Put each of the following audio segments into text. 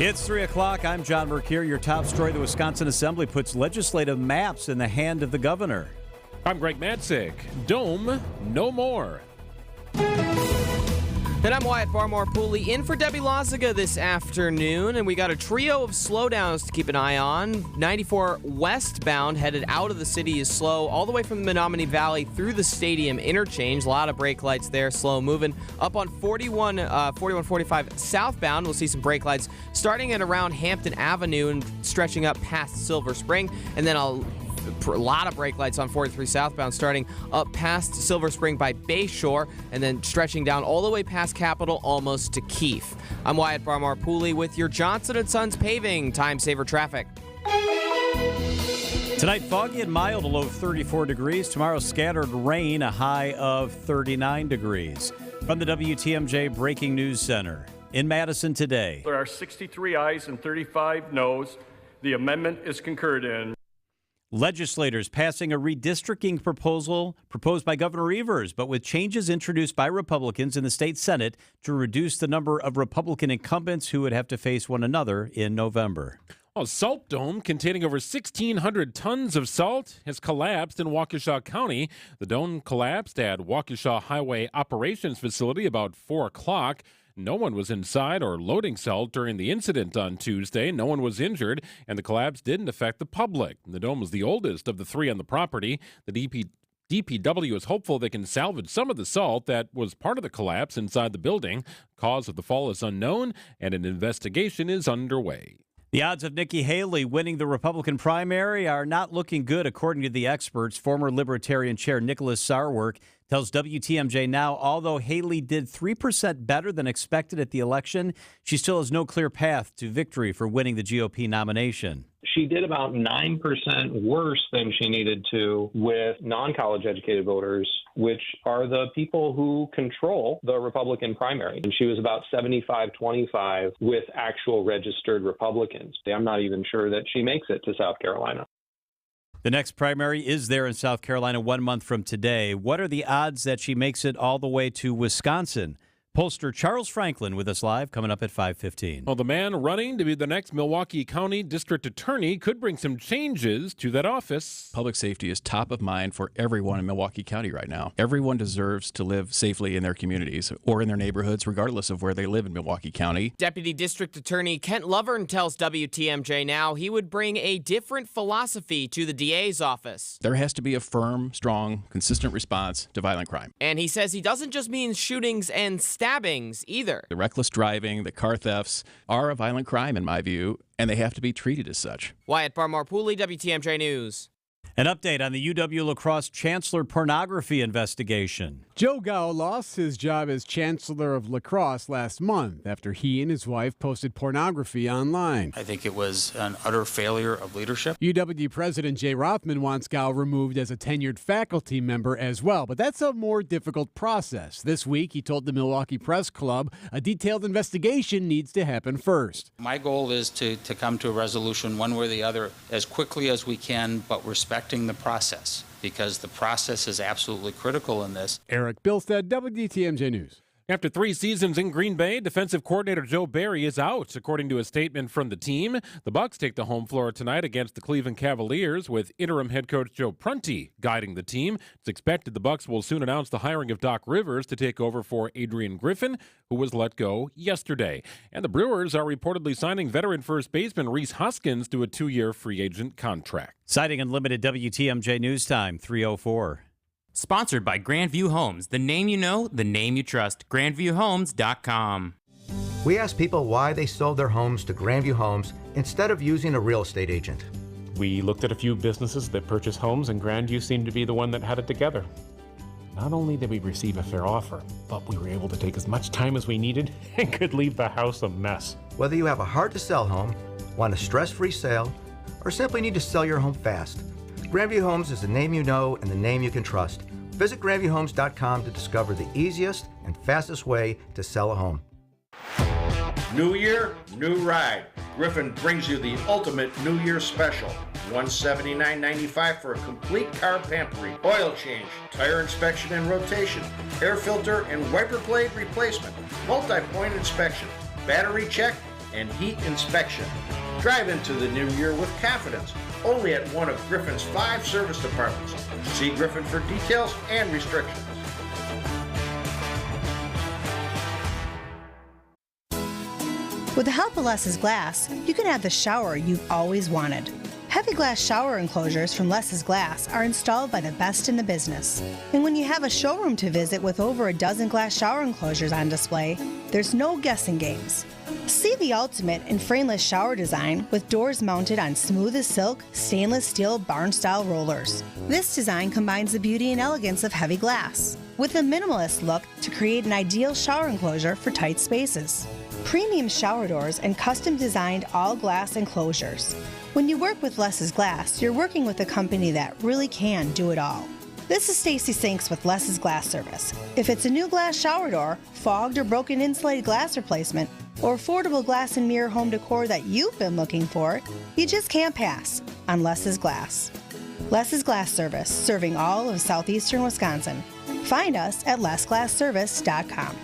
It's 3 o'clock. I'm John Mercure. Your top story: the Wisconsin Assembly puts legislative maps in the hand of the governor. I'm Greg Matzik. Dome, no more. And I'm Wyatt Barmore-Pooley in for Debbie Loziga this afternoon, and we got a trio of slowdowns to keep an eye on. 94 westbound headed out of the city is slow all the way from the Menominee Valley through the stadium interchange. A lot of brake lights there, slow moving. Up on 4145 southbound, we'll see some brake lights starting at around Hampton Avenue and stretching up past Silver Spring, and then a lot of brake lights on 43 southbound starting up past Silver Spring by Bayshore and then stretching down all the way past Capitol almost to Keefe. I'm Wyatt Barmore-Pooley with your Johnson & Sons Paving Time Saver Traffic. Tonight, foggy and mild, a low of 34 degrees. Tomorrow, scattered rain, a high of 39 degrees. From the WTMJ Breaking News Center in Madison today. There are 63 ayes and 35 noes. The amendment is concurred in. Legislators passing a redistricting proposal proposed by Governor Evers, but with changes introduced by Republicans in the state Senate to reduce the number of Republican incumbents who would have to face one another in November. A salt dome containing over 1,600 tons of salt has collapsed in Waukesha County. The dome collapsed at Waukesha Highway Operations Facility about 4 o'clock. No one was inside or loading salt during the incident on Tuesday. No one was injured, and the collapse didn't affect the public. The dome was the oldest of the three on the property. The DPW is hopeful they can salvage some of the salt that was part of the collapse inside the building. Cause of the fall is unknown, and an investigation is underway. The odds of Nikki Haley winning the Republican primary are not looking good, according to the experts. Former Libertarian Chair Nicholas Sarwark tells WTMJ Now, although Haley did 3% better than expected at the election, she still has no clear path to victory for winning the GOP nomination. She did about 9% worse than she needed to with non-college educated voters, which are the people who control the Republican primary. And she was about 75-25 with actual registered Republicans. I'm not even sure that she makes it to South Carolina. The next primary is there in South Carolina 1 month from today. What are the odds that she makes it all the way to Wisconsin? Pollster Charles Franklin with us live, coming up at 5:15. Well, the man running to be the next Milwaukee County District Attorney could bring some changes to that office. Public safety is top of mind for everyone in Milwaukee County right now. Everyone deserves to live safely in their communities or in their neighborhoods, regardless of where they live in Milwaukee County. Deputy District Attorney Kent Lovern tells WTMJ Now he would bring a different philosophy to the DA's office. There has to be a firm, strong, consistent response to violent crime. And he says he doesn't just mean shootings and stabbings either. The reckless driving, the car thefts are a violent crime in my view, and they have to be treated as such. Wyatt Barmore-Pooley, WTMJ News. An update on the UW La Crosse Chancellor pornography investigation. Joe Gao lost his job as Chancellor of La Crosse last month after he and his wife posted pornography online. I think it was an utter failure of leadership. UW President Jay Rothman wants Gao removed as a tenured faculty member as well, but that's a more difficult process. This week, he told the Milwaukee Press Club a detailed investigation needs to happen first. My goal is to come to a resolution one way or the other as quickly as we can, but respecting the process, because the process is absolutely critical in this. Eric Bilstead, WTMJ News. After 3 seasons in Green Bay, defensive coordinator Joe Barry is out, according to a statement from the team. The Bucs take the home floor tonight against the Cleveland Cavaliers, with interim head coach Joe Prunty guiding the team. It's expected the Bucs will soon announce the hiring of Doc Rivers to take over for Adrian Griffin, who was let go yesterday. And the Brewers are reportedly signing veteran first baseman Rhys Hoskins to a 2-year free agent contract. Citing Unlimited WTMJ News Time, 3:04. Sponsored by Grandview Homes, the name you know, the name you trust. GrandviewHomes.com. We asked people why they sold their homes to Grandview Homes instead of using a real estate agent. We looked at a few businesses that purchase homes, and Grandview seemed to be the one that had it together. Not only did we receive a fair offer, but we were able to take as much time as we needed and could leave the house a mess. Whether you have a hard-to-sell home, want a stress-free sale, or simply need to sell your home fast, Grandview Homes is the name you know and the name you can trust. Visit GrandviewHomes.com to discover the easiest and fastest way to sell a home. New year, new ride. Griffin brings you the ultimate New Year special. $179.95 for a complete car pampering, oil change, tire inspection and rotation, air filter and wiper blade replacement, multi-point inspection, battery check, and heat inspection. Drive into the new year with confidence, only at one of Griffin's 5 service departments. See Griffin for details and restrictions. With the help of Less's Glass, you can have the shower you've always wanted. Heavy glass shower enclosures from Less's Glass are installed by the best in the business. And when you have a showroom to visit with over a dozen glass shower enclosures on display, there's no guessing games. See the ultimate in frameless shower design with doors mounted on smooth as silk, stainless steel barn-style rollers. This design combines the beauty and elegance of heavy glass with a minimalist look to create an ideal shower enclosure for tight spaces. Premium shower doors and custom-designed all-glass enclosures. When you work with Less's Glass, you're working with a company that really can do it all. This is Stacy Sinks with Less's Glass Service. If it's a new glass shower door, fogged or broken insulated glass replacement, or affordable glass and mirror home decor that you've been looking for, you just can't pass on Less's Glass. Less's Glass Service, serving all of southeastern Wisconsin. Find us at lessglassservice.com.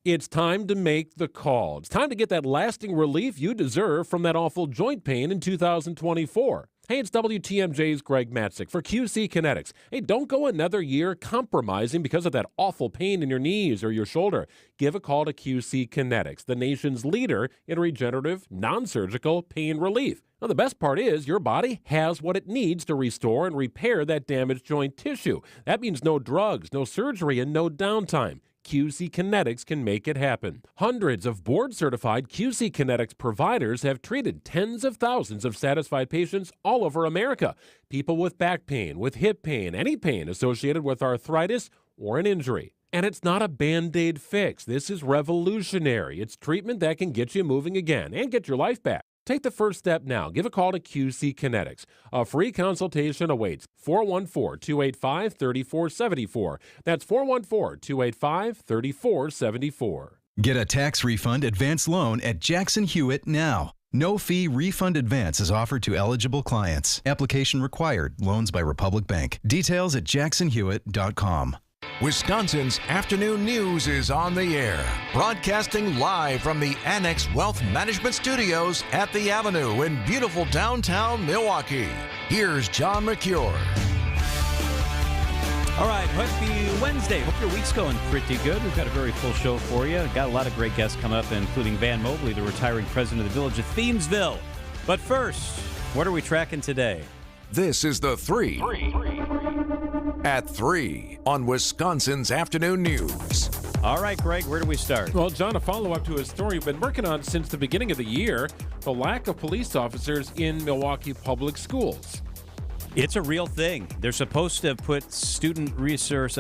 It's time to make the call. It's time to get that lasting relief you deserve from that awful joint pain in 2024. Hey, it's WTMJ's Greg Matzik for QC Kinetics. Hey, don't go another year compromising because of that awful pain in your knees or your shoulder. Give a call to QC Kinetics, the nation's leader in regenerative, non-surgical pain relief. Now, the best part is your body has what it needs to restore and repair that damaged joint tissue. That means no drugs, no surgery, and no downtime. QC Kinetics can make it happen. Hundreds of board-certified QC Kinetics providers have treated tens of thousands of satisfied patients all over America. People with back pain, with hip pain, any pain associated with arthritis or an injury. And it's not a Band-Aid fix. This is revolutionary. It's treatment that can get you moving again and get your life back. Take the first step now. Give a call to QC Kinetics. A free consultation awaits. 414-285-3474. That's 414-285-3474. Get a tax refund advance loan at Jackson Hewitt now. No fee refund advance is offered to eligible clients. Application required. Loans by Republic Bank. Details at jacksonhewitt.com. Wisconsin's afternoon news is on the air, broadcasting live from the Annex Wealth Management Studios at the Avenue in beautiful downtown Milwaukee. Here's John McCure. All right, happy Wednesday. Hope your week's going pretty good. We've got a very full show for you. Got a lot of great guests coming up, including Van Mobley, the retiring president of the Village of Thiemsville. But first, what are we tracking today? This is the 3 at 3 on Wisconsin's afternoon news. All right, Greg, where do we start? Well, John, a follow-up to a story we've been working on since the beginning of the year, the lack of police officers in Milwaukee public schools. It's a real thing. They're supposed to put school resource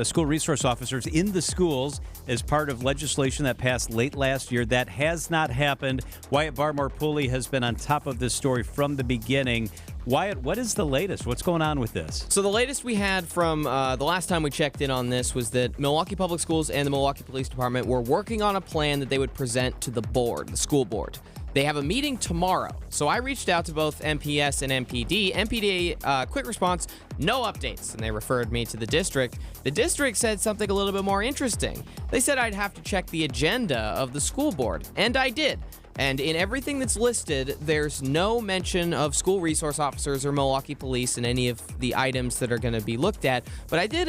officers in the schools as part of legislation that passed late last year. That has not happened. Wyatt Barmore-Pooley has been on top of this story from the beginning. Wyatt, what is the latest? What's going on with this? So the latest we had from the last time we checked in on this was that Milwaukee Public Schools and the Milwaukee Police Department were working on a plan that they would present to the board, the school board. They have a meeting tomorrow. So I reached out to both MPS and MPD. MPD, quick response, no updates. And they referred me to the district. The district said something a little bit more interesting. They said I'd have to check the agenda of the school board. And I did. And in everything that's listed, there's no mention of school resource officers or Milwaukee Police in any of the items that are going to be looked at. But I did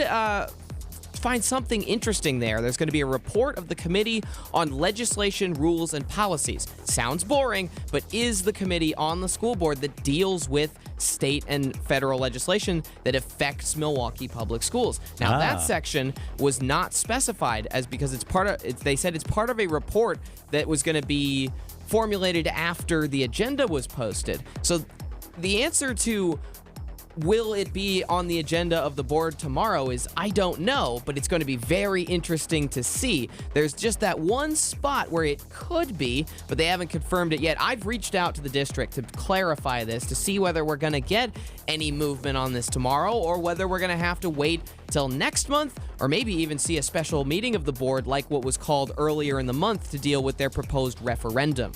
find something interesting there. There's going to be a report of the Committee on Legislation, Rules, and Policies. Sounds boring, but is the committee on the school board that deals with state and federal legislation that affects Milwaukee public schools. Now, that section was not specified as because it's part of, they said it's part of a report that was going to be formulated after the agenda was posted. So the answer to will it be on the agenda of the board tomorrow is I don't know, but it's going to be very interesting to see. There's just that one spot where it could be, but they haven't confirmed it yet. I've reached out to the district to clarify this, to see whether we're going to get any movement on this tomorrow or whether we're going to have to wait till next month or maybe even see a special meeting of the board like what was called earlier in the month to deal with their proposed referendum.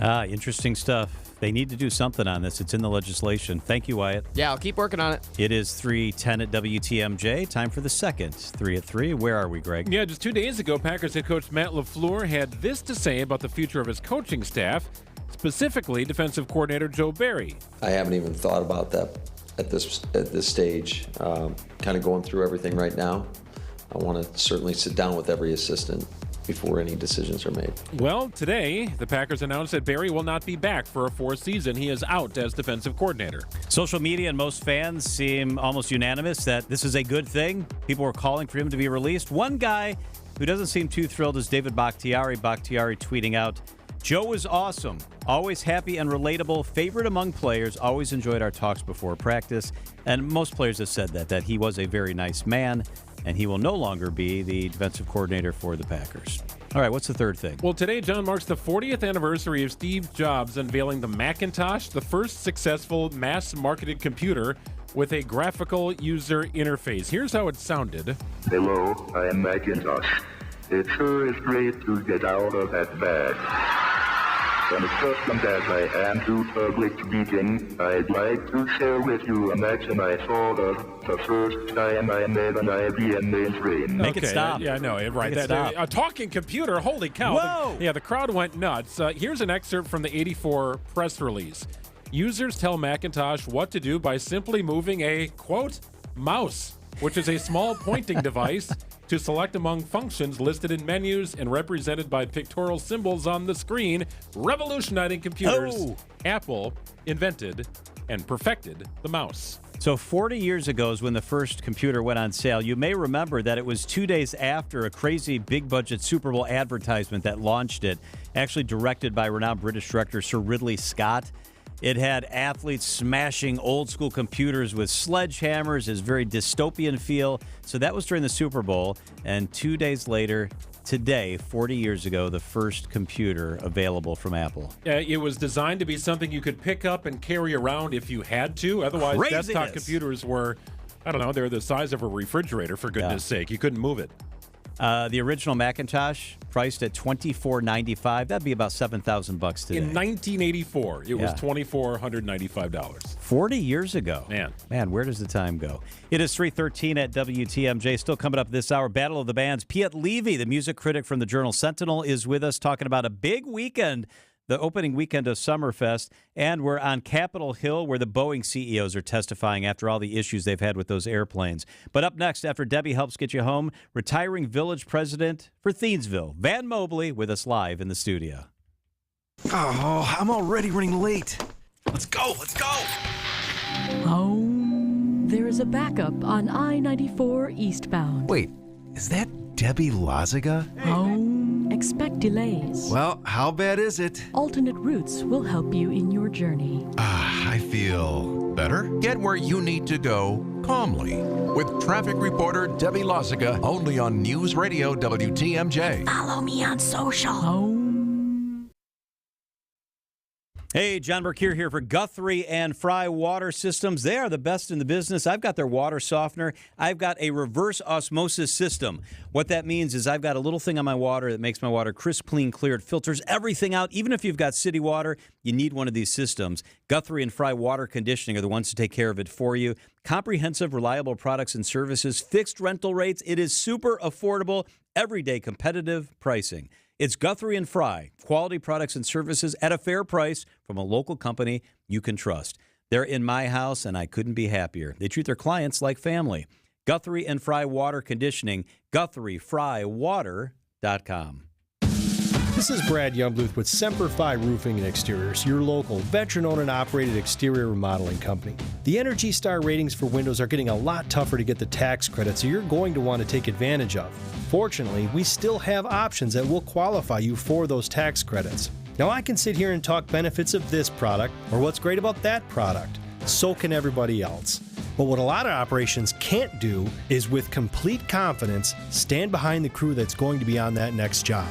Interesting stuff. They need to do something on this. It's in the legislation. Thank you, Wyatt. Yeah, I'll keep working on it. It is 3:10 at WTMJ. Time for the second 3 at 3. Where are we, Greg? Yeah, just 2 days ago, Packers head coach Matt LaFleur had this to say about the future of his coaching staff, specifically defensive coordinator Joe Barry. I haven't even thought about that at this stage. Kind of going through everything right now. I want to certainly sit down with every assistant before any decisions are made. Well, today, the Packers announced that Barry will not be back for a fourth season. He is out as defensive coordinator. Social media and most fans seem almost unanimous that this is a good thing. People were calling for him to be released. One guy who doesn't seem too thrilled is David Bakhtiari. Bakhtiari tweeting out, "Joe is awesome, always happy and relatable, favorite among players, always enjoyed our talks before practice." And most players have said that he was a very nice man, and he will no longer be the defensive coordinator for the Packers. All right, what's the third thing? Well, today, John, marks the 40th anniversary of Steve Jobs unveiling the Macintosh, the first successful mass-marketed computer with a graphical user interface. Here's how it sounded. Hello, I am Macintosh. It sure is great to get out of that bag. And accustomed as I am to public speaking, I'd like to share with you an action I thought of the first time I made an IBM mainframe. Make it stop. Yeah, no, right. A talking computer, holy cow. Whoa! The crowd went nuts. Here's an excerpt from the 84 press release. Users tell Macintosh what to do by simply moving a, quote, mouse, which is a small pointing device to select among functions listed in menus and represented by pictorial symbols on the screen, revolutionizing computers. Oh. Apple invented and perfected the mouse. So 40 years ago is when the first computer went on sale. You may remember that it was 2 days after a crazy big-budget Super Bowl advertisement that launched it, actually directed by renowned British director Sir Ridley Scott. It had athletes smashing old-school computers with sledgehammers, his very dystopian feel. So that was during the Super Bowl. And 2 days later, today, 40 years ago, the first computer available from Apple. It was designed to be something you could pick up and carry around if you had to. Otherwise, desktop computers were, I don't know, they're the size of a refrigerator, for goodness sake. You couldn't move it. The original Macintosh priced at $24.95. That'd be about $7,000 today. In 1984, it was $2,495. 40 years ago. Man, where does the time go? It is 3:13 at WTMJ. Still coming up this hour, Battle of the Bands. Piet Levy, the music critic from the Journal Sentinel, is with us talking about a big weekend, the opening weekend of Summerfest, and we're on Capitol Hill where the Boeing CEOs are testifying after all the issues they've had with those airplanes. But up next, after Debbie helps get you home, retiring village president for Thiensville, Van Mobley, with us live in the studio. Oh, I'm already running late. Let's go. There is a backup on I-94 eastbound. Wait, is that Debbie Loziga? Expect delays. Well, how bad is it? Alternate routes will help you in your journey. I feel better. Get where you need to go calmly with traffic reporter Debbie Loziga, only on News Radio WTMJ. Follow me on social. Hey, John Burkier here for Guthrie and Fry Water Systems. They are the best in the business. I've got their water softener. I've got a reverse osmosis system. What that means is I've got a little thing on my water that makes my water crisp, clean, clear. It filters everything out. Even if you've got city water, you need one of these systems. Guthrie and Fry Water Conditioning are the ones to take care of it for you. Comprehensive, reliable products and services, fixed rental rates. It is super affordable, everyday competitive pricing. It's Guthrie and Fry, quality products and services at a fair price from a local company you can trust. They're in my house, and I couldn't be happier. They treat their clients like family. Guthrie and Fry Water Conditioning, GuthrieFryWater.com. This is Brad Youngbluth with Semper Fi Roofing and Exteriors, your local veteran-owned and operated exterior remodeling company. The Energy Star ratings for windows are getting a lot tougher to get the tax credit, so you're going to want to take advantage of. Fortunately, we still have options that will qualify you for those tax credits. Now, I can sit here and talk benefits of this product or what's great about that product. So can everybody else. But what a lot of operations can't do is, with complete confidence, stand behind the crew that's going to be on that next job.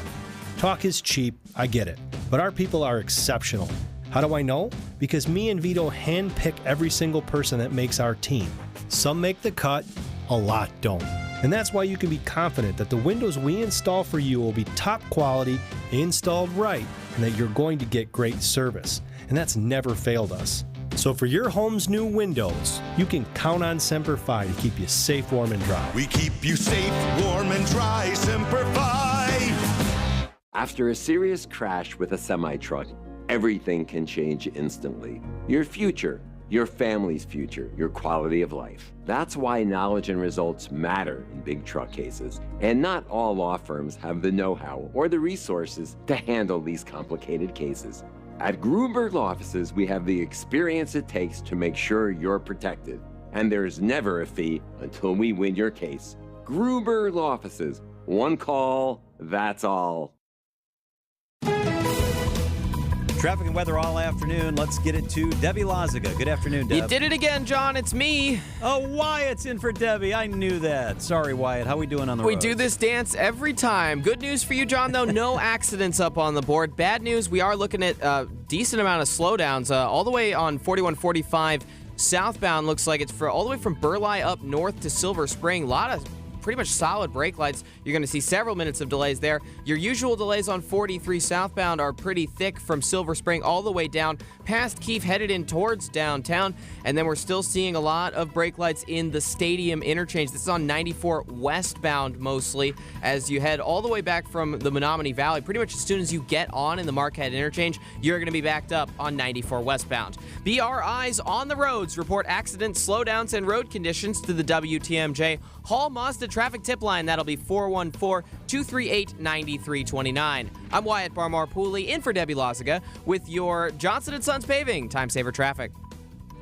Talk is cheap, I get it, but our people are exceptional. How do I know? Because me and Vito handpick every single person that makes our team. Some make the cut, a lot don't. And that's why you can be confident that the windows we install for you will be top quality, installed right, and that you're going to get great service. And that's never failed us. So for your home's new windows, you can count on Semper Fi to keep you safe, warm, and dry. We keep you safe, warm, and dry. Semper Fi. After a serious crash with a semi-truck, everything can change instantly. Your future, your family's future, your quality of life. That's why knowledge and results matter in big truck cases. And not all law firms have the know-how or the resources to handle these complicated cases. At Gruberg Law Offices, we have the experience it takes to make sure you're protected. And there's never a fee until we win your case. Gruberg Law Offices. One call, that's all. Traffic and weather all afternoon. Let's get it to Debbie Loziga. Good afternoon, Deb. You did it again, John. It's me. Oh, Wyatt's in for Debbie. I knew that. Sorry, Wyatt. How are we doing on the road? We do this dance every time. Good news for you, John, though. No accidents up on the board. Bad news, we are looking at a decent amount of slowdowns all the way on 4145 southbound. Looks like it's all the way from Burleigh up north to Silver Spring. A lot of pretty much solid brake lights. You're going to see several minutes of delays there. Your usual delays on 43 southbound are pretty thick from Silver Spring all the way down past Keefe, headed in towards downtown. And then we're still seeing a lot of brake lights in the Stadium interchange. This is on 94 westbound mostly as you head all the way back from the Menominee Valley. Pretty much as soon as you get on in the Marquette interchange, you're going to be backed up on 94 westbound. BRI's on the roads report accidents, slowdowns, and road conditions to the WTMJ Hall Mazda traffic tip line. That'll be 414-238-9329. I'm Wyatt Barmore-Pooley in for Debbie Loziga with your Johnson & Sons Paving Time Saver Traffic.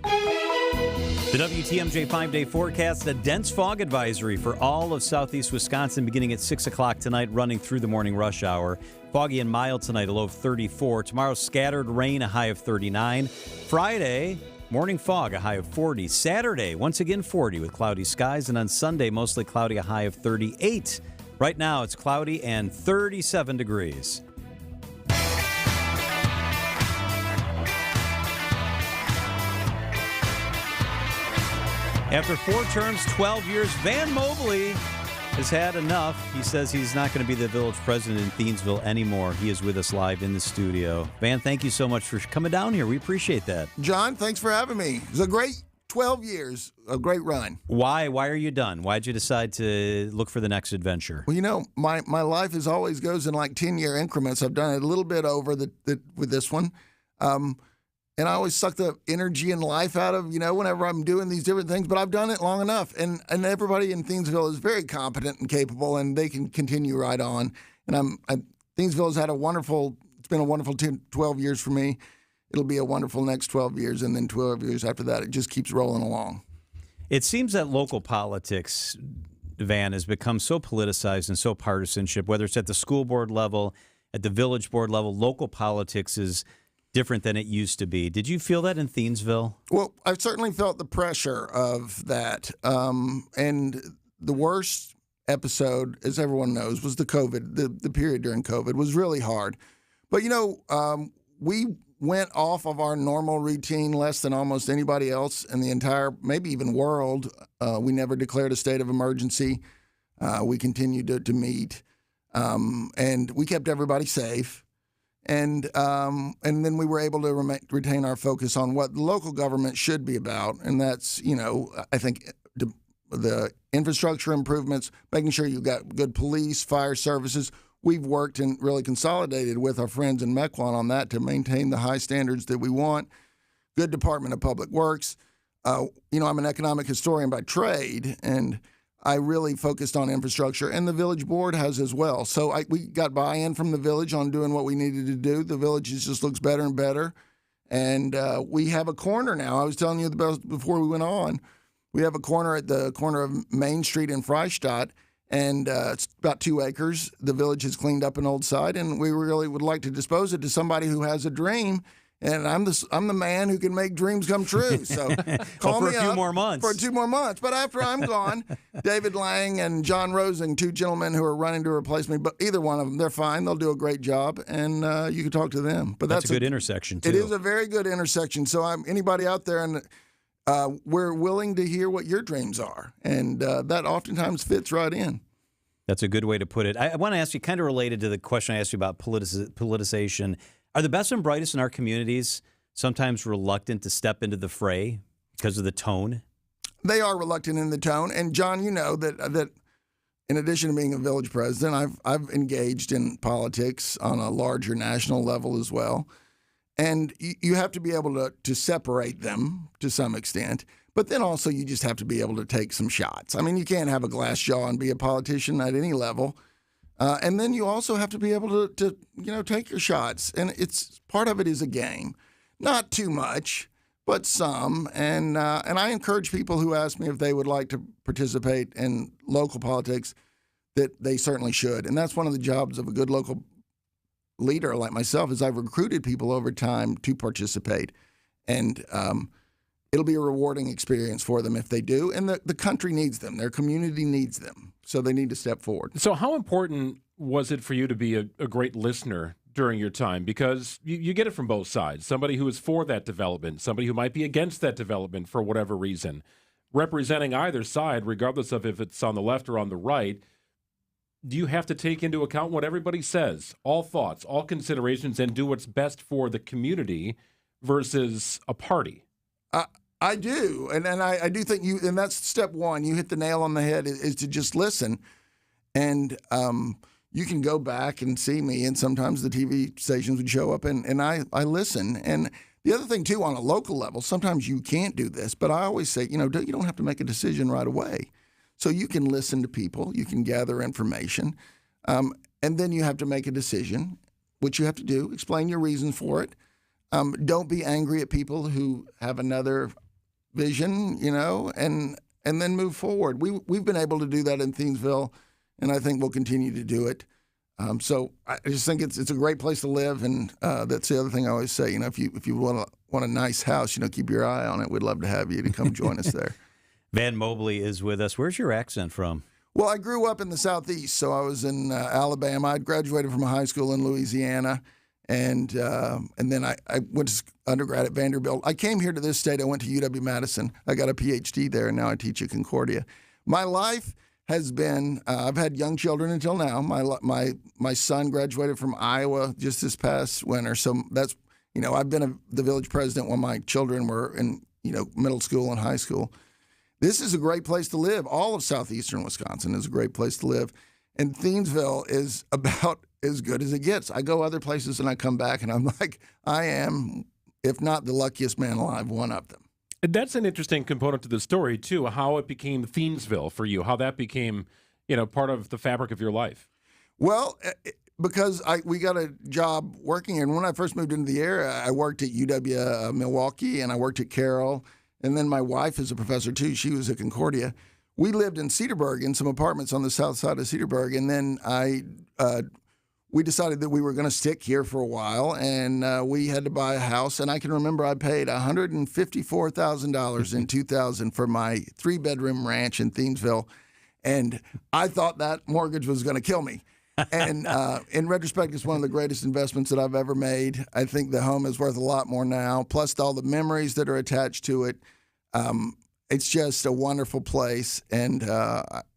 The WTMJ 5-day forecast, a dense fog advisory for all of southeast Wisconsin beginning at 6 o'clock tonight, running through the morning rush hour. Foggy and mild tonight, a low of 34. Tomorrow, scattered rain, a high of 39. Friday, morning fog, a high of 40. Saturday, once again 40 with cloudy skies. And on Sunday, mostly cloudy, a high of 38. Right now, it's cloudy and 37 degrees. After 4 terms, 12 years, Van Mobley has had enough. He says he's not going to be the village president in Thiensville anymore. He is with us live in the studio. Van, thank you so much for coming down here. We appreciate that. John, thanks for having me. It was a great 12 years, a great run. Why? Why are you done? Why'd you decide to look for the next adventure? Well, you know, my life is always goes in like 10-year increments. I've done it a little bit over with this one. And I always suck the energy and life out of, whenever I'm doing these different things. But I've done it long enough. And everybody in Thiensville is very competent and capable, and they can continue right on. And Thiensville has had it's been a wonderful 12 years for me. It'll be a wonderful next 12 years. And then 12 years after that, it just keeps rolling along. It seems that local politics, Van, has become so politicized and so partisanship, whether it's at the school board level, at the village board level, local politics is different than it used to be. Did you feel that in Thiensville? Well, I've certainly felt the pressure of that. And the worst episode, as everyone knows, was the COVID. The period during COVID was really hard. But, we went off of our normal routine less than almost anybody else in the entire, maybe even world. We never declared a state of emergency. We continued to meet. And we kept everybody safe. And then we were able to retain our focus on what local government should be about, and that's, I think the infrastructure improvements, making sure you've got good police, fire services. We've worked and really consolidated with our friends in Mequon on that to maintain the high standards that we want. Good Department of Public Works. I'm an economic historian by trade, and I really focused on infrastructure, and the village board has as well. So we got buy-in from the village on doing what we needed to do. The village just looks better and better. And we have a corner now. I was telling you before we went on, we have a corner at the corner of Main Street in Freistadt, and it's about 2 acres. The village has cleaned up an old site, and we really would like to dispose it to somebody who has a dream. And I'm the man who can make dreams come true. So call me for a few more months. For 2 more months. But after I'm gone, David Lang and John Rosing, 2 gentlemen who are running to replace me, but either one of them, they're fine. They'll do a great job, and you can talk to them. But that's a good intersection, too. It is a very good intersection. So anybody out there, and we're willing to hear what your dreams are. And that oftentimes fits right in. That's a good way to put it. I want to ask you, kind of related to the question I asked you about politicization. Are the best and brightest in our communities sometimes reluctant to step into the fray because of the tone? They are reluctant in the tone. And, John, you know that in addition to being a village president, I've engaged in politics on a larger national level as well. And you have to be able to separate them to some extent. But then also you just have to be able to take some shots. I mean, you can't have a glass jaw and be a politician at any level. And then you also have to be able to take your shots. And it's part of it is a game. Not too much, but some. And I encourage people who ask me if they would like to participate in local politics that they certainly should. And that's one of the jobs of a good local leader like myself is I've recruited people over time to participate. And it'll be a rewarding experience for them if they do. And the country needs them. Their community needs them. So they need to step forward. So how important was it for you to be a great listener during your time? Because you get it from both sides. Somebody who is for that development, somebody who might be against that development for whatever reason. Representing either side, regardless of if it's on the left or on the right, do you have to take into account what everybody says, all thoughts, all considerations, and do what's best for the community versus a party? I do, and I do think and that's step one. You hit the nail on the head is to just listen, and you can go back and see me, and sometimes the TV stations would show up, and I listen. And the other thing too, on a local level, sometimes you can't do this, but I always say, you don't have to make a decision right away. So you can listen to people, you can gather information, and then you have to make a decision, which you have to do. Explain your reasons for it. Don't be angry at people who have another vision, and then move forward. We've been able to do that in Thiensville, and I think we'll continue to do it. So I just think it's a great place to live, and that's the other thing I always say. If you want a nice house, keep your eye on it. We'd love to have you to come join us there. Van Mobley is with us. Where's your accent from? Well, I grew up in the Southeast, so I was in Alabama. I graduated from a high school in Louisiana. And then I went to undergrad at Vanderbilt. I came here to this state. I went to UW-Madison. I got a PhD there, and now I teach at Concordia. My life has been, I've had young children until now. My son graduated from Iowa just this past winter. So that's, I've been the village president when my children were in, middle school and high school. This is a great place to live. All of southeastern Wisconsin is a great place to live. And Thiensville is about as good as it gets. I go other places and I come back and I'm like, I am, if not the luckiest man alive, one of them. That's an interesting component to the story, too, how it became Thiensville for you, how that became, part of the fabric of your life. Well, because we got a job working here. And when I first moved into the area, I worked at UW Milwaukee and I worked at Carroll. And then my wife is a professor, too. She was at Concordia. We lived in Cedarburg in some apartments on the south side of Cedarburg. And then we decided that we were going to stick here for a while, and we had to buy a house. And I can remember I paid $154,000 in 2000 for my 3-bedroom ranch in Thiensville, and I thought that mortgage was going to kill me. And in retrospect, it's one of the greatest investments that I've ever made. I think the home is worth a lot more now, plus all the memories that are attached to it. It's just a wonderful place, and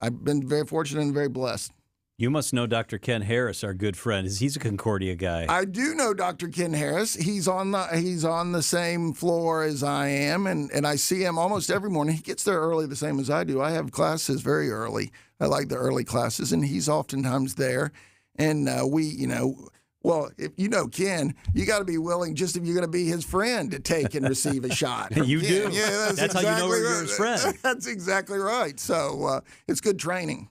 I've been very fortunate and very blessed. You must know Dr. Ken Harris, our good friend. He's a Concordia guy. I do know Dr. Ken Harris. He's on the same floor as I am, and I see him almost every morning. He gets there early, the same as I do. I have classes very early. I like the early classes, and he's oftentimes there. And well, if you know Ken, you got to be willing, just if you're going to be his friend, to take and receive a shot. You Ken. do. Yeah, that's exactly how you know you're his friend. That's exactly right. So it's good training.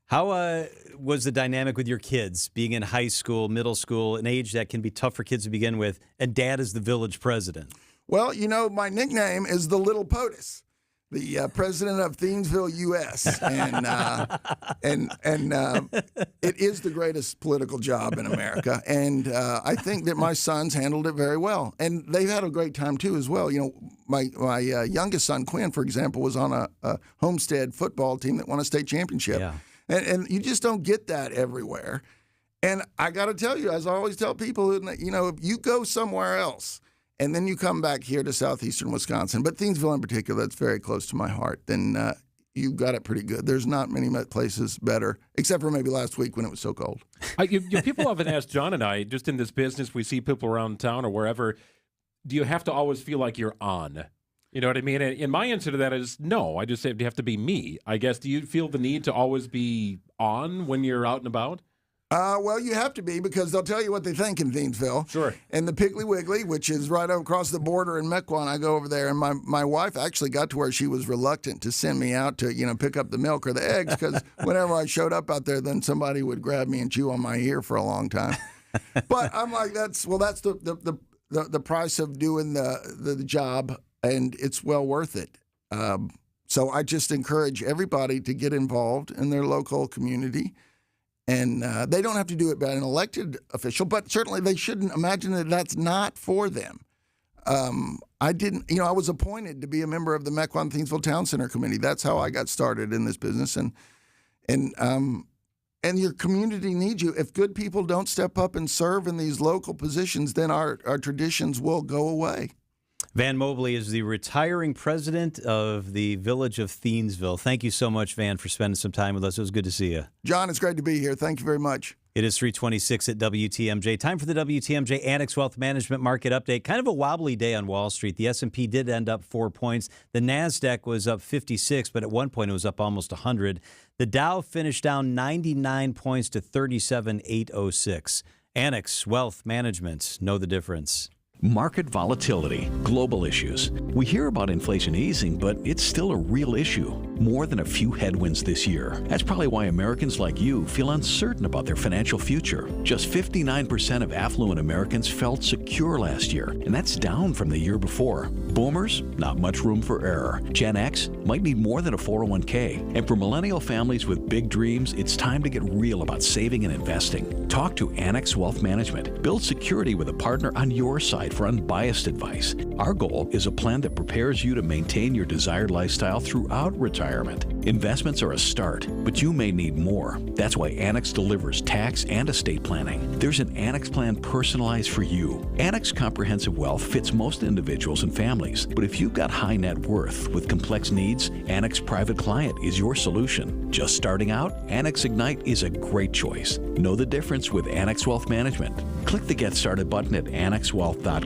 How was the dynamic with your kids, being in high school, middle school, an age that can be tough for kids to begin with, and Dad is the village president? Well, my nickname is the Little POTUS, the president of Thiensville, U.S., and it is the greatest political job in America. And I think that my sons handled it very well, and they've had a great time too as well. My youngest son, Quinn, for example, was on a Homestead football team that won a state championship. Yeah. And you just don't get that everywhere. And I got to tell you, as I always tell people, if you go somewhere else and then you come back here to southeastern Wisconsin, but Thiensville in particular, that's very close to my heart, then you got it pretty good. There's not many places better, except for maybe last week when it was so cold. People often ask John and I, just in this business, we see people around town or wherever, do you have to always feel like you're on? You know what I mean? And my answer to that is no. I just say you have to be me. I guess, do you feel the need to always be on when you're out and about? Well, you have to be, because they'll tell you what they think in Thiensville. Sure. And the Piggly Wiggly, which is right across the border in Mequon, I go over there, and my wife actually got to where she was reluctant to send me out to, pick up the milk or the eggs, because whenever I showed up out there, then somebody would grab me and chew on my ear for a long time. But I'm like, that's the price of doing the job, and it's well worth it. So I just encourage everybody to get involved in their local community. And they don't have to do it by an elected official, but certainly they shouldn't imagine that that's not for them. I was appointed to be a member of the Mequon Thiensville Town Center Committee. That's how I got started in this business. And your community needs you. If good people don't step up and serve in these local positions, then our traditions will go away. Van Mobley is the retiring president of the village of Thiensville. Thank you so much, Van, for spending some time with us. It was good to see you. John, it's great to be here. Thank you very much. It is 3:26 at WTMJ. Time for the WTMJ Annex Wealth Management Market Update. Kind of a wobbly day on Wall Street. The S&P did end up 4 points. The NASDAQ was up 56, but at one point it was up almost 100. The Dow finished down 99 points to 37,806. Annex Wealth Management. Know the difference. Market volatility, global issues. We hear about inflation easing, but it's still a real issue. More than a few headwinds this year. That's probably why Americans like you feel uncertain about their financial future. Just 59% of affluent Americans felt secure last year, and that's down from the year before. Boomers, not much room for error. Gen X might need more than a 401k. And for millennial families with big dreams, it's time to get real about saving and investing. Talk to Annex Wealth Management. Build security with a partner on your side for unbiased advice. Our goal is a plan that prepares you to maintain your desired lifestyle throughout retirement. Investments are a start, but you may need more. That's why Annex delivers tax and estate planning. There's an Annex plan personalized for you. Annex Comprehensive Wealth fits most individuals and families, but if you've got high net worth with complex needs, Annex Private Client is your solution. Just starting out? Annex Ignite is a great choice. Know the difference with Annex Wealth Management. Click the Get Started button at annexwealth.com.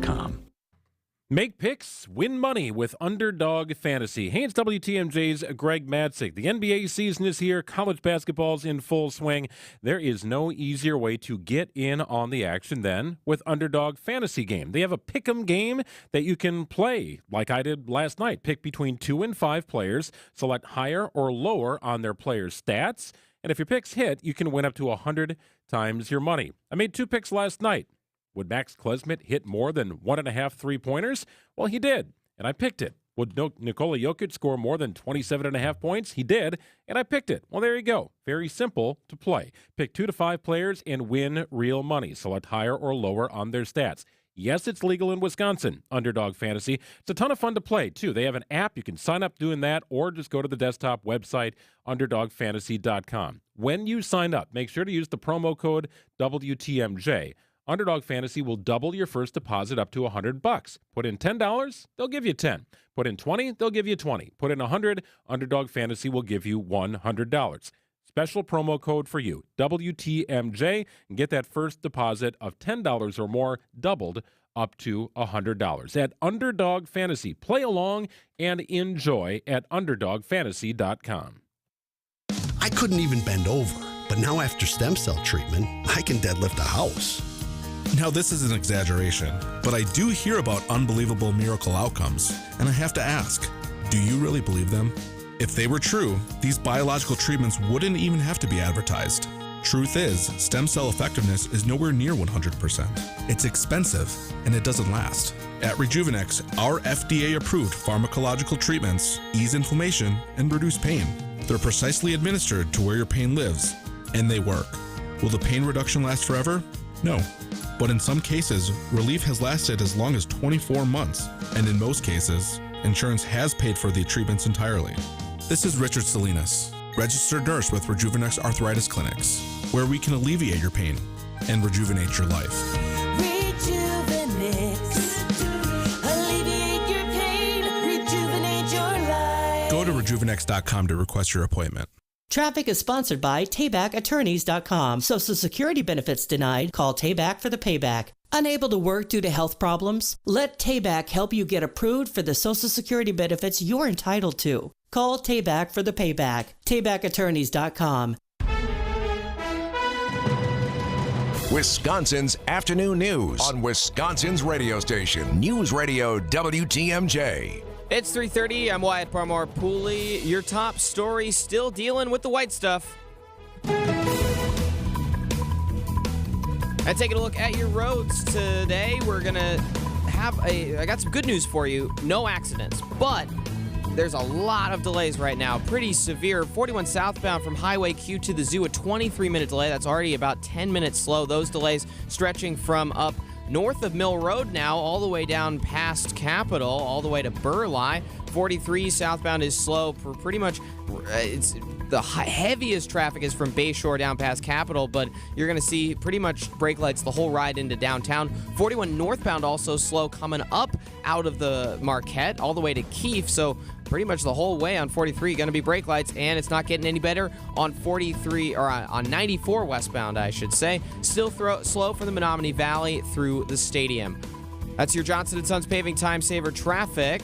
Make picks, win money with Underdog Fantasy. Hey, it's WTMJ's Greg Madsick. The NBA season is here. College basketball's in full swing. There is no easier way to get in on the action than with Underdog Fantasy Game. They have a pick'em game that you can play like I did last night. Pick between 2 and 5 players. Select higher or lower on their players' stats. And if your picks hit, you can win up to 100 times your money. I made 2 picks last night. Would Max Klesmit hit more than 1.5 3-pointers? Well, he did, and I picked it. Would Nikola Jokic score more than 27.5 points? He did, and I picked it. Well, there you go. Very simple to play. Pick 2 to 5 players and win real money. Select higher or lower on their stats. Yes, it's legal in Wisconsin, Underdog Fantasy. It's a ton of fun to play, too. They have an app. You can sign up doing that, or just go to the desktop website, underdogfantasy.com. When you sign up, make sure to use the promo code WTMJ. Underdog Fantasy will double your first deposit up to $100. Put in $10, they'll give you 10. Put in 20, they'll give you 20. Put in 100, Underdog Fantasy will give you $100. Special promo code for you, WTMJ, and get that first deposit of $10 or more doubled up to $100. At Underdog Fantasy, play along and enjoy at underdogfantasy.com. I couldn't even bend over, but now after stem cell treatment, I can deadlift a house. Now, this is an exaggeration, but I do hear about unbelievable miracle outcomes, and I have to ask, do you really believe them? If they were true, these biological treatments wouldn't even have to be advertised. Truth is, stem cell effectiveness is nowhere near 100%. It's expensive, and it doesn't last. At Rejuvenex, our FDA-approved pharmacological treatments ease inflammation and reduce pain. They're precisely administered to where your pain lives, and they work. Will the pain reduction last forever? No. But in some cases, relief has lasted as long as 24 months, and in most cases, insurance has paid for the treatments entirely. This is Richard Salinas, registered nurse with Rejuvenex Arthritis Clinics, where we can alleviate your pain and rejuvenate your life. Rejuvenex. GopherNext.com to request your appointment. Traffic is sponsored by TaybackAttorneys.com. Social Security benefits denied? Call Tayback for the payback. Unable to work due to health problems? Let Tayback help you get approved for the Social Security benefits you're entitled to. Call Tayback for the payback. TaybackAttorneys.com. Wisconsin's afternoon news on Wisconsin's radio station, News Radio WTMJ. It's 3:30. I'm Wyatt Barmore Pooley. Your top story still dealing with the white stuff. And taking a look at your roads today, we're going to I got some good news for you. No accidents, but there's a lot of delays right now. Pretty severe. 41 southbound from Highway Q to the Zoo, a 23-minute delay. That's already about 10 minutes slow. Those delays stretching from up north of Mill Road now, all the way down past Capitol, all the way to Burleigh. 43 southbound is slow for pretty much, it's the heaviest traffic is from Bayshore down past Capitol, but you're going to see pretty much brake lights the whole ride into downtown. 41 northbound also slow coming up out of the Marquette all the way to Keefe, so pretty much the whole way on 43 going to be brake lights, and it's not getting any better on 43 or on 94 westbound, I should say. Still slow from the Menominee Valley through the stadium. That's your Johnson & Sons Paving Time Saver traffic.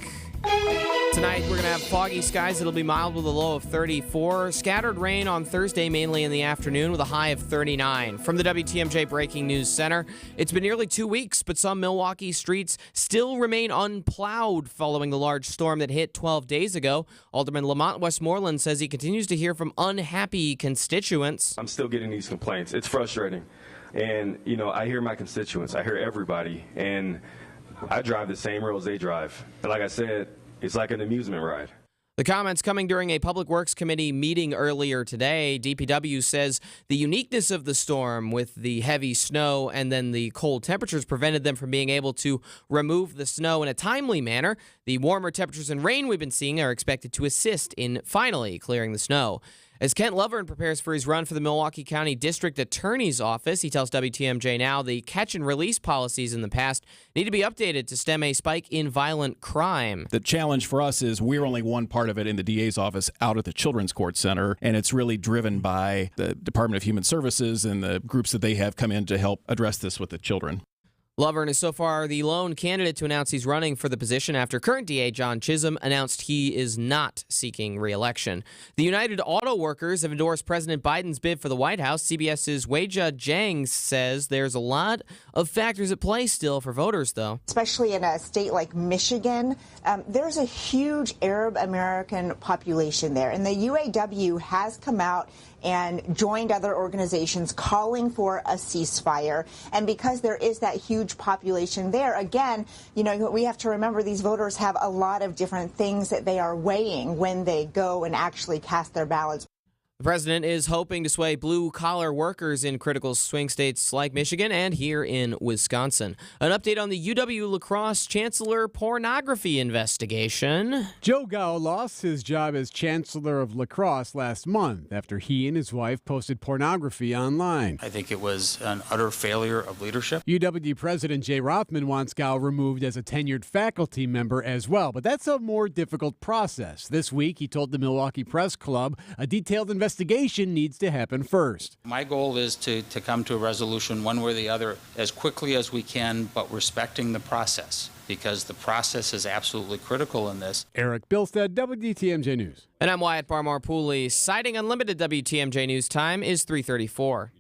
Tonight, we're going to have foggy skies. It'll be mild with a low of 34. Scattered rain on Thursday, mainly in the afternoon, with a high of 39. From the WTMJ Breaking News Center, it's been nearly 2 weeks, but some Milwaukee streets still remain unplowed following the large storm that hit 12 days ago. Alderman Lamont Westmoreland says he continues to hear from unhappy constituents. I'm still getting these complaints. It's frustrating. And, I hear my constituents. I hear everybody. And I drive the same roads they drive. And like I said, it's like an amusement ride. The comments coming during a Public Works Committee meeting earlier today. DPW says the uniqueness of the storm with the heavy snow and then the cold temperatures prevented them from being able to remove the snow in a timely manner. The warmer temperatures and rain we've been seeing are expected to assist in finally clearing the snow. As Kent Lovern prepares for his run for the Milwaukee County District Attorney's Office, he tells WTMJ Now the catch and release policies in the past need to be updated to stem a spike in violent crime. The challenge for us is we're only one part of it in the DA's office out at the Children's Court Center, and it's really driven by the Department of Human Services and the groups that they have come in to help address this with the children. Lovern is so far the lone candidate to announce he's running for the position after current DA John Chisholm announced he is not seeking re-election. The United Auto Workers have endorsed President Biden's bid for the White House. CBS's Weijia Zhang says there's a lot of factors at play still for voters, though. Especially in a state like Michigan, there's a huge Arab American population there, and the UAW has come out and joined other organizations calling for a ceasefire. And because there is that huge population there, again, we have to remember these voters have a lot of different things that they are weighing when they go and actually cast their ballots. The president is hoping to sway blue-collar workers in critical swing states like Michigan and here in Wisconsin. An update on the UW-La Crosse Chancellor pornography investigation. Joe Gao lost his job as Chancellor of La Crosse last month after he and his wife posted pornography online. I think it was an utter failure of leadership. UW President Jay Rothman wants Gao removed as a tenured faculty member as well, but that's a more difficult process. This week, he told the Milwaukee Press Club a detailed investigation needs to happen first. My goal is to come to a resolution one way or the other as quickly as we can, but respecting the process, because the process is absolutely critical in this. Eric Bilstead, WTMJ News. And I'm Wyatt Barmore Pooley. Citing unlimited WTMJ News time is 3:34.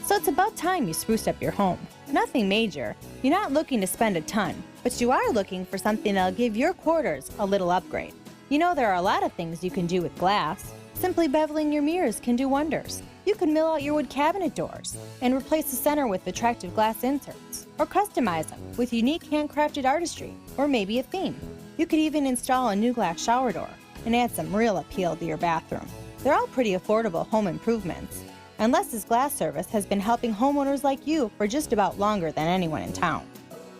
So it's about time you spruced up your home. Nothing major. You're not looking to spend a ton, but you are looking for something that'll give your quarters a little upgrade. There are a lot of things you can do with glass. Simply beveling your mirrors can do wonders. You can mill out your wood cabinet doors and replace the center with attractive glass inserts, or customize them with unique handcrafted artistry, or maybe a theme. You could even install a new glass shower door and add some real appeal to your bathroom. They're all pretty affordable home improvements, and Les's Glass Service has been helping homeowners like you for just about longer than anyone in town.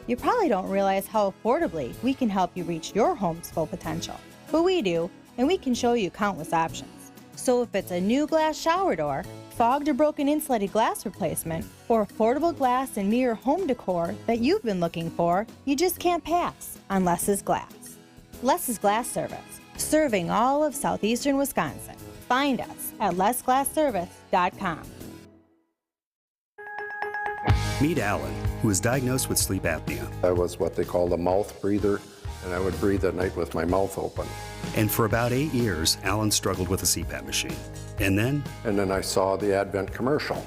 You probably don't realize how affordably we can help you reach your home's full potential, but we do, and we can show you countless options. So if it's a new glass shower door, fogged or broken insulated glass replacement, or affordable glass and mirror home decor that you've been looking for, you just can't pass on Les's Glass. Les's Glass Service. serving all of southeastern Wisconsin. Find us at lessglassservice.com. Meet Alan, who was diagnosed with sleep apnea. I was what they call a mouth breather, and I would breathe at night with my mouth open. And for about 8 years, Alan struggled with a CPAP machine. And then I saw the Advent commercial,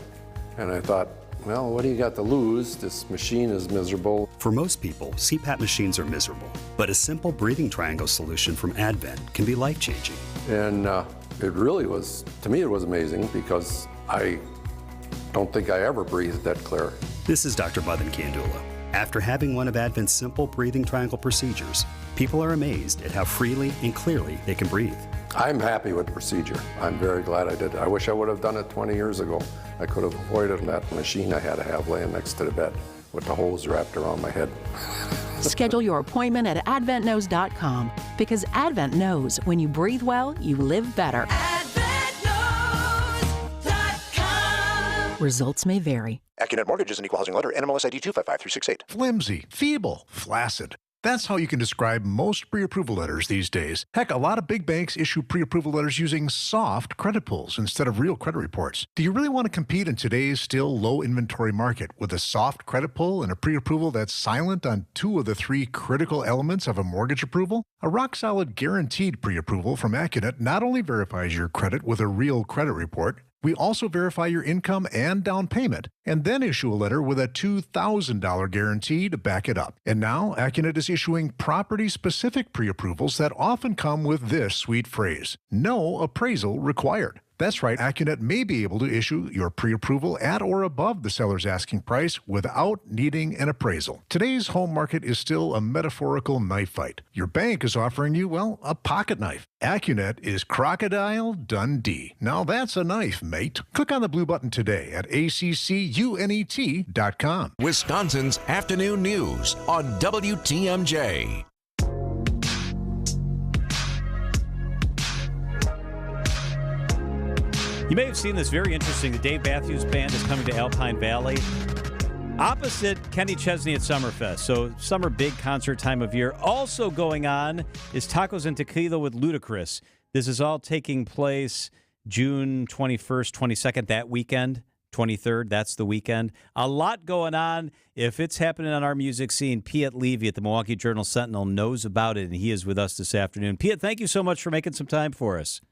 and I thought, well, what do you got to lose? This machine is miserable. For most people, CPAP machines are miserable, but a simple breathing triangle solution from Advent can be life-changing. And it really was, to me, it was amazing because I don't think I ever breathed that clear. This is Dr. Buthan Kandula. After having one of Advent's simple breathing triangle procedures, people are amazed at how freely and clearly they can breathe. I'm happy with the procedure. I'm very glad I did it. I wish I would have done it 20 years ago. I could have avoided that machine I had to have laying next to the bed with the hose wrapped around my head. Schedule your appointment at adventknows.com because Advent knows when you breathe well, you live better. Results may vary. AccuNet Mortgage is an equal housing lender. NMLS ID 255368. Flimsy, feeble, flaccid. That's how you can describe most pre-approval letters these days. Heck, a lot of big banks issue pre-approval letters using soft credit pulls instead of real credit reports. Do you really want to compete in today's still low inventory market with a soft credit pull and a pre-approval that's silent on 2 of the 3 critical elements of a mortgage approval? A rock-solid guaranteed pre-approval from AccuNet not only verifies your credit with a real credit report, we also verify your income and down payment, and then issue a letter with a $2,000 guarantee to back it up. And now, AccuNet is issuing property-specific pre-approvals that often come with this sweet phrase, no appraisal required. That's right, AccuNet may be able to issue your pre-approval at or above the seller's asking price without needing an appraisal. Today's home market is still a metaphorical knife fight. Your bank is offering you, well, a pocket knife. AccuNet is Crocodile Dundee. Now that's a knife, mate. Click on the blue button today at accunet.com. Wisconsin's Afternoon News on WTMJ. You may have seen this, very interesting. The Dave Matthews Band is coming to Alpine Valley. Opposite Kenny Chesney at Summerfest. So summer big concert time of year. Also going on is Tacos and Tequila with Ludacris. This is all taking place June 21st, 22nd, that weekend. 23rd, that's the weekend. A lot going on. If it's happening on our music scene, Piet Levy at the Milwaukee Journal-Sentinel knows about it, and he is with us this afternoon. Piet, thank you so much for making some time for us.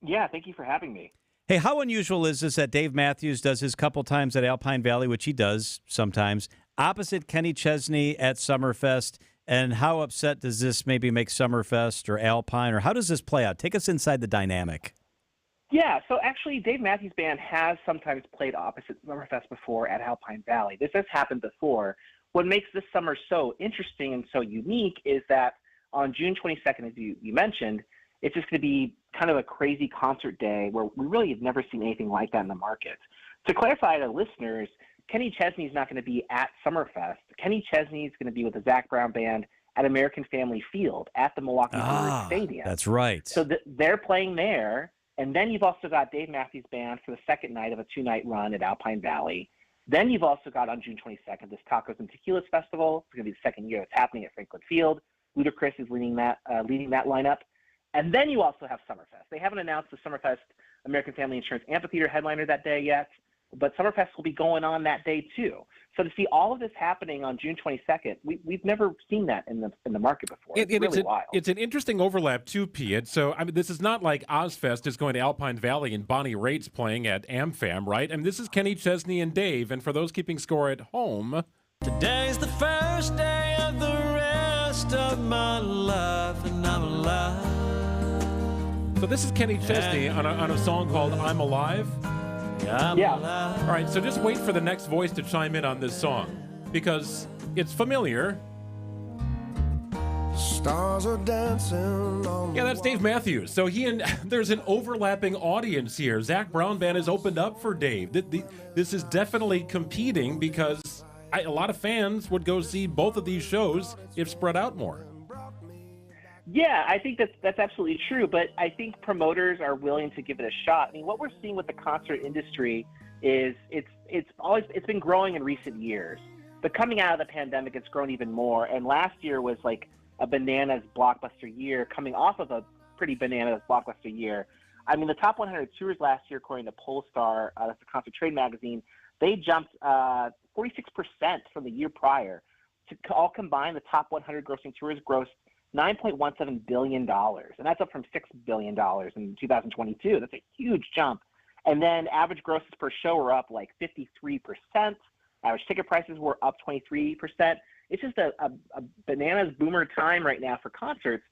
Yeah, thank you for having me. Hey, how unusual is this that Dave Matthews does his couple times at Alpine Valley, which he does sometimes, opposite Kenny Chesney at Summerfest, and how upset does this maybe make Summerfest or Alpine, or how does this play out? Take us inside the dynamic. Yeah, so actually Dave Matthews Band has sometimes played opposite Summerfest before at Alpine Valley. This has happened before. What makes this summer so interesting and so unique is that on June 22nd, as you mentioned, it's just going to be kind of a crazy concert day where we really have never seen anything like that in the market. To clarify to listeners, Kenny Chesney is not going to be at Summerfest. Kenny Chesney is going to be with the Zach Brown Band at American Family Field at the Milwaukee Brewers Stadium. That's right. So they're playing there, and then you've also got Dave Matthews Band for the second night of a 2-night run at Alpine Valley. Then you've also got on June 22nd this Tacos and Tequilas Festival. It's going to be the second year it's happening at Franklin Field. Ludacris is leading that lineup. And then you also have Summerfest. They haven't announced the Summerfest American Family Insurance Amphitheater headliner that day yet, but Summerfest will be going on that day too. So to see all of this happening on June 22nd, we've never seen that in the market before. It's really wild. It's an interesting overlap too, Piet. So I mean, this is not like Ozfest is going to Alpine Valley and Bonnie Raitt's playing at AmFam, right? I mean, this is Kenny Chesney and Dave. And for those keeping score at home, today's the first day of the rest of my life, and I'm alive. So this is Kenny Chesney on a song called I'm Alive? Yeah. All right, so just wait for the next voice to chime in on this song because it's familiar. Stars are dancing on. Yeah, that's Dave Matthews. So there's an overlapping audience here. Zach Brown Band has opened up for Dave. This is definitely competing because a lot of fans would go see both of these shows if spread out more. Yeah, I think that's absolutely true, but I think promoters are willing to give it a shot. I mean, what we're seeing with the concert industry is it's been growing in recent years, but coming out of the pandemic, it's grown even more. And last year was like a bananas blockbuster year, coming off of a pretty bananas blockbuster year. I mean, the top 100 tours last year, according to Polestar, that's the Concert Trade magazine, they jumped 46% from the year prior. To all combined, the top 100 grossing tours grossed $9.17 billion, and that's up from $6 billion in 2022. That's a huge jump. And then average grosses per show were up like 53%. Average ticket prices were up 23%. It's just a bananas boomer time right now for concerts.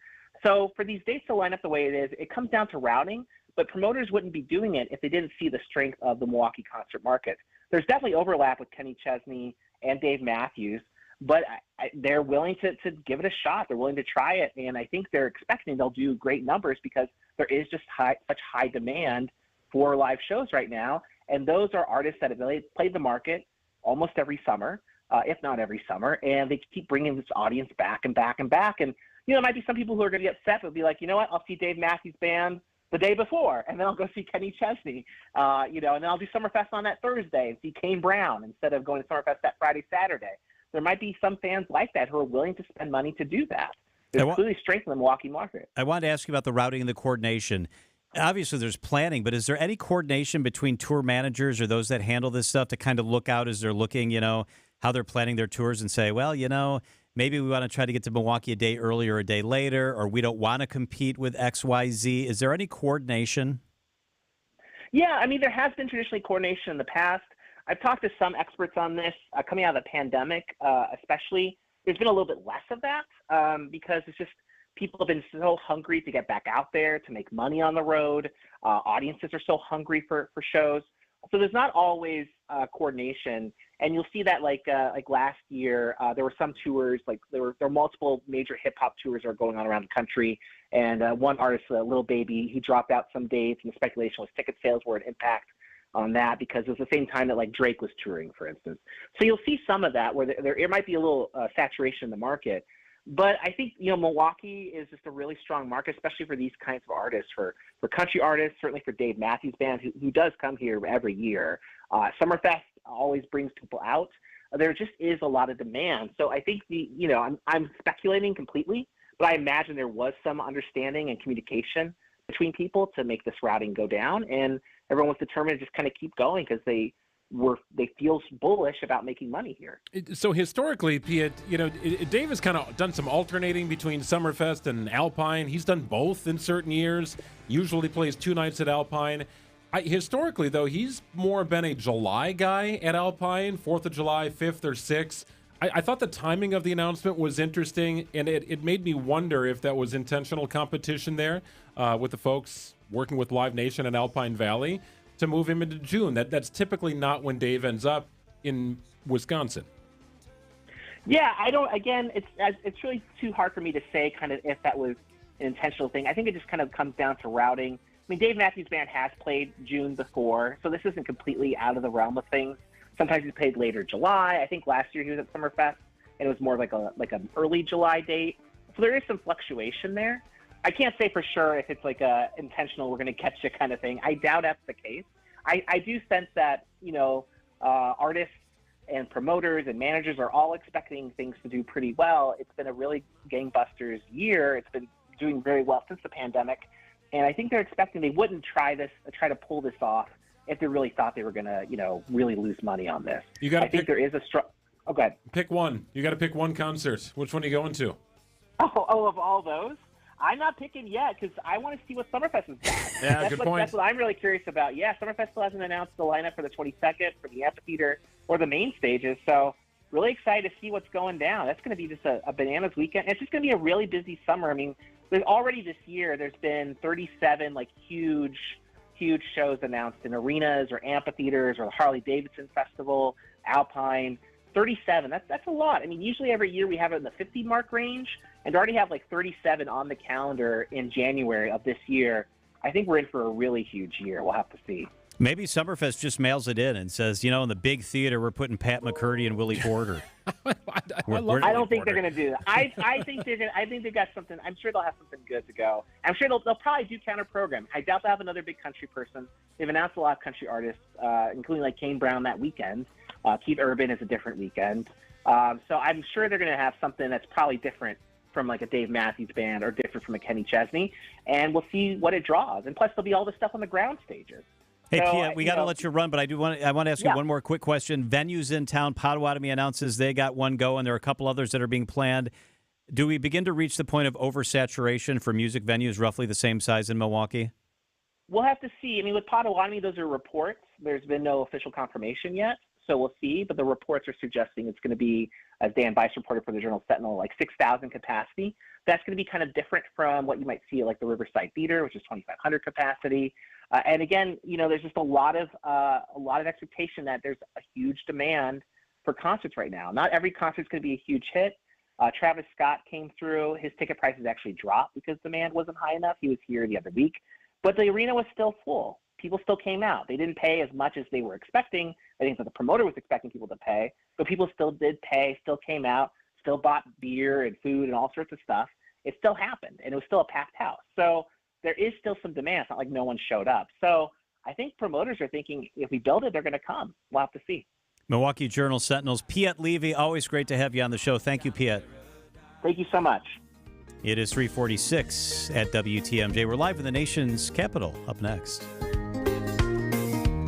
So for these dates to line up the way it is, it comes down to routing, but promoters wouldn't be doing it if they didn't see the strength of the Milwaukee concert market. There's definitely overlap with Kenny Chesney and Dave Matthews, but they're willing to give it a shot. They're willing to try it, and I think they're expecting they'll do great numbers because there is just such high demand for live shows right now, and those are artists that have played the market almost every summer, if not every summer, and they keep bringing this audience back and back and back. And, there might be some people who are going to be upset, but be like, you know what, I'll see Dave Matthews Band the day before, and then I'll go see Kenny Chesney, and then I'll do Summerfest on that Thursday and see Kane Brown instead of going to Summerfest that Friday, Saturday. There might be some fans like that who are willing to spend money to do that. There's clearly strength in the Milwaukee market. I wanted to ask you about the routing and the coordination. Obviously, there's planning, but is there any coordination between tour managers or those that handle this stuff to kind of look out as they're looking, how they're planning their tours and say, well, maybe we want to try to get to Milwaukee a day earlier or a day later, or we don't want to compete with XYZ. Is there any coordination? Yeah, I mean, there has been traditionally coordination in the past. I've talked to some experts on this coming out of the pandemic, especially. There's been a little bit less of that because it's just people have been so hungry to get back out there, to make money on the road. Audiences are so hungry for shows. So there's not always coordination, and you'll see that like last year there were some tours, like there were multiple major hip hop tours that are going on around the country, and one artist, Lil Baby, he dropped out some dates, and the speculation was ticket sales were an impact on that because it was the same time that like Drake was touring, for instance. So you'll see some of that where there might be a little saturation in the market. But I think, Milwaukee is just a really strong market, especially for these kinds of artists, for country artists, certainly for Dave Matthews Band, who does come here every year. Summerfest always brings people out. There just is a lot of demand. So I think I'm speculating completely, but I imagine there was some understanding and communication between people to make this routing go down, and everyone was determined to just kind of keep going because they feel bullish about making money here. So historically, Piet, Dave has kind of done some alternating between Summerfest and Alpine. He's done both in certain years, usually plays 2 nights at Alpine. Historically, though, he's more been a July guy at Alpine, 4th of July, 5th or 6th. I thought the timing of the announcement was interesting, and it made me wonder if that was intentional competition there with the folks working with Live Nation and Alpine Valley to move him into June. That's typically not when Dave ends up in Wisconsin. Yeah, I don't. Again, it's really too hard for me to say kind of if that was an intentional thing. I think it just kind of comes down to routing. I mean, Dave Matthews Band has played June before, so this isn't completely out of the realm of things. Sometimes he's played later July. I think last year he was at Summerfest, and it was more like an early July date. So there is some fluctuation there. I can't say for sure if it's like a intentional, we're going to catch you kind of thing. I doubt that's the case. I do sense that, artists and promoters and managers are all expecting things to do pretty well. It's been a really gangbusters year. It's been doing very well since the pandemic. And I think they're expecting they wouldn't try to pull this off if they really thought they were going to, really lose money on this. I think there is a strong. Oh, go ahead. Pick one. You got to pick one concert. Which one are you going to? Oh, of all those? I'm not picking yet because I want to see what Summerfest is about. Yeah, good point. That's what I'm really curious about. Yeah, Summerfest still hasn't announced the lineup for the 22nd, for the amphitheater, or the main stages. So really excited to see what's going down. That's going to be just a bananas weekend. It's just going to be a really busy summer. I mean, already this year there's been 37 huge shows announced in arenas or amphitheaters or the Harley-Davidson Festival, Alpine. 37. That's a lot. I mean, usually every year we have it in the 50 mark range, and to already have 37 on the calendar in January of this year, I think we're in for a really huge year. We'll have to see. Maybe Summerfest just mails it in and says, in the big theater, we're putting Pat McCurdy and Willie Porter. I don't think they're going to do that. I think they've got something. I'm sure they'll have something good to go. I'm sure they'll probably do counter program. I doubt they'll have another big country person. They've announced a lot of country artists, including Kane Brown that weekend. Keith Urban is a different weekend. So I'm sure they're going to have something that's probably different from like a Dave Matthews Band or different from a Kenny Chesney, and we'll see what it draws. And plus, there'll be all this stuff on the ground stages. Hey, So, Pia, we got to let you run, but I want to ask you one more quick question. Venues in town, Potawatomi announces they got one going. There are a couple others that are being planned. Do we begin to reach the point of oversaturation for music venues roughly the same size in Milwaukee? We'll have to see. I mean, with Potawatomi, those are reports. There's been no official confirmation yet, so we'll see. But the reports are suggesting it's going to be, as Dan Bice reported for the Journal Sentinel, like 6,000 capacity. That's going to be kind of different from what you might see at like the Riverside Theater, which is 2,500 capacity. And again, there's just a lot of expectation that there's a huge demand for concerts right now. Not every concert's going to be a huge hit. Travis Scott came through. His ticket prices actually dropped because demand wasn't high enough. He was here the other week. But the arena was still full. People still came out. They didn't pay as much as they were expecting. I think that the promoter was expecting people to pay. But people still did pay, still came out, still bought beer and food and all sorts of stuff. It still happened, and it was still a packed house. So there is still some demand. It's not like no one showed up. So I think promoters are thinking if we build it, they're going to come. We'll have to see. Milwaukee Journal Sentinel's Piet Levy, always great to have you on the show. Thank you, Piet. Thank you so much. It is 3:46 at WTMJ. We're live in the nation's capital. Up next.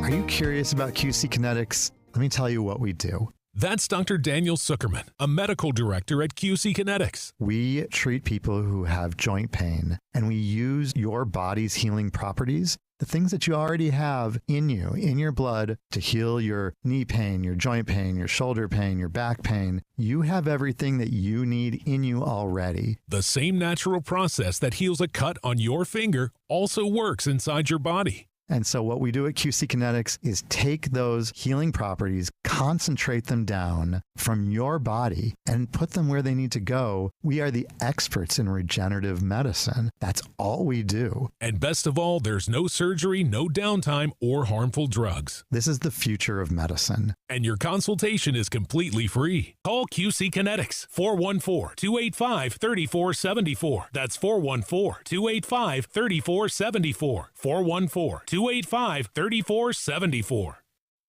Are you curious about QC Kinetics? Let me tell you what we do. That's Dr. Daniel Zuckerman, a medical director at QC Kinetics. We treat people who have joint pain, and we use your body's healing properties, the things that you already have in you, in your blood, to heal your knee pain, your joint pain, your shoulder pain, your back pain. You have everything that you need in you already. The same natural process that heals a cut on your finger also works inside your body. And so what we do at QC Kinetics is take those healing properties, concentrate them down from your body, and put them where they need to go. We are the experts in regenerative medicine. That's all we do. And best of all, there's no surgery, no downtime, or harmful drugs. This is the future of medicine. And your consultation is completely free. Call QC Kinetics, 414-285-3474. That's 414-285-3474. 414-285-3474.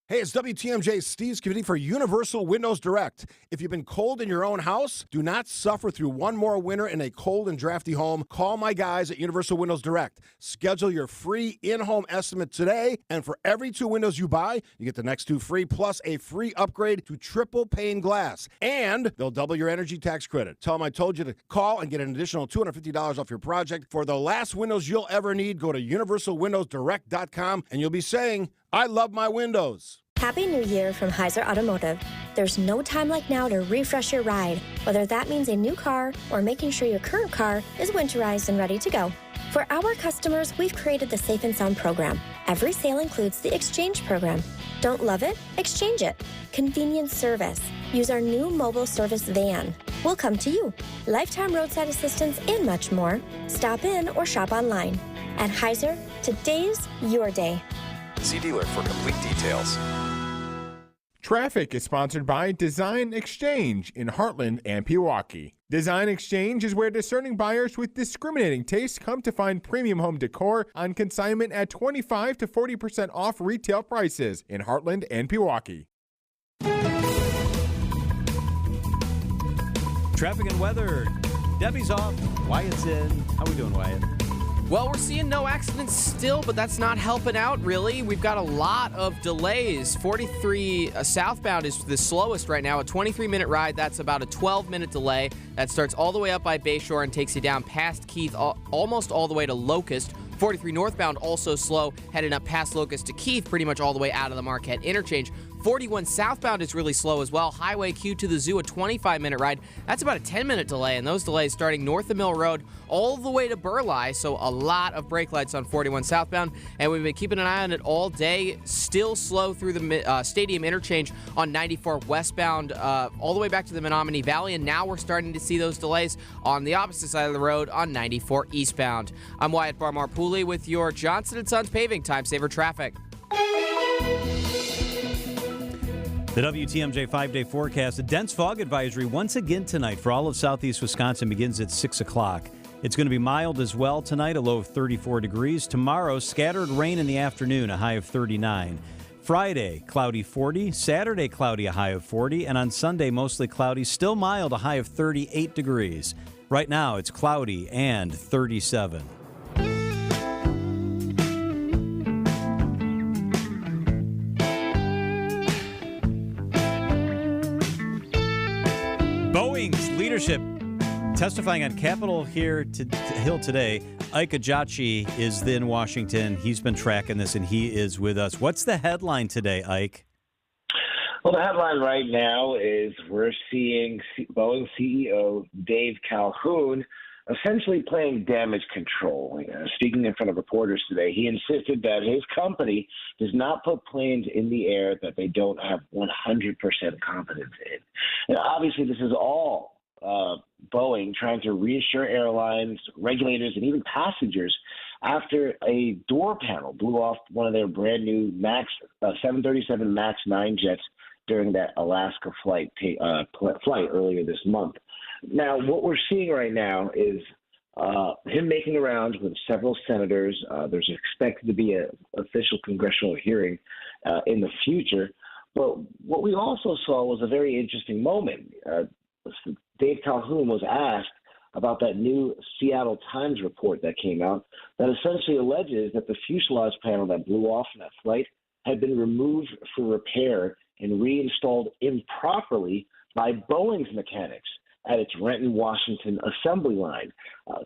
Hey, it's WTMJ Steve's Committee for Universal Windows Direct. If you've been cold in your own house, do not suffer through one more winter in a cold and drafty home. Call my guys at Universal Windows Direct. Schedule your free in-home estimate today, and for every 2 windows you buy, you get the next 2 free, plus a free upgrade to triple pane glass. And they'll double your energy tax credit. Tell them I told you to call and get an additional $250 off your project. For the last windows you'll ever need, go to universalwindowsdirect.com, and you'll be saying, I love my windows. Happy New Year from Heiser Automotive. There's no time like now to refresh your ride, whether that means a new car or making sure your current car is winterized and ready to go. For our customers, we've created the Safe and Sound program. Every sale includes the exchange program. Don't love it? Exchange it. Convenience service. Use our new mobile service van. We'll come to you. Lifetime roadside assistance and much more. Stop in or shop online. At Heiser, today's your day. See dealer for complete details. Traffic is sponsored by Design Exchange in Heartland and Pewaukee. Design Exchange is where discerning buyers with discriminating tastes come to find premium home decor on consignment at 25 to 40% off retail prices in Heartland and Pewaukee. Traffic and weather. Debbie's off. Wyatt's in. How we doing, Wyatt? Well, we're seeing no accidents still, but that's not helping out, really. We've got a lot of delays. 43 southbound is the slowest right now. A 23-minute ride, that's about a 12-minute delay. That starts all the way up by Bayshore and takes you down past Keith, almost all the way to Locust. 43 northbound also slow, heading up past Locust to Keith, pretty much all the way out of the Marquette interchange. 41 southbound is really slow as well. Highway Q to the Zoo, a 25-minute ride. That's about a 10-minute delay, and those delays starting north of Mill Road all the way to Burleigh, so a lot of brake lights on 41 southbound, and we've been keeping an eye on it all day. Still slow through the Stadium interchange on 94 westbound all the way back to the Menominee Valley, and now we're starting to see those delays on the opposite side of the road on 94 eastbound. I'm Wyatt Barmar-Pooley with your Johnson & Sons Paving Time Saver Traffic. The WTMJ 5-day forecast. A dense fog advisory once again tonight for all of southeast Wisconsin begins at 6 o'clock. It's going to be mild as well tonight, a low of 34 degrees. Tomorrow, scattered rain in the afternoon, a high of 39. Friday, cloudy 40. Saturday, cloudy, a high of 40. And on Sunday, mostly cloudy, still mild, a high of 38 degrees. Right now, it's cloudy and 37. Boeing's leadership testifying on Capitol Hill today. Ike Ajachi is in Washington. He's been tracking this, and he is with us. What's the headline today, Ike? Well, the headline right now is we're seeing Boeing CEO Dave Calhoun essentially playing damage control. Speaking in front of reporters today, he insisted that his company does not put planes in the air that they don't have 100% confidence in. And obviously, this is all Boeing trying to reassure airlines, regulators, and even passengers after a door panel blew off one of their brand new 737 MAX 9 jets during that Alaska flight earlier this month. Now, what we're seeing right now is him making the rounds with several senators. There's expected to be an official congressional hearing in the future. But what we also saw was a very interesting moment. Dave Calhoun was asked about that new Seattle Times report that came out that essentially alleges that the fuselage panel that blew off in that flight had been removed for repair and reinstalled improperly by Boeing's mechanics at its Renton, Washington assembly line.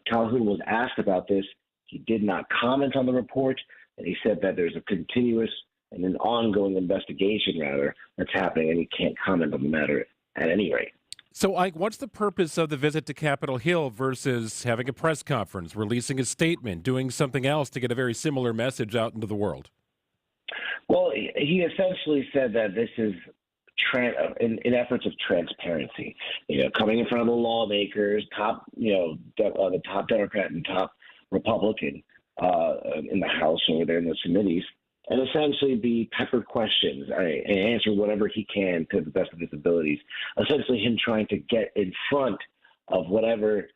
Calhoun was asked about this. He did not comment on the report, and he said that there's a continuous and an ongoing investigation, rather, that's happening, and he can't comment on the matter at any rate. So, Ike, what's the purpose of the visit to Capitol Hill versus having a press conference, releasing a statement, doing something else to get a very similar message out into the world? Well, he essentially said that this is in efforts of transparency, coming in front of the lawmakers, the top Democrat and top Republican in the House over there in the committees, and essentially be peppered questions and answer whatever he can to the best of his abilities. Essentially him trying to get in front of whatever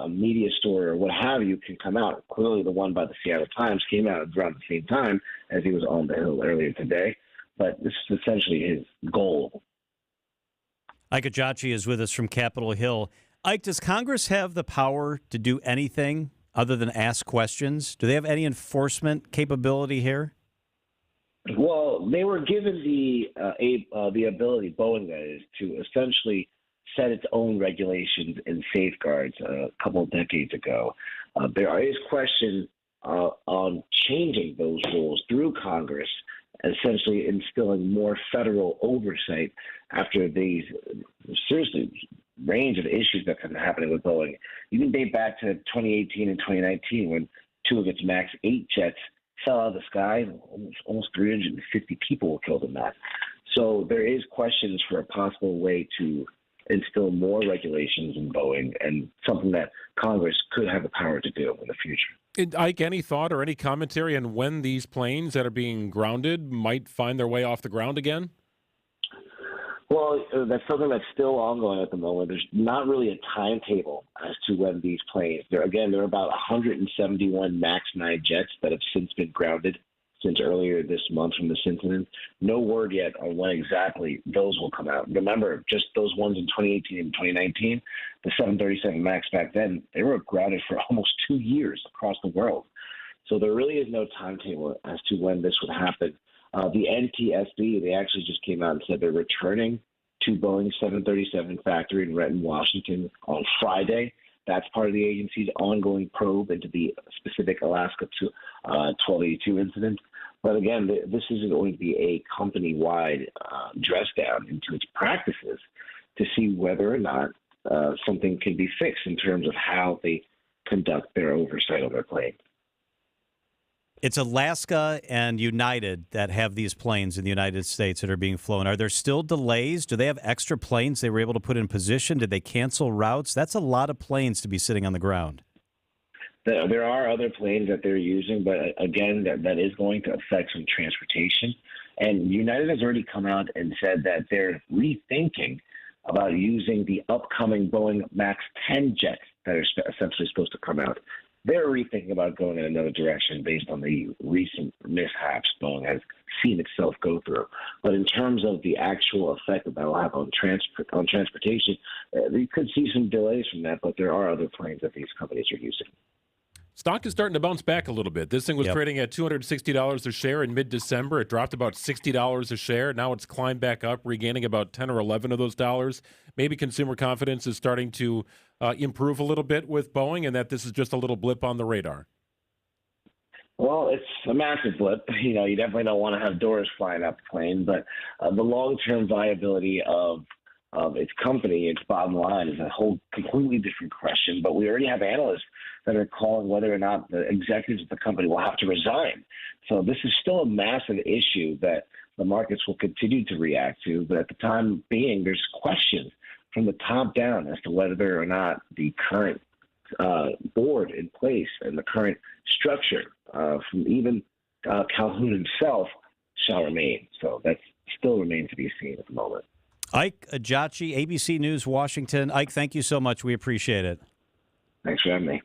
media story or what have you can come out. Clearly the one by the Seattle Times came out around the same time as he was on the Hill earlier today. But this is essentially his goal. Ike Ajachi is with us from Capitol Hill. Ike, does Congress have the power to do anything other than ask questions? Do they have any enforcement capability here? Well, they were given the ability, Boeing that is, to essentially set its own regulations and safeguards a couple of decades ago. There is question on changing those rules through Congress, essentially instilling more federal oversight after these seriously range of issues that have been happening with Boeing. You can date back to 2018 and 2019 when two of its MAX 8 jets fell out of the sky. Almost 350 people were killed in that. So there is questions for a possible way to instill more regulations in Boeing, and something that Congress could have the power to do in the future. Ike, any thought or any commentary on when these planes that are being grounded might find their way off the ground again? Well, that's something that's still ongoing at the moment. There's not really a timetable as to when these planes, there are about 171 MAX 9 jets that have since been grounded since earlier this month from this incident. No word yet on when exactly those will come out. Remember, just those ones in 2018 and 2019, the 737 MAX back then, they were grounded for almost 2 years across the world. So there really is no timetable as to when this would happen. The NTSB, they actually just came out and said they're returning to Boeing's 737 factory in Renton, Washington on Friday. That's part of the agency's ongoing probe into the specific Alaska 1282 incident. But again, this isn't going to be a company-wide dress down into its practices to see whether or not something can be fixed in terms of how they conduct their oversight of their plane. It's Alaska and United that have these planes in the United States that are being flown. Are there still delays? Do they have extra planes they were able to put in position? Did they cancel routes? That's a lot of planes to be sitting on the ground. There are other planes that they're using, but again, that is going to affect some transportation. And United has already come out and said that they're rethinking about using the upcoming Boeing MAX 10 jets that are essentially supposed to come out they're rethinking about going in another direction based on the recent mishaps Boeing has seen itself go through. But in terms of the actual effect that will have on transportation, we could see some delays from that, but there are other planes that these companies are using. Stock is starting to bounce back a little bit. This thing was trading at $260 a share in mid-December. It dropped about $60 a share. Now it's climbed back up, regaining about 10 or 11 of those dollars. Maybe consumer confidence is starting to improve a little bit with Boeing, and that this is just a little blip on the radar. Well, it's a massive blip. You definitely don't want to have doors flying out the plane, but the long-term viability of its company, its bottom line, is a whole completely different question. But we already have analysts that are calling whether or not the executives of the company will have to resign. So this is still a massive issue that the markets will continue to react to. But at the time being, there's questions from the top down as to whether or not the current board in place and the current structure from even Calhoun himself shall remain. So that still remains to be seen at the moment. Ike Ajachi, ABC News, Washington. Ike, thank you so much. We appreciate it. Thanks for having me.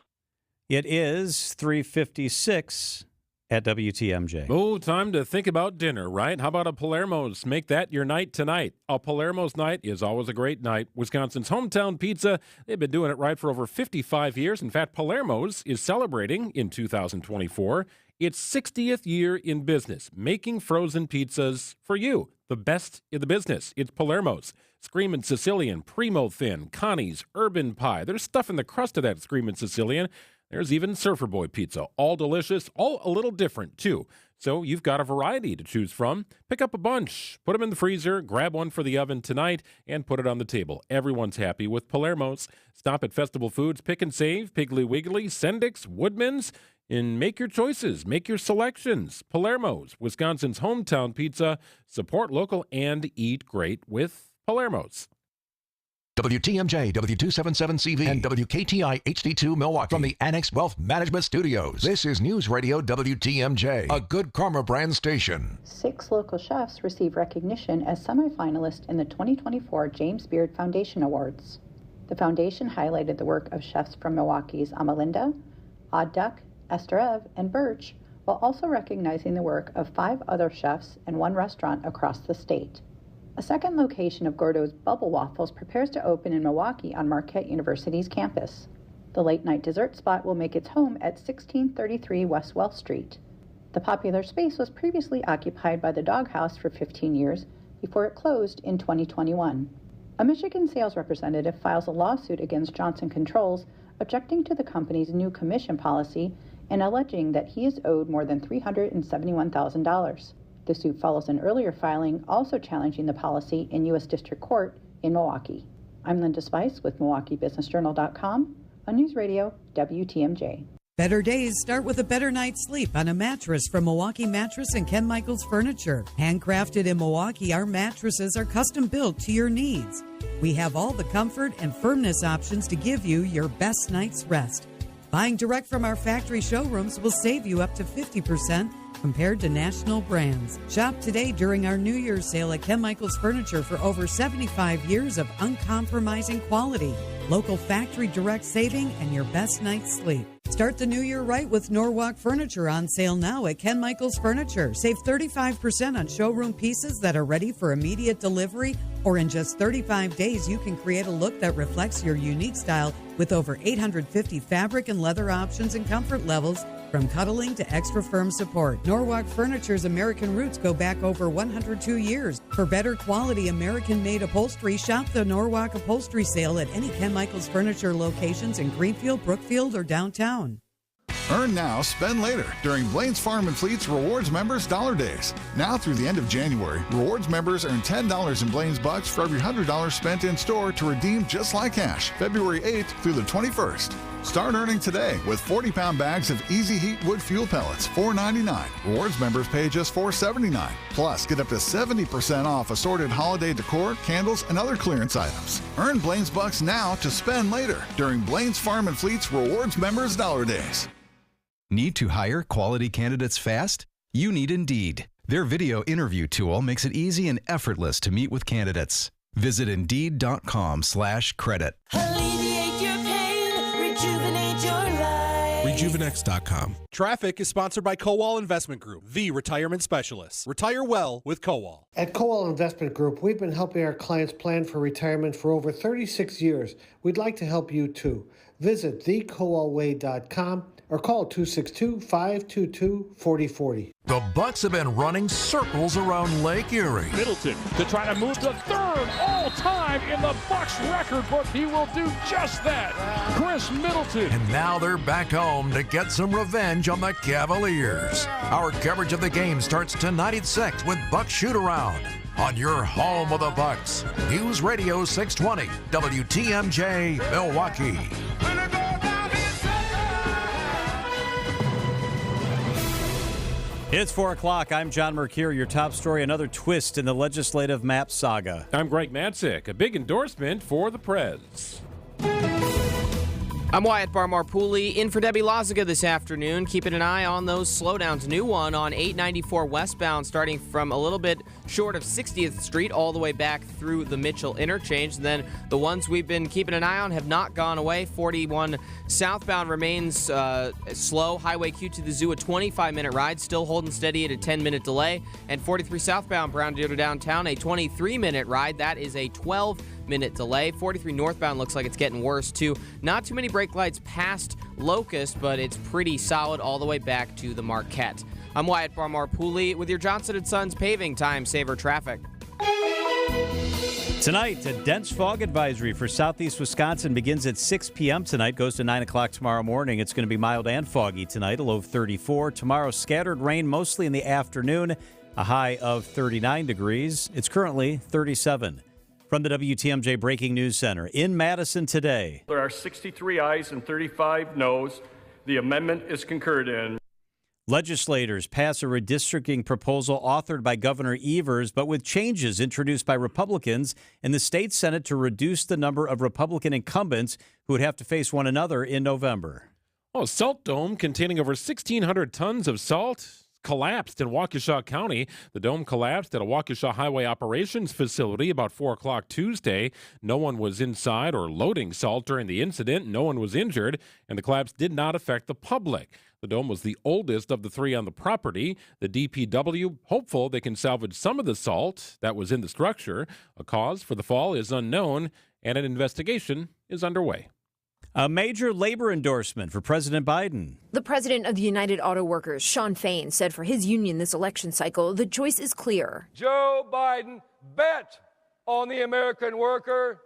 It is 3:56 at WTMJ. Oh, time to think about dinner, right? How about a Palermo's? Make that your night tonight. A Palermo's night is always a great night. Wisconsin's hometown pizza, they've been doing it right for over 55 years. In fact, Palermo's is celebrating in 2024 its 60th year in business, making frozen pizzas for you. The best in the business. It's Palermo's. Screamin' Sicilian, Primo Thin, Connie's, Urban Pie. There's stuff in the crust of that Screamin' Sicilian. There's even Surfer Boy Pizza. All delicious, all a little different, too. So you've got a variety to choose from. Pick up a bunch, put them in the freezer, grab one for the oven tonight, and put it on the table. Everyone's happy with Palermo's. Stop at Festival Foods, Pick and Save, Piggly Wiggly, Sendik's, Woodman's, and make your choices, make your selections. Palermo's, Wisconsin's hometown pizza. Support local and eat great with Palermo's. WTMJ, W277CV, and WKTI HD2 Milwaukee from the Annex Wealth Management Studios. This is News Radio WTMJ, a Good Karma brand station. 6 local chefs receive recognition as semifinalists in the 2024 James Beard Foundation Awards. The foundation highlighted the work of chefs from Milwaukee's Amalinda, Odd Duck, Esther Ev, and Birch, while also recognizing the work of 5 other chefs and 1 restaurant across the state. A second location of Gordo's Bubble Waffles prepares to open in Milwaukee on Marquette University's campus. The late-night dessert spot will make its home at 1633 West Wells Street. The popular space was previously occupied by the Doghouse for 15 years before it closed in 2021. A Michigan sales representative files a lawsuit against Johnson Controls, objecting to the company's new commission policy and alleging that he is owed more than $371,000. The suit follows an earlier filing also challenging the policy in U.S. District Court in Milwaukee. I'm Linda Spice with MilwaukeeBusinessJournal.com on News Radio WTMJ. Better days start with a better night's sleep on a mattress from Milwaukee Mattress and Ken Michaels Furniture. Handcrafted in Milwaukee, our mattresses are custom built to your needs. We have all the comfort and firmness options to give you your best night's rest. Buying direct from our factory showrooms will save you up to 50% compared to national brands. Shop today during our New Year's sale at Ken Michaels Furniture for over 75 years of uncompromising quality, local factory direct saving, and your best night's sleep. Start the new year right with Norwalk Furniture on sale now at Ken Michaels Furniture. Save 35% on showroom pieces that are ready for immediate delivery, or in just 35 days, you can create a look that reflects your unique style with over 850 fabric and leather options and comfort levels, from cuddling to extra firm support. Norwalk Furniture's American roots go back over 102 years. For better quality American-made upholstery, shop the Norwalk Upholstery Sale at any Ken Michaels Furniture locations in Greenfield, Brookfield, or downtown. Earn now, spend later during Blaine's Farm and Fleet's Rewards Members Dollar Days. Now through the end of January, Rewards members earn $10 in Blaine's Bucks for every $100 spent in store to redeem just like cash, February 8th through the 21st. Start earning today with 40-pound bags of Easy Heat wood fuel pellets, $4.99. Rewards members pay just $4.79. Plus, get up to 70% off assorted holiday decor, candles, and other clearance items. Earn Blaine's Bucks now to spend later during Blaine's Farm and Fleet's Rewards Members Dollar Days. Need to hire quality candidates fast? You need Indeed. Their video interview tool makes it easy and effortless to meet with candidates. Visit Indeed.com/credit. Alleviate your pain, rejuvenate your life. Rejuvenex.com. Traffic is sponsored by Kowal Investment Group, the retirement specialists. Retire well with Kowal. At Kowal Investment Group, we've been helping our clients plan for retirement for over 36 years. We'd like to help you too. Visit thekowalway.com or call 262-522-4040. The Bucks have been running circles around Lake Erie. Middleton to try to move to third all-time in the Bucks record book. He will do just that. Chris Middleton. And now they're back home to get some revenge on the Cavaliers. Our coverage of the game starts tonight at 6 with Bucks Shoot-Around on your home of the Bucks. News Radio 620, WTMJ, Milwaukee. It's 4 o'clock. I'm John Mercure. Your top story, another twist in the legislative map saga. I'm Greg Matzik. A big endorsement for the Preds. I'm Wyatt Barmar-Pooley in for Debbie Loziga this afternoon. Keeping an eye on those slowdowns. New one on 894 westbound starting from a little bit short of 60th Street all the way back through the Mitchell interchange. And then the ones we've been keeping an eye on have not gone away. 41 southbound remains slow. Highway Q to the Zoo, a 25-minute ride, still holding steady at a 10-minute delay. And 43 southbound Brown Deer to downtown, a 23-minute ride. That is a 12-minute delay. 43 northbound looks like it's getting worse too. Not too many brake lights past Locust, but it's pretty solid all the way back to the Marquette. I'm Wyatt Barmar-Pooley with your Johnson & Sons paving time saver traffic. Tonight, a dense fog advisory for southeast Wisconsin begins at 6 p.m. tonight, goes to 9 o'clock tomorrow morning. It's going to be mild and foggy tonight, a low of 34. Tomorrow, scattered rain mostly in the afternoon, a high of 39 degrees. It's currently 37. From the WTMJ Breaking News Center in Madison today. There are 63 ayes and 35 noes. The amendment is concurred in. Legislators pass a redistricting proposal authored by Governor Evers, but with changes introduced by Republicans in the state Senate to reduce the number of Republican incumbents who would have to face one another in November. A salt dome containing over 1,600 tons of salt collapsed in Waukesha County. The dome collapsed at a Waukesha Highway Operations facility about 4 o'clock Tuesday. No one was inside or loading salt during the incident. No one was injured, and the collapse did not affect the public. The dome was the oldest of the three on the property. The DPW hopeful they can salvage some of the salt that was in the structure. A cause for the fall is unknown, and an investigation is underway. A major labor endorsement for President Biden. The president of the United Auto Workers, Shawn Fain, said for his union this election cycle, the choice is clear. Joe Biden bet on the American worker,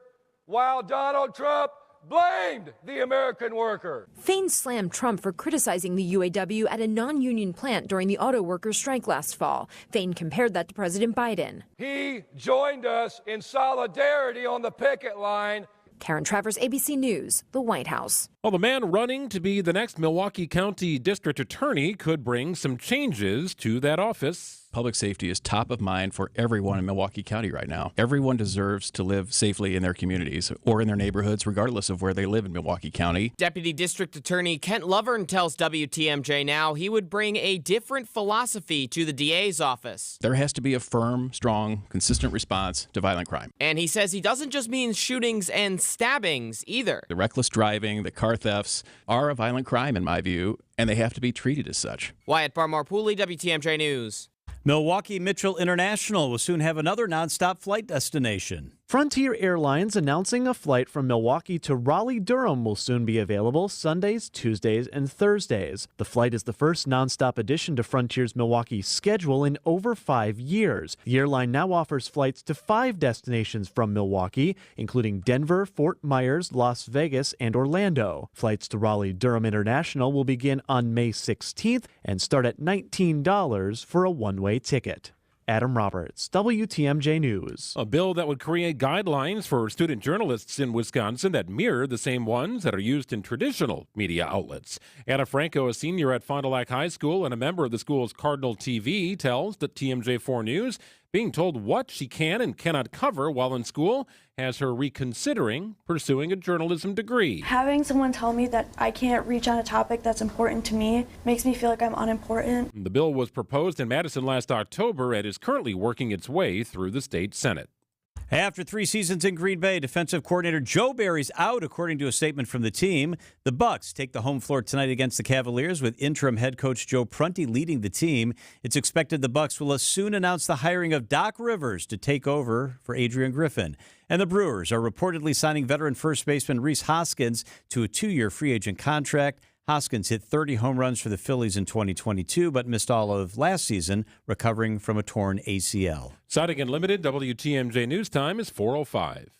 while Donald Trump blamed the American worker. Fain slammed Trump for criticizing the UAW at a non-union plant during the auto workers' strike last fall. Fain compared that to President Biden. He joined us in solidarity on the picket line. Karen Travers, ABC News, the White House. Well, the man running to be the next Milwaukee County District Attorney could bring some changes to that office. Public safety is top of mind for everyone in Milwaukee County right now. Everyone deserves to live safely in their communities or in their neighborhoods, regardless of where they live in Milwaukee County. Deputy District Attorney Kent Lovern tells WTMJ now he would bring a different philosophy to the DA's office. There has to be a firm, strong, consistent response to violent crime. And he says he doesn't just mean shootings and stabbings either. The reckless driving, the car thefts are a violent crime in my view, and they have to be treated as such. Wyatt Barmar-Pooley, WTMJ News. Milwaukee Mitchell International will soon have another nonstop flight destination. Frontier Airlines announcing a flight from Milwaukee to Raleigh-Durham will soon be available Sundays, Tuesdays, and Thursdays. The flight is the first nonstop addition to Frontier's Milwaukee schedule in over 5 years. The airline now offers flights to 5 destinations from Milwaukee, including Denver, Fort Myers, Las Vegas, and Orlando. Flights to Raleigh-Durham International will begin on May 16th and start at $19 for a one-way ticket. Adam Roberts, WTMJ News. A bill that would create guidelines for student journalists in Wisconsin that mirror the same ones that are used in traditional media outlets. Anna Franco, a senior at Fond du Lac High School and a member of the school's Cardinal TV, tells the TMJ4 News being told what she can and cannot cover while in school has her reconsidering pursuing a journalism degree. Having someone tell me that I can't reach on a topic that's important to me makes me feel like I'm unimportant. The bill was proposed in Madison last October and is currently working its way through the state Senate. After 3 seasons in Green Bay, defensive coordinator Joe Barry's out, according to a statement from the team. The Bucs take the home floor tonight against the Cavaliers, with interim head coach Joe Prunty leading the team. It's expected the Bucs will soon announce the hiring of Doc Rivers to take over for Adrian Griffin. And the Brewers are reportedly signing veteran first baseman Rhys Hoskins to a 2-year free agent contract. Hoskins hit 30 home runs for the Phillies in 2022, but missed all of last season, recovering from a torn ACL. Siding Unlimited, WTMJ News Time is 4:05.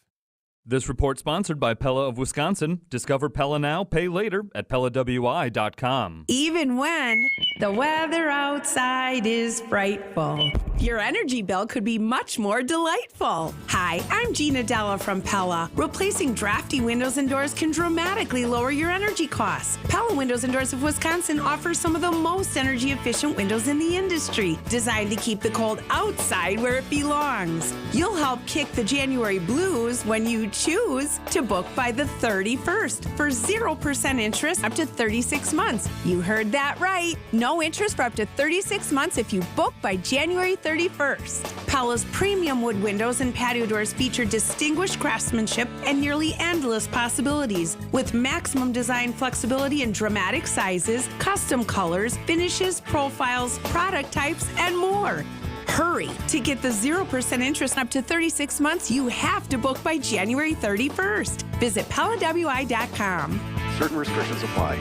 This report sponsored by Pella of Wisconsin. Discover Pella now, pay later at PellaWI.com. Even when the weather outside is frightful, your energy bill could be much more delightful. Hi, I'm Gina Della from Pella. Replacing drafty windows and doors can dramatically lower your energy costs. Pella Windows and Doors of Wisconsin offers some of the most energy efficient windows in the industry, designed to keep the cold outside where it belongs. You'll help kick the January blues when you choose to book by the 31st for 0% interest up to 36 months. You heard that right. No interest for up to 36 months if you book by January 31st. Pella's premium wood windows and patio doors feature distinguished craftsmanship and nearly endless possibilities, with maximum design flexibility in dramatic sizes, custom colors, finishes, profiles, product types, and more. Hurry! To get the 0% interest up to 36 months, you have to book by January 31st. Visit PellaWI.com. Certain restrictions apply.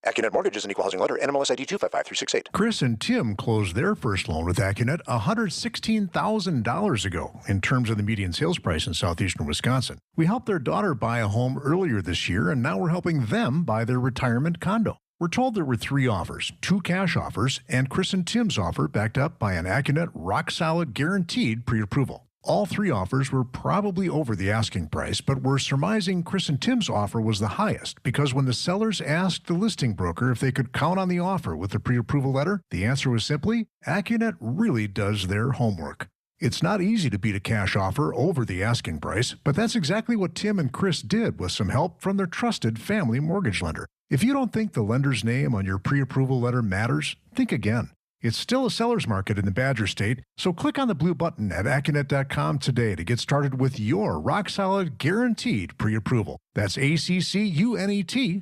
Accunet Mortgage is an equal housing lender. NMLS ID 255368. Chris and Tim closed their first loan with Accunet $116,000 ago in terms of the median sales price in southeastern Wisconsin. We helped their daughter buy a home earlier this year, and now we're helping them buy their retirement condo. We're told there were 3 offers, 2 cash offers, and Chris and Tim's offer backed up by an Accunet rock-solid guaranteed pre-approval. All 3 offers were probably over the asking price, but we're surmising Chris and Tim's offer was the highest because when the sellers asked the listing broker if they could count on the offer with the pre-approval letter, the answer was simply, Accunet really does their homework. It's not easy to beat a cash offer over the asking price, but that's exactly what Tim and Chris did with some help from their trusted family mortgage lender. If you don't think the lender's name on your pre-approval letter matters, think again. It's still a seller's market in the Badger State, so click on the blue button at Accunet.com today to get started with your rock-solid guaranteed pre-approval. That's ACCUNET.com.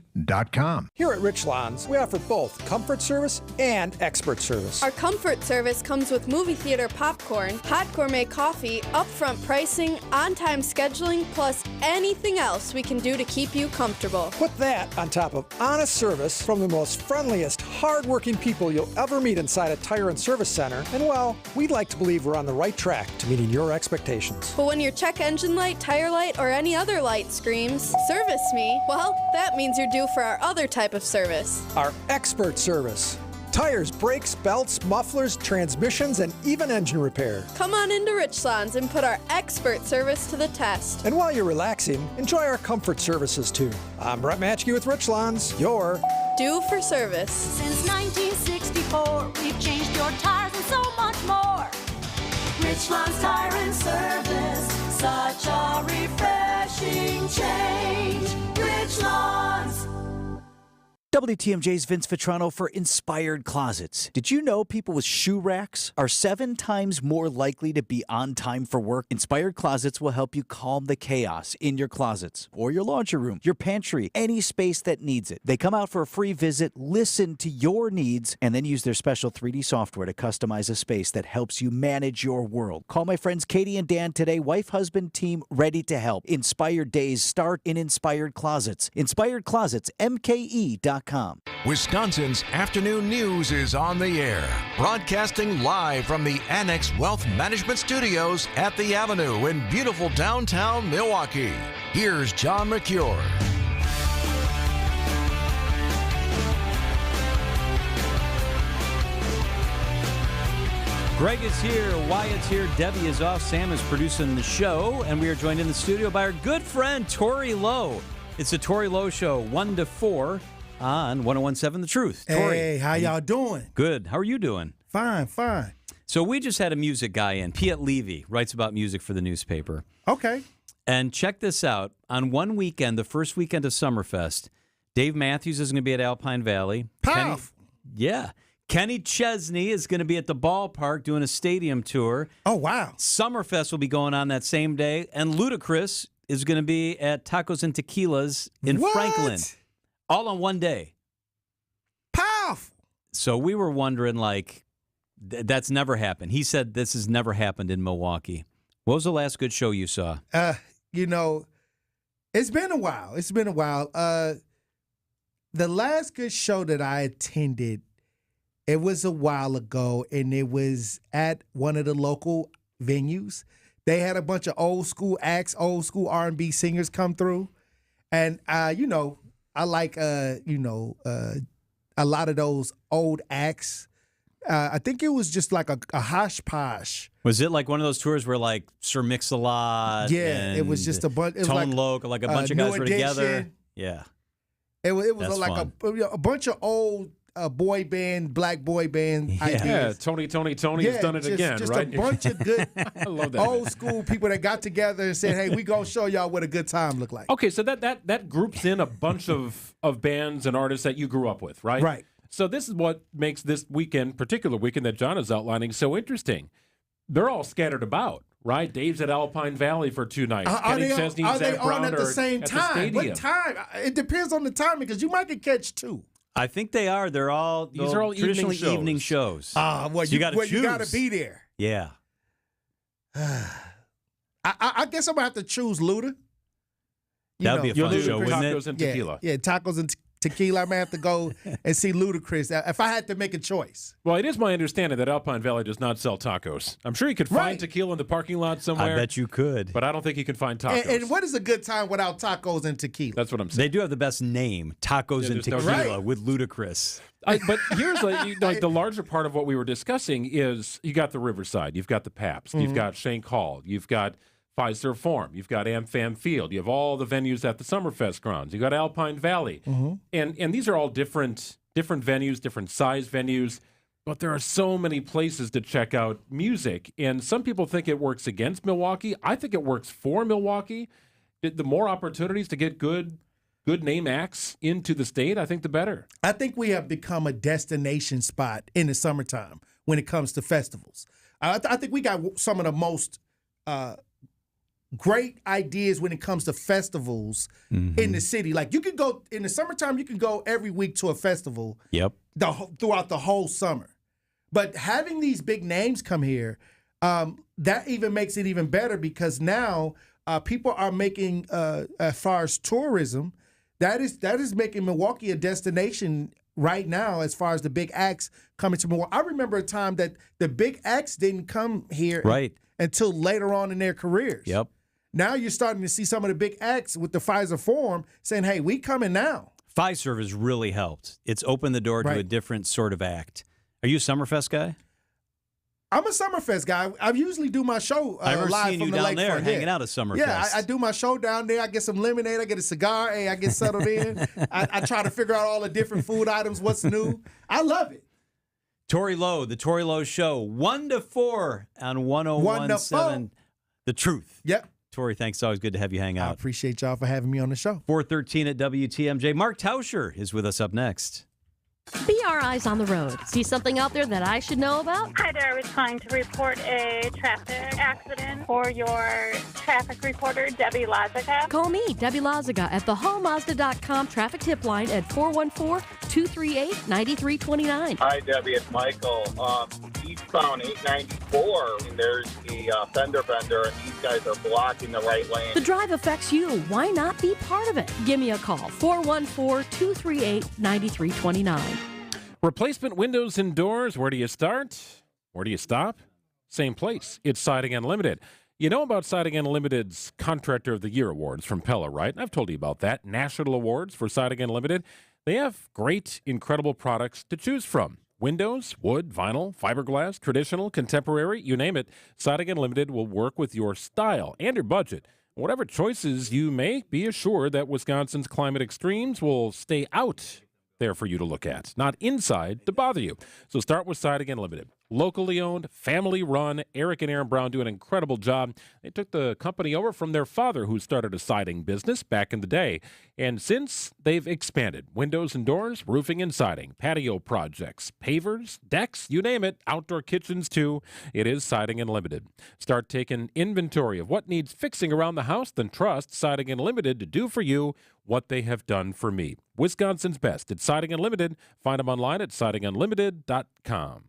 Here at Rich Lawns, we offer both comfort service and expert service. Our comfort service comes with movie theater popcorn, hot gourmet coffee, upfront pricing, on-time scheduling, plus anything else we can do to keep you comfortable. Put that on top of honest service from the most friendliest, hard-working people you'll ever meet inside a tire and service center, and well, we'd like to believe we're on the right track to meeting your expectations. But when your check engine light, tire light, or any other light screams, "Service me," well, that means you're due for our other type of service. Our expert service. Tires, brakes, belts, mufflers, transmissions, and even engine repair. Come on into Richlands and put our expert service to the test. And while you're relaxing, enjoy our comfort services too. I'm Brett Matchke with Richlands, your due for service. Since 1964, we've changed your tires and so much more. Richlands Tire and Service, such a refreshing change. Richlands. WTMJ's Vince Vitrano for Inspired Closets. Did you know people with shoe racks are 7 times more likely to be on time for work? Inspired Closets will help you calm the chaos in your closets or your laundry room, your pantry, any space that needs it. They come out for a free visit, listen to your needs, and then use their special 3D software to customize a space that helps you manage your world. Call my friends Katie and Dan today, wife-husband team ready to help. Inspired days start in Inspired Closets. Inspired Closets, MKE.com. Wisconsin's afternoon news is on the air, broadcasting live from the Annex Wealth Management Studios at the Avenue in beautiful downtown Milwaukee. Here's John McCure. Greg is here, Wyatt's here, Debbie is off, Sam is producing the show, and we are joined in the studio by our good friend Tori Lowe. It's the Tori Lowe Show, 1 to 4. On 101.7 The Truth. Tori, hey, how y'all doing? Good. How are you doing? Fine. So we just had a music guy in. Piet Levy writes about music for the newspaper. Okay. And check this out. On one weekend, the first weekend of Summerfest, Dave Matthews is going to be at Alpine Valley. Powerful. Kenny Chesney is going to be at the ballpark doing a stadium tour. Oh, wow. Summerfest will be going on that same day. And Ludacris is going to be at Tacos and Tequilas in Franklin. All on one day. Powerful. So we were wondering, like, that's never happened. He said this has never happened in Milwaukee. What was the last good show you saw? It's been a while. The last good show that I attended, it was a while ago, and it was at one of the local venues. They had a bunch of old school acts, old school R&B singers come through. And, I like, a lot of those old acts. I think it was just like a hodgepodge. Was it like one of those tours where like Sir Mix-a-Lot? Yeah, it was just a bunch. Tone Loc, like a bunch of guys were together. Yeah. It was like a bunch of old black boy band ideas. Yeah, Tony's done it again, just right? A bunch of good I love that old school people that got together and said, "Hey, we gonna show y'all what a good time look like." Okay, so that groups in a bunch of bands and artists that you grew up with, right? Right. So this is what makes this particular weekend that John is outlining, so interesting. They're all scattered about, right? Dave's at Alpine Valley for 2 nights. Are they on at the same time? What time? It depends on the timing because you might get catch 2. I think they are. These are all traditionally evening shows. Well, so you got to be there. Yeah. I guess I'm gonna have to choose Luda. That'd be a fun show, wouldn't it? Tacos and tequila. Yeah, tacos and tequila. I'm gonna have to go and see Ludacris if I had to make a choice. Well, it is my understanding that Alpine Valley does not sell tacos. I'm sure you could find tequila in the parking lot somewhere. I bet you could. But I don't think you can find tacos. And what is a good time without tacos and tequila? That's what I'm saying. They do have the best name, Tacos and Tequila with Ludacris. But here's like the larger part of what we were discussing is you got the Riverside, you've got the Pabst, you've got Shank Hall, you've got Pfizer Forum, you've got AmFam Field, you have all the venues at the Summerfest grounds, you got Alpine Valley, and these are all different venues, different size venues, but there are so many places to check out music, and some people think it works against Milwaukee. I think it works for Milwaukee. The more opportunities to get good name acts into the state, I think the better. I think we have become a destination spot in the summertime when it comes to festivals. I think we got some of the most great ideas when it comes to festivals in the city. Like you can go in the summertime, you can go every week to a festival. Yep. Throughout the whole summer. But having these big names come here, that even makes it even better because now people are making, as far as tourism, that is making Milwaukee a destination right now as far as the big acts coming to Milwaukee. I remember a time that the big acts didn't come here until later on in their careers. Yep. Now you're starting to see some of the big acts with the Pfizer Forum saying, hey, we coming now. Pfizer has really helped. It's opened the door to a different sort of act. Are you a Summerfest guy? I'm a Summerfest guy. I usually do my show I've ever live seen from you the down there lakefront. hanging out at Summerfest. Yeah, I do my show down there. I get some lemonade. I get a cigar. Hey, I get settled in. I try to figure out all the different food items, what's new. I love it. Tori Lowe, The Tori Lowe Show, 1 to 4 on 101.7 The Truth. Yep. Tori, thanks. It's always good to have you hang out. I appreciate y'all for having me on the show. 4:13 at WTMJ. Mark Tauscher is with us up next. Be our eyes on the road. See something out there that I should know about? Hi there. I was calling to report a traffic accident for your traffic reporter, Debbie Lazica. Call me, Debbie Lazica, at thehallmazda.com traffic tip line at 414-238-9329. Hi, Debbie. It's Michael. Eastbound 894, and there's the fender bender, and these guys are blocking the right lane. The drive affects you. Why not be part of it? Give me a call, 414-238-9329. Replacement windows and doors. Where do you start? Where do you stop? Same place. It's Siding Unlimited. You know about Siding Unlimited's Contractor of the Year Awards from Pella, right? I've told you about that. National awards for Siding Unlimited. They have great, incredible products to choose from. Windows, wood, vinyl, fiberglass, traditional, contemporary, you name it. Siding Unlimited will work with your style and your budget. Whatever choices you make, be assured that Wisconsin's climate extremes will stay out there for you to look at, not inside to bother you. So start with Siding Unlimited. Locally owned, family run. Eric and Aaron Brown do an incredible job. They took the company over from their father, who started a siding business back in the day. And since, they've expanded. Windows and doors, roofing and siding, patio projects, pavers, decks, you name it, outdoor kitchens too. It is Siding Unlimited. Start taking inventory of what needs fixing around the house, then trust Siding Unlimited to do for you what they have done for me. Wisconsin's best at Siding Unlimited. Find them online at sidingunlimited.com.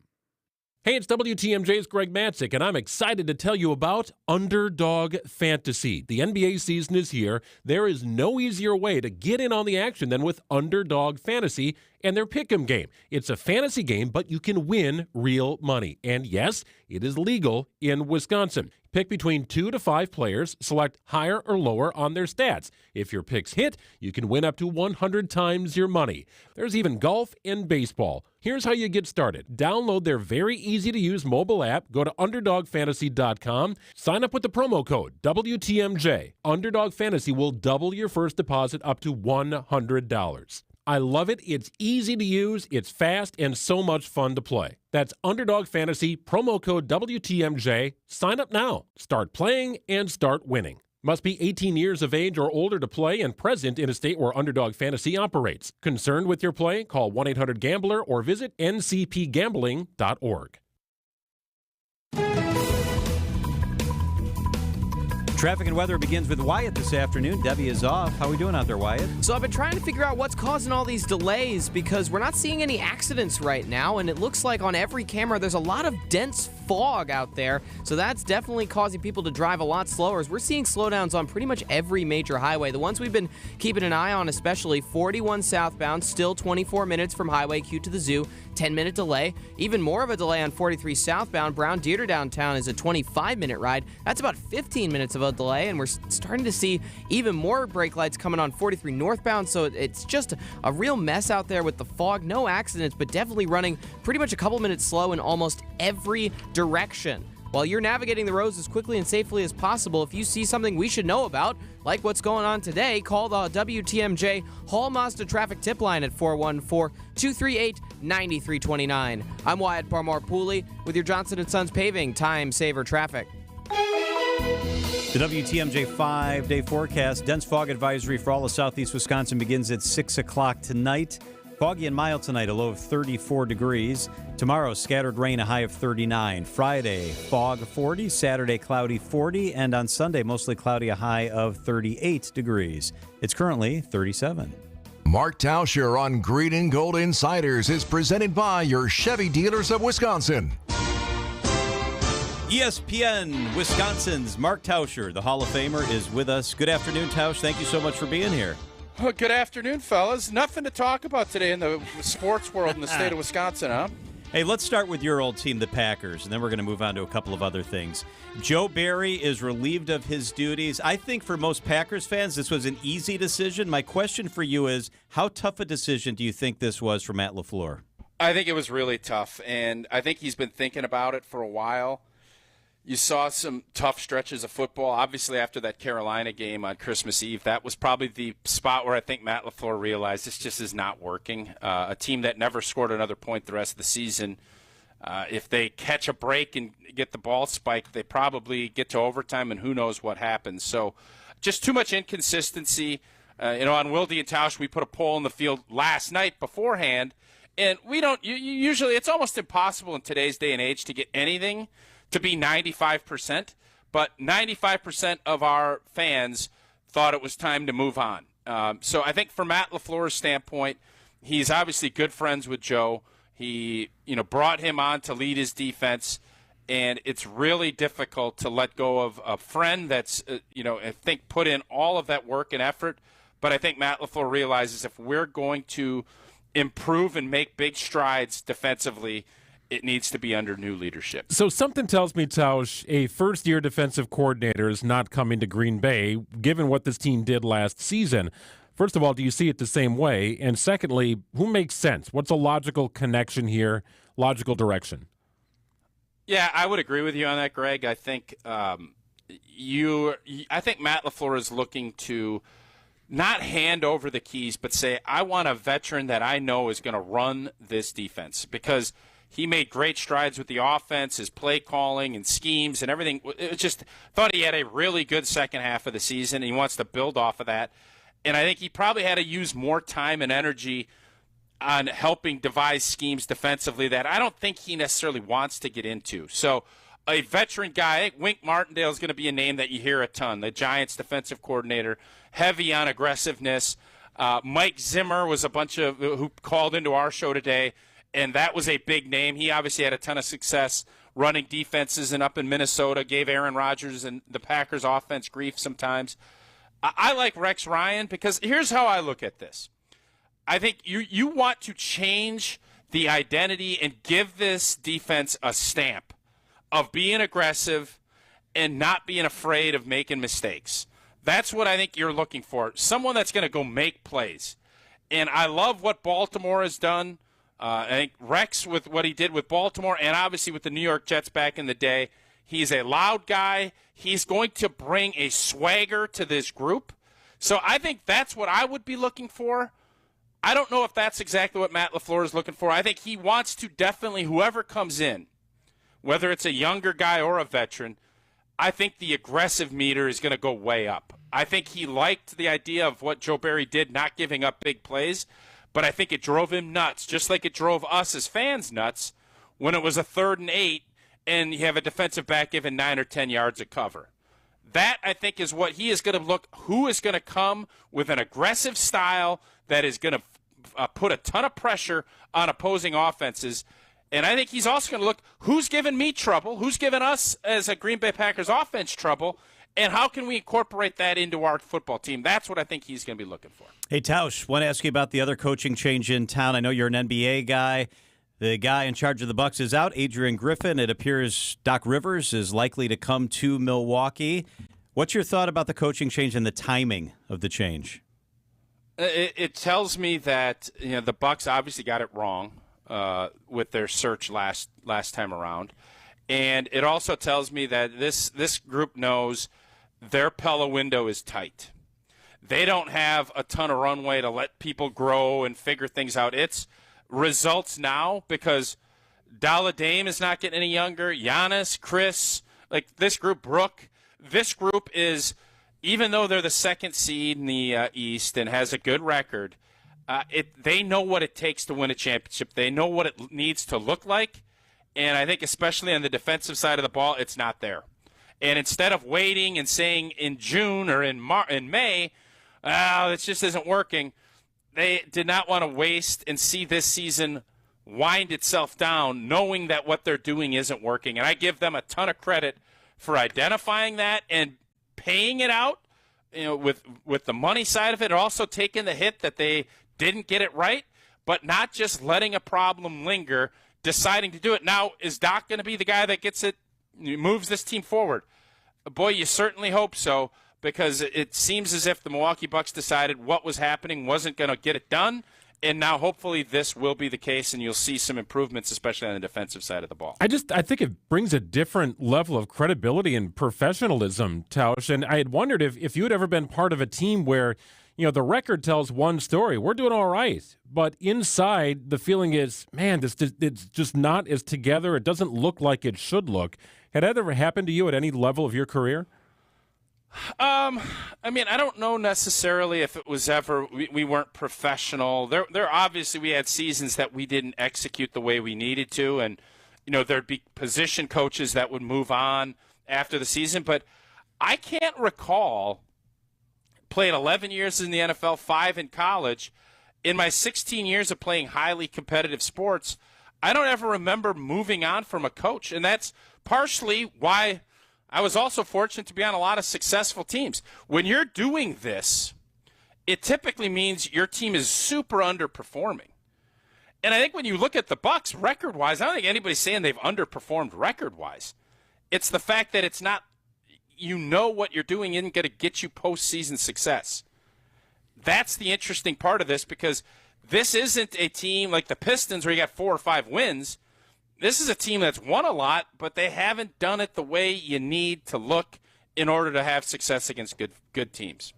Hey, it's WTMJ's Greg Matzik, and I'm excited to tell you about Underdog Fantasy. The NBA season is here. There is no easier way to get in on the action than with Underdog Fantasy and their Pick'em game. It's a fantasy game, but you can win real money. And yes, it is legal in Wisconsin. Pick between 2 to 5 players, select higher or lower on their stats. If your picks hit, you can win up to 100 times your money. There's even golf and baseball. Here's how you get started. Download their very easy-to-use mobile app. Go to UnderdogFantasy.com. Sign up with the promo code WTMJ. Underdog Fantasy will double your first deposit up to $100. I love it. It's easy to use, it's fast, and so much fun to play. That's Underdog Fantasy, promo code WTMJ. Sign up now. Start playing and start winning. Must be 18 years of age or older to play and present in a state where Underdog Fantasy operates. Concerned with your play? Call 1-800-GAMBLER or visit ncpgambling.org. Traffic and weather begins with Wyatt this afternoon. Debbie is off. How are we doing out there, Wyatt? So I've been trying to figure out what's causing all these delays because we're not seeing any accidents right now, and it looks like on every camera there's a lot of dense fog out there. So that's definitely causing people to drive a lot slower. As we're seeing slowdowns on pretty much every major highway. The ones we've been keeping an eye on, especially 41 southbound, still 24 minutes from Highway Q to the Zoo, 10-minute delay. Even more of a delay on 43 southbound. Brown Deer to downtown is a 25-minute ride. That's about 15 minutes of a delay, and we're starting to see even more brake lights coming on 43 northbound, so it's just a real mess out there with the fog. No accidents, but definitely running pretty much a couple minutes slow in almost every direction. While you're navigating the roads as quickly and safely as possible, if you see something we should know about, like what's going on today, call the WTMJ Hall Mazda traffic tip line at 414-238-9329. I'm Wyatt Barmore-Pooley with your Johnson & Sons Paving Time Saver Traffic. The WTMJ 5-day forecast. Dense fog advisory for all of southeast Wisconsin begins at 6 o'clock tonight. Foggy and mild tonight, a low of 34 degrees. Tomorrow, scattered rain, a high of 39. Friday, fog 40. Saturday, cloudy 40. And on Sunday, mostly cloudy, a high of 38 degrees. It's currently 37. Mark Tauscher on Green and Gold Insiders is presented by your Chevy dealers of Wisconsin. ESPN Wisconsin's Mark Tauscher, the Hall of Famer, is with us. Good afternoon, Tausch. Thank you so much for being here. Well, good afternoon, fellas. Nothing to talk about today in the sports world in the state of Wisconsin, huh? Hey, let's start with your old team, the Packers, and then we're going to move on to a couple of other things. Joe Barry is relieved of his duties. I think for most Packers fans, this was an easy decision. My question for you is, how tough a decision do you think this was for Matt LaFleur? I think it was really tough, and I think he's been thinking about it for a while. You saw some tough stretches of football. Obviously, after that Carolina game on Christmas Eve, that was probably the spot where I think Matt LaFleur realized this just is not working. A team that never scored another point the rest of the season, if they catch a break and get the ball spiked, they probably get to overtime, and who knows what happens. So just too much inconsistency. On Wilde and Tausch, we put a poll in the field last night beforehand, and we don't usually it's almost impossible in today's day and age to get anything to be 95%, but 95% of our fans thought it was time to move on. So I think from Matt LaFleur's standpoint, he's obviously good friends with Joe. He, brought him on to lead his defense, and it's really difficult to let go of a friend that's, I think put in all of that work and effort. But I think Matt LaFleur realizes if we're going to improve and make big strides defensively, it needs to be under new leadership. So something tells me, Tausch, a first-year defensive coordinator is not coming to Green Bay, given what this team did last season. First of all, do you see it the same way? And secondly, who makes sense? What's a logical connection here, logical direction? Yeah, I would agree with you on that, Greg. I think I think Matt LaFleur is looking to not hand over the keys, but say, I want a veteran that I know is going to run this defense, because He made great strides with the offense, his play calling and schemes and everything. It just thought he had a really good second half of the season, and he wants to build off of that. And I think he probably had to use more time and energy on helping devise schemes defensively that I don't think he necessarily wants to get into. So a veteran guy, Wink Martindale is going to be a name that you hear a ton, the Giants defensive coordinator, heavy on aggressiveness. Mike Zimmer was who called into our show today, and that was a big name. He obviously had a ton of success running defenses and up in Minnesota, gave Aaron Rodgers and the Packers offense grief sometimes. I like Rex Ryan because here's how I look at this. I think you want to change the identity and give this defense a stamp of being aggressive and not being afraid of making mistakes. That's what I think you're looking for. Someone that's going to go make plays. And I love what Baltimore has done. I think Rex, with what he did with Baltimore and obviously with the New York Jets back in the day, he's a loud guy. He's going to bring a swagger to this group. So I think that's what I would be looking for. I don't know if that's exactly what Matt LaFleur is looking for. I think he wants to definitely, whoever comes in, whether it's a younger guy or a veteran, I think the aggressive meter is going to go way up. I think he liked the idea of what Joe Barry did, not giving up big plays, but I think it drove him nuts, just like it drove us as fans nuts when it was a 3rd and 8 and you have a defensive back giving 9 or 10 yards of cover. That, I think, is what he is going to look, who is going to come with an aggressive style that is going to put a ton of pressure on opposing offenses. And I think he's also going to look, who's giving me trouble, who's giving us as a Green Bay Packers offense trouble, and how can we incorporate that into our football team? That's what I think he's going to be looking for. Hey, Tausch, want to ask you about the other coaching change in town. I know you're an NBA guy. The guy in charge of the Bucks is out, Adrian Griffin. It appears Doc Rivers is likely to come to Milwaukee. What's your thought about the coaching change and the timing of the change? It tells me that the Bucks obviously got it wrong with their search last time around, and it also tells me that this group knows their Pella window is tight. They don't have a ton of runway to let people grow and figure things out. It's results now because Dalla Dame is not getting any younger. Giannis, Chris, like this group, Brooke. This group is, even though they're the 2nd seed in the East and has a good record, they know what it takes to win a championship. They know what it needs to look like, and I think especially on the defensive side of the ball, it's not there. And instead of waiting and saying in June or in May, it just isn't working, they did not want to waste and see this season wind itself down, knowing that what they're doing isn't working. And I give them a ton of credit for identifying that and paying it out, with the money side of it, also taking the hit that they didn't get it right, but not just letting a problem linger, deciding to do it. Now, is Doc going to be the guy that gets it, moves this team forward? Boy, you certainly hope so, because it seems as if the Milwaukee Bucks decided what was happening wasn't going to get it done, and now hopefully this will be the case, and you'll see some improvements, especially on the defensive side of the ball. I think it brings a different level of credibility and professionalism, Tausch, and I had wondered if you had ever been part of a team where, the record tells one story. We're doing all right, but inside the feeling is, man, it's just not as together. It doesn't look like it should look. Had that ever happened to you at any level of your career? I don't know necessarily if it was ever we weren't professional. There obviously we had seasons that we didn't execute the way we needed to, and there'd be position coaches that would move on after the season. But I can't recall playing 11 years in the NFL, 5 in college. In my 16 years of playing highly competitive sports, I don't ever remember moving on from a coach, and that's partially why I was also fortunate to be on a lot of successful teams. When you're doing this, it typically means your team is super underperforming. And I think when you look at the Bucks record-wise, I don't think anybody's saying they've underperformed record-wise. It's the fact that it's not, what you're doing isn't going to get you postseason success. That's the interesting part of this, because this isn't a team like the Pistons where you got 4 or 5 wins. This is a team that's won a lot, but they haven't done it the way you need to look in order to have success against good teams.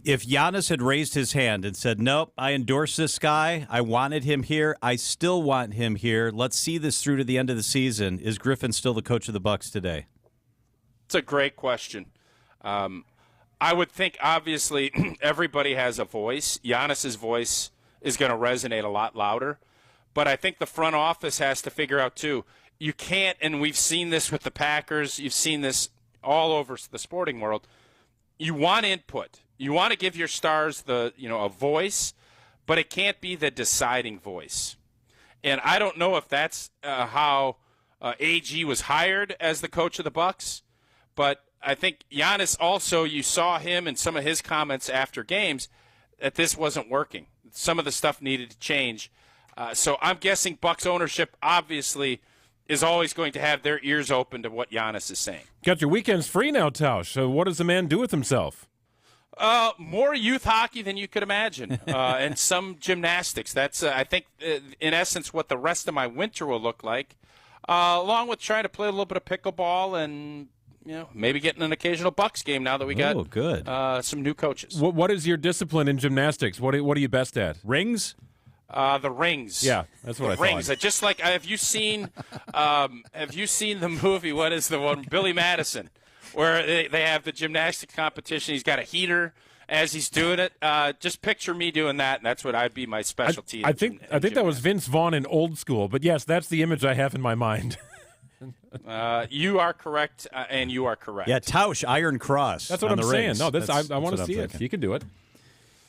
If Giannis had raised his hand and said, nope, I endorse this guy, I wanted him here, I still want him here, let's see this through to the end of the season, is Griffin still the coach of the Bucks today? It's a great question. I would think, obviously, everybody has a voice. Giannis's voice is going to resonate a lot louder. But I think the front office has to figure out, too, you can't, and we've seen this with the Packers, you've seen this all over the sporting world, you want input. You want to give your stars a voice, but it can't be the deciding voice. And I don't know if that's how AG was hired as the coach of the Bucks, but I think Giannis also, you saw him in some of his comments after games that this wasn't working. Some of the stuff needed to change. So I'm guessing Bucks ownership obviously is always going to have their ears open to what Giannis is saying. Got your weekends free now, Tausch. So what does the man do with himself? More youth hockey than you could imagine, and some gymnastics. That's, I think, in essence, what the rest of my winter will look like, along with trying to play a little bit of pickleball and maybe getting an occasional Bucks game now that we got some new coaches. What is your discipline in gymnastics? What are you best at? Rings? The rings. Yeah, that's what I rings. thought. Just like, have you seen the movie? What is the one? Billy Madison, where they have the gymnastics competition. He's got a heater as he's doing it. Just picture me doing that, and that's what I'd be my specialty. I think that was Vince Vaughn in Old School, but yes, that's the image I have in my mind. You are correct, and you are correct. Yeah, Tausch, Iron Cross. That's what I'm saying. No, I want to see it. You can do it.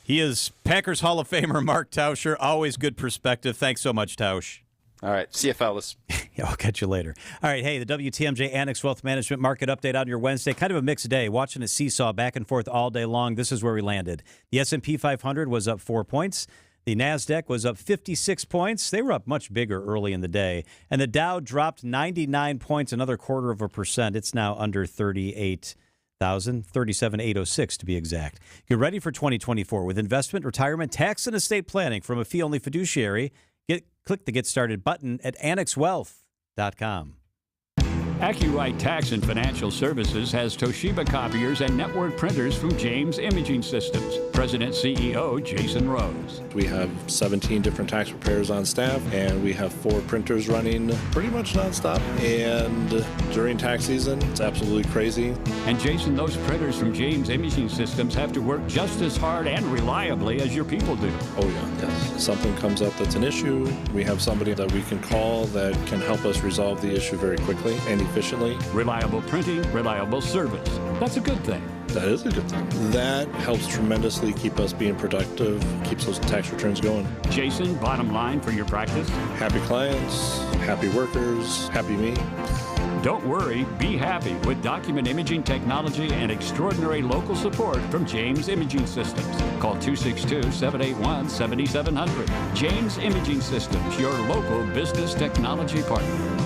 He is Packers Hall of Famer Mark Tauscher. Always good perspective. Thanks so much, Tausch. All right. See you, fellas. Yeah, I'll catch you later. All right. Hey, the WTMJ Annex Wealth Management Market Update on your Wednesday. Kind of a mixed day. Watching it seesaw back and forth all day long. This is where we landed. The S&P 500 was up 4 points. The NASDAQ was up 56 points. They were up much bigger early in the day. And the Dow dropped 99 points, another 0.25%. It's now under 37,806 to be exact. Get ready for 2024 with investment, retirement, tax, and estate planning from a fee-only fiduciary. Click the Get Started button at annexwealth.com. AccuRite Tax and Financial Services has Toshiba copiers and network printers from James Imaging Systems. President CEO Jason Rose. We have 17 different tax preparers on staff, and we have 4 printers running pretty much nonstop. And during tax season, it's absolutely crazy. And Jason, those printers from James Imaging Systems have to work just as hard and reliably as your people do. Oh yeah, yes. If something comes up that's an issue, we have somebody that we can call that can help us resolve the issue very quickly and efficiently. Reliable printing, reliable service. That's a good thing. That is a good thing. That helps tremendously keep us being productive, keeps those tax returns going. Jason, bottom line for your practice? Happy clients, happy workers, happy me. Don't worry, be happy with document imaging technology and extraordinary local support from James Imaging Systems. Call 262-781-7700. James Imaging Systems, your local business technology partner.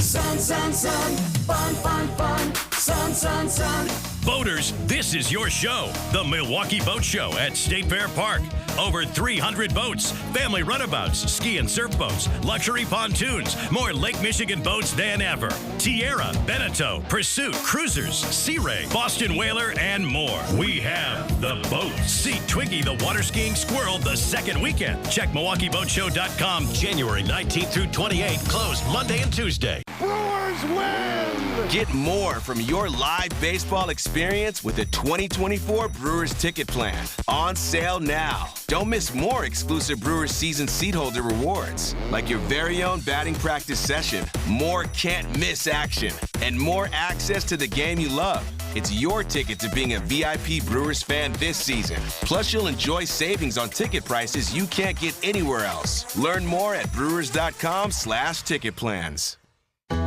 Sun, sun, sun, fun, fun, fun, sun, sun, sun. Boaters, this is your show, the Milwaukee Boat Show at State Fair Park. Over 300 boats, family runabouts, ski and surf boats, luxury pontoons, more Lake Michigan boats than ever. Tierra, Beneteau, Pursuit, Cruisers, Sea Ray, Boston Whaler, and more. We have the boats. See Twiggy the water skiing squirrel the second weekend. Check MilwaukeeBoatShow.com January 19th through 28th. Closed Monday and Tuesday. Brewers win! Get more from your live baseball experience with the 2024 Brewers Ticket Plan. On sale now. Don't miss more exclusive Brewers season seat holder rewards, like your very own batting practice session, more can't-miss action, and more access to the game you love. It's your ticket to being a VIP Brewers fan this season. Plus, you'll enjoy savings on ticket prices you can't get anywhere else. Learn more at brewers.com/ticket plans.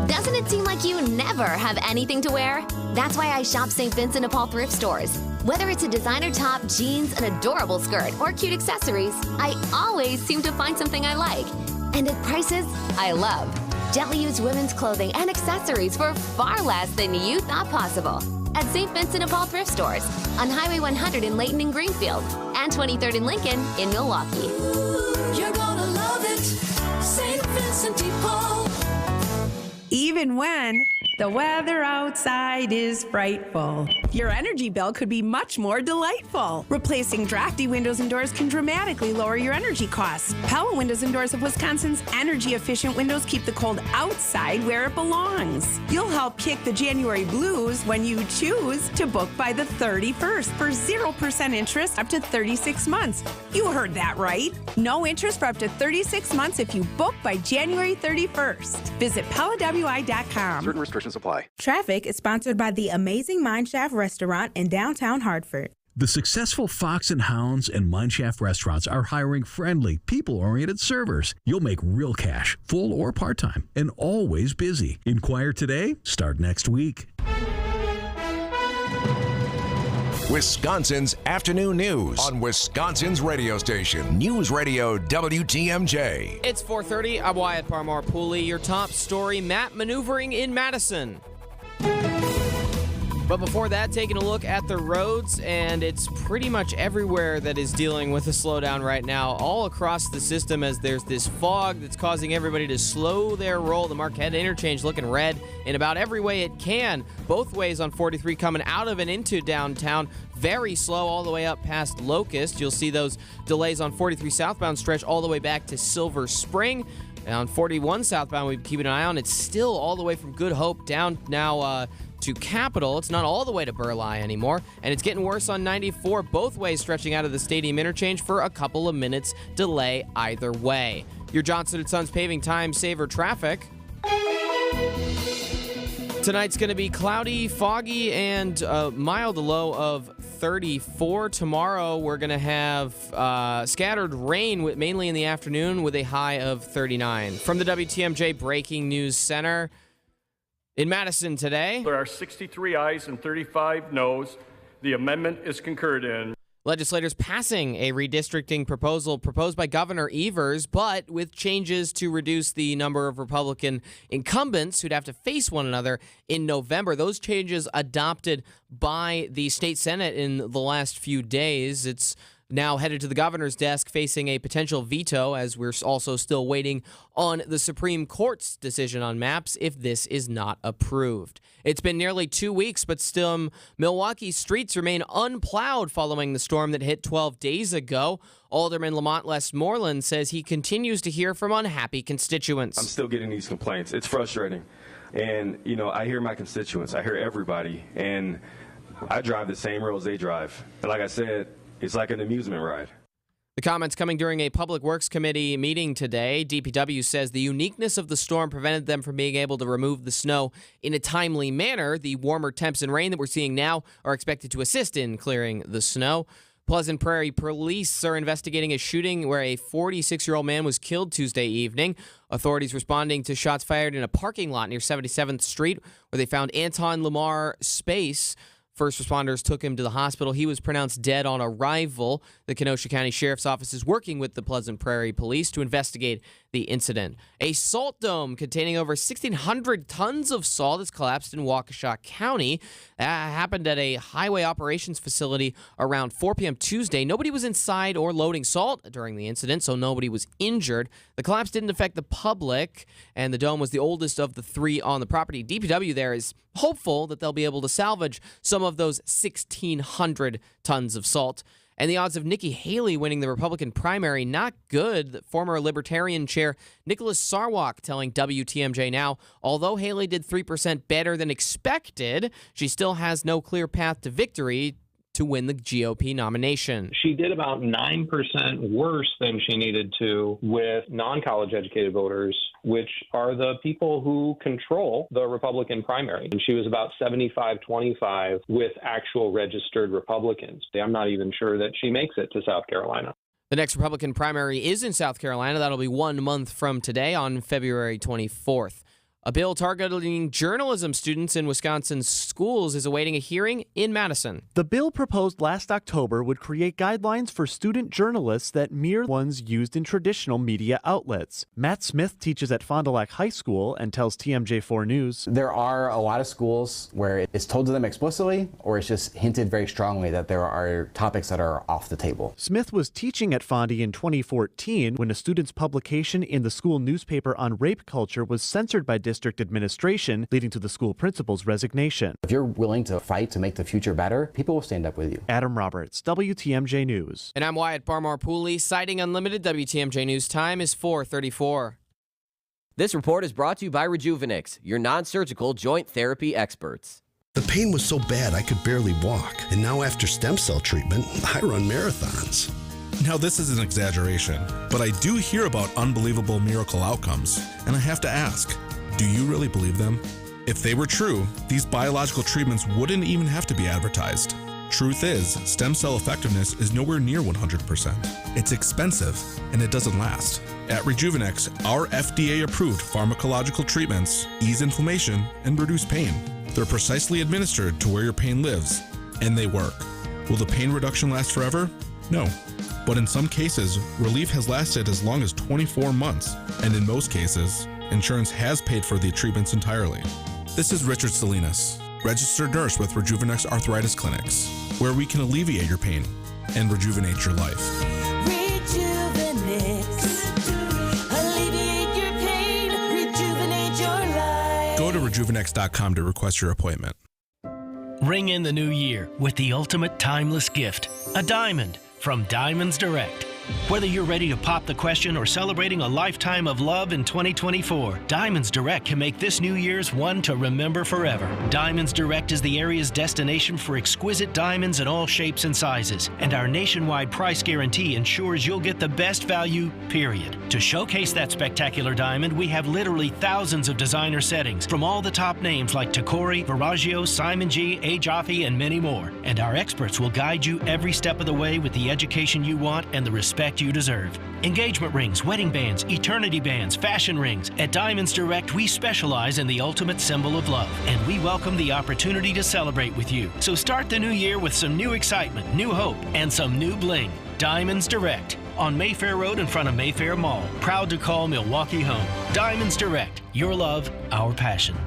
Doesn't it seem like you never have anything to wear? That's why I shop St. Vincent de Paul thrift stores. Whether it's a designer top, jeans, an adorable skirt, or cute accessories, I always seem to find something I like. And at prices I love. Gently used women's clothing and accessories for far less than you thought possible. At St. Vincent de Paul thrift stores on Highway 100 in Layton and Greenfield and 23rd and Lincoln in Milwaukee. You're gonna love it, St. Vincent de Paul. Even when The weather outside is frightful. Your energy bill could be much more delightful. Replacing drafty windows and doors can dramatically lower your energy costs. Pella Windows and Doors of Wisconsin's energy-efficient windows keep the cold outside where it belongs. You'll help kick the January blues when you choose to book by the 31st for 0% interest up to 36 months. You heard that right. No interest for up to 36 months if you book by January 31st. Visit PellaWI.com. Certain restrictions apply. Traffic is sponsored by the Amazing Mineshaft Restaurant in downtown Hartford. The successful Fox and Hounds and Mineshaft restaurants are hiring friendly, people-oriented servers. You'll make real cash, full or part-time, and always busy. Inquire today, start next week. Wisconsin's afternoon news on Wisconsin's radio station, News Radio WTMJ. It's 4:30. I'm Wyatt Parmar-Pooley. Your top story, map maneuvering in Madison. But before that, taking a look at the roads, and it's pretty much everywhere that is dealing with a slowdown right now, all across the system, as there's this fog that's causing everybody to slow their roll. The Marquette interchange looking red in about every way it can. Both ways on 43 coming out of and into downtown. Very slow all the way up past Locust. You'll see those delays on 43 southbound stretch all the way back to Silver Spring. And on 41 southbound, we've been keeping an eye on. It's still all the way from Good Hope down now to Capitol. It's not all the way to Burleigh anymore, and it's getting worse on 94, both ways stretching out of the Stadium interchange for a couple of minutes delay either way. Your Johnson & Sons paving time saver traffic. Tonight's going to be cloudy, foggy, and mild, a low of 34. Tomorrow we're going to have scattered rain, mainly in the afternoon, with a high of 39. From the WTMJ Breaking News Center, in Madison today, there are 63 ayes and 35 noes. The amendment is concurred in. Legislators passing a redistricting proposal proposed by Governor Evers, but with changes to reduce the number of Republican incumbents who'd have to face one another in November. Those changes adopted by the state Senate in the last few days. It's now headed to the governor's desk, facing a potential veto, as we're also still waiting on the Supreme Court's decision on maps if this is not approved. It's been nearly 2 weeks, but still Milwaukee's streets remain unplowed following the storm that hit 12 days ago. Alderman Lamont Westmoreland says he continues to hear from unhappy constituents. I'm still getting these complaints. It's frustrating. And, I hear my constituents. I hear everybody. And I drive the same roads they drive. And like I said, it's like an amusement ride. The comments coming during a Public Works Committee meeting today. DPW says the uniqueness of the storm prevented them from being able to remove the snow in a timely manner. The warmer temps and rain that we're seeing now are expected to assist in clearing the snow. Pleasant Prairie police are investigating a shooting where a 46-year-old man was killed Tuesday evening. Authorities responding to shots fired in a parking lot near 77th Street, where they found Anton Lamar Space. First responders took him to the hospital. He was pronounced dead on arrival. The Kenosha County Sheriff's Office is working with the Pleasant Prairie Police to investigate the incident. A salt dome containing over 1,600 tons of salt has collapsed in Waukesha County. That happened at a highway operations facility around 4 p.m. Tuesday. Nobody was inside or loading salt during the incident, so nobody was injured. The collapse didn't affect the public, and the dome was the oldest of the three on the property. DPW there is hopeful that they'll be able to salvage some of those 1,600 tons of salt. And the odds of Nikki Haley winning the Republican primary, not good. Former Libertarian Chair Nicholas Sarwark telling WTMJ Now, although Haley did 3% better than expected, she still has no clear path to victory to win the GOP nomination. She did about 9% worse than she needed to with non-college educated voters, which are the people who control the Republican primary. And she was about 75-25 with actual registered Republicans. I'm not even sure that she makes it to South Carolina. The next Republican primary is in South Carolina. That'll be 1 month from today on February 24th. A bill targeting journalism students in Wisconsin's schools is awaiting a hearing in Madison. The bill proposed last October would create guidelines for student journalists that mirror ones used in traditional media outlets. Matt Smith teaches at Fond du Lac High School and tells TMJ4 News. There are a lot of schools where it's told to them explicitly, or it's just hinted very strongly that there are topics that are off the table. Smith was teaching at Fondy in 2014 when a student's publication in the school newspaper on rape culture was censored by district administration, leading to the school principal's resignation. If you're willing to fight to make the future better, people will stand up with you. Adam Roberts, WTMJ News. And I'm Wyatt Barmar-Pooley. Citing Unlimited, WTMJ News time is 4:34. This report is brought to you by Rejuvenix, your non-surgical joint therapy experts. The pain was so bad I could barely walk, and now after stem cell treatment, I run marathons. Now this is an exaggeration, but I do hear about unbelievable miracle outcomes, and I have to ask, do you really believe them? If they were true, these biological treatments wouldn't even have to be advertised. Truth is, stem cell effectiveness is nowhere near 100%. It's expensive, and it doesn't last. At Rejuvenix, our FDA-approved pharmacological treatments ease inflammation and reduce pain. They're precisely administered to where your pain lives, and they work. Will the pain reduction last forever? No. But in some cases, relief has lasted as long as 24 months, and in most cases, insurance has paid for the treatments entirely. This is Richard Salinas, registered nurse with Rejuvenix Arthritis Clinics, where we can alleviate your pain and rejuvenate your life. Alleviate your pain, rejuvenate your life. Go to rejuvenix.com to request your appointment. Ring in the new year with the ultimate timeless gift, a diamond from Diamonds Direct. Whether you're ready to pop the question or celebrating a lifetime of love in 2024, Diamonds Direct can make this New Year's one to remember forever. Diamonds Direct is the area's destination for exquisite diamonds in all shapes and sizes, and our nationwide price guarantee ensures you'll get the best value, period. To showcase that spectacular diamond, we have literally thousands of designer settings from all the top names like Tacori, Verragio, Simon G, A. Jaffe, and many more. And our experts will guide you every step of the way with the education you want and the respect you deserve. Engagement rings, wedding bands, eternity bands, fashion rings. At Diamonds Direct, we specialize in the ultimate symbol of love, and we welcome the opportunity to celebrate with you. So start the new year with some new excitement, new hope, and some new bling. Diamonds Direct on Mayfair Road in front of Mayfair Mall. Proud to call Milwaukee home. Diamonds Direct, your love, our passion.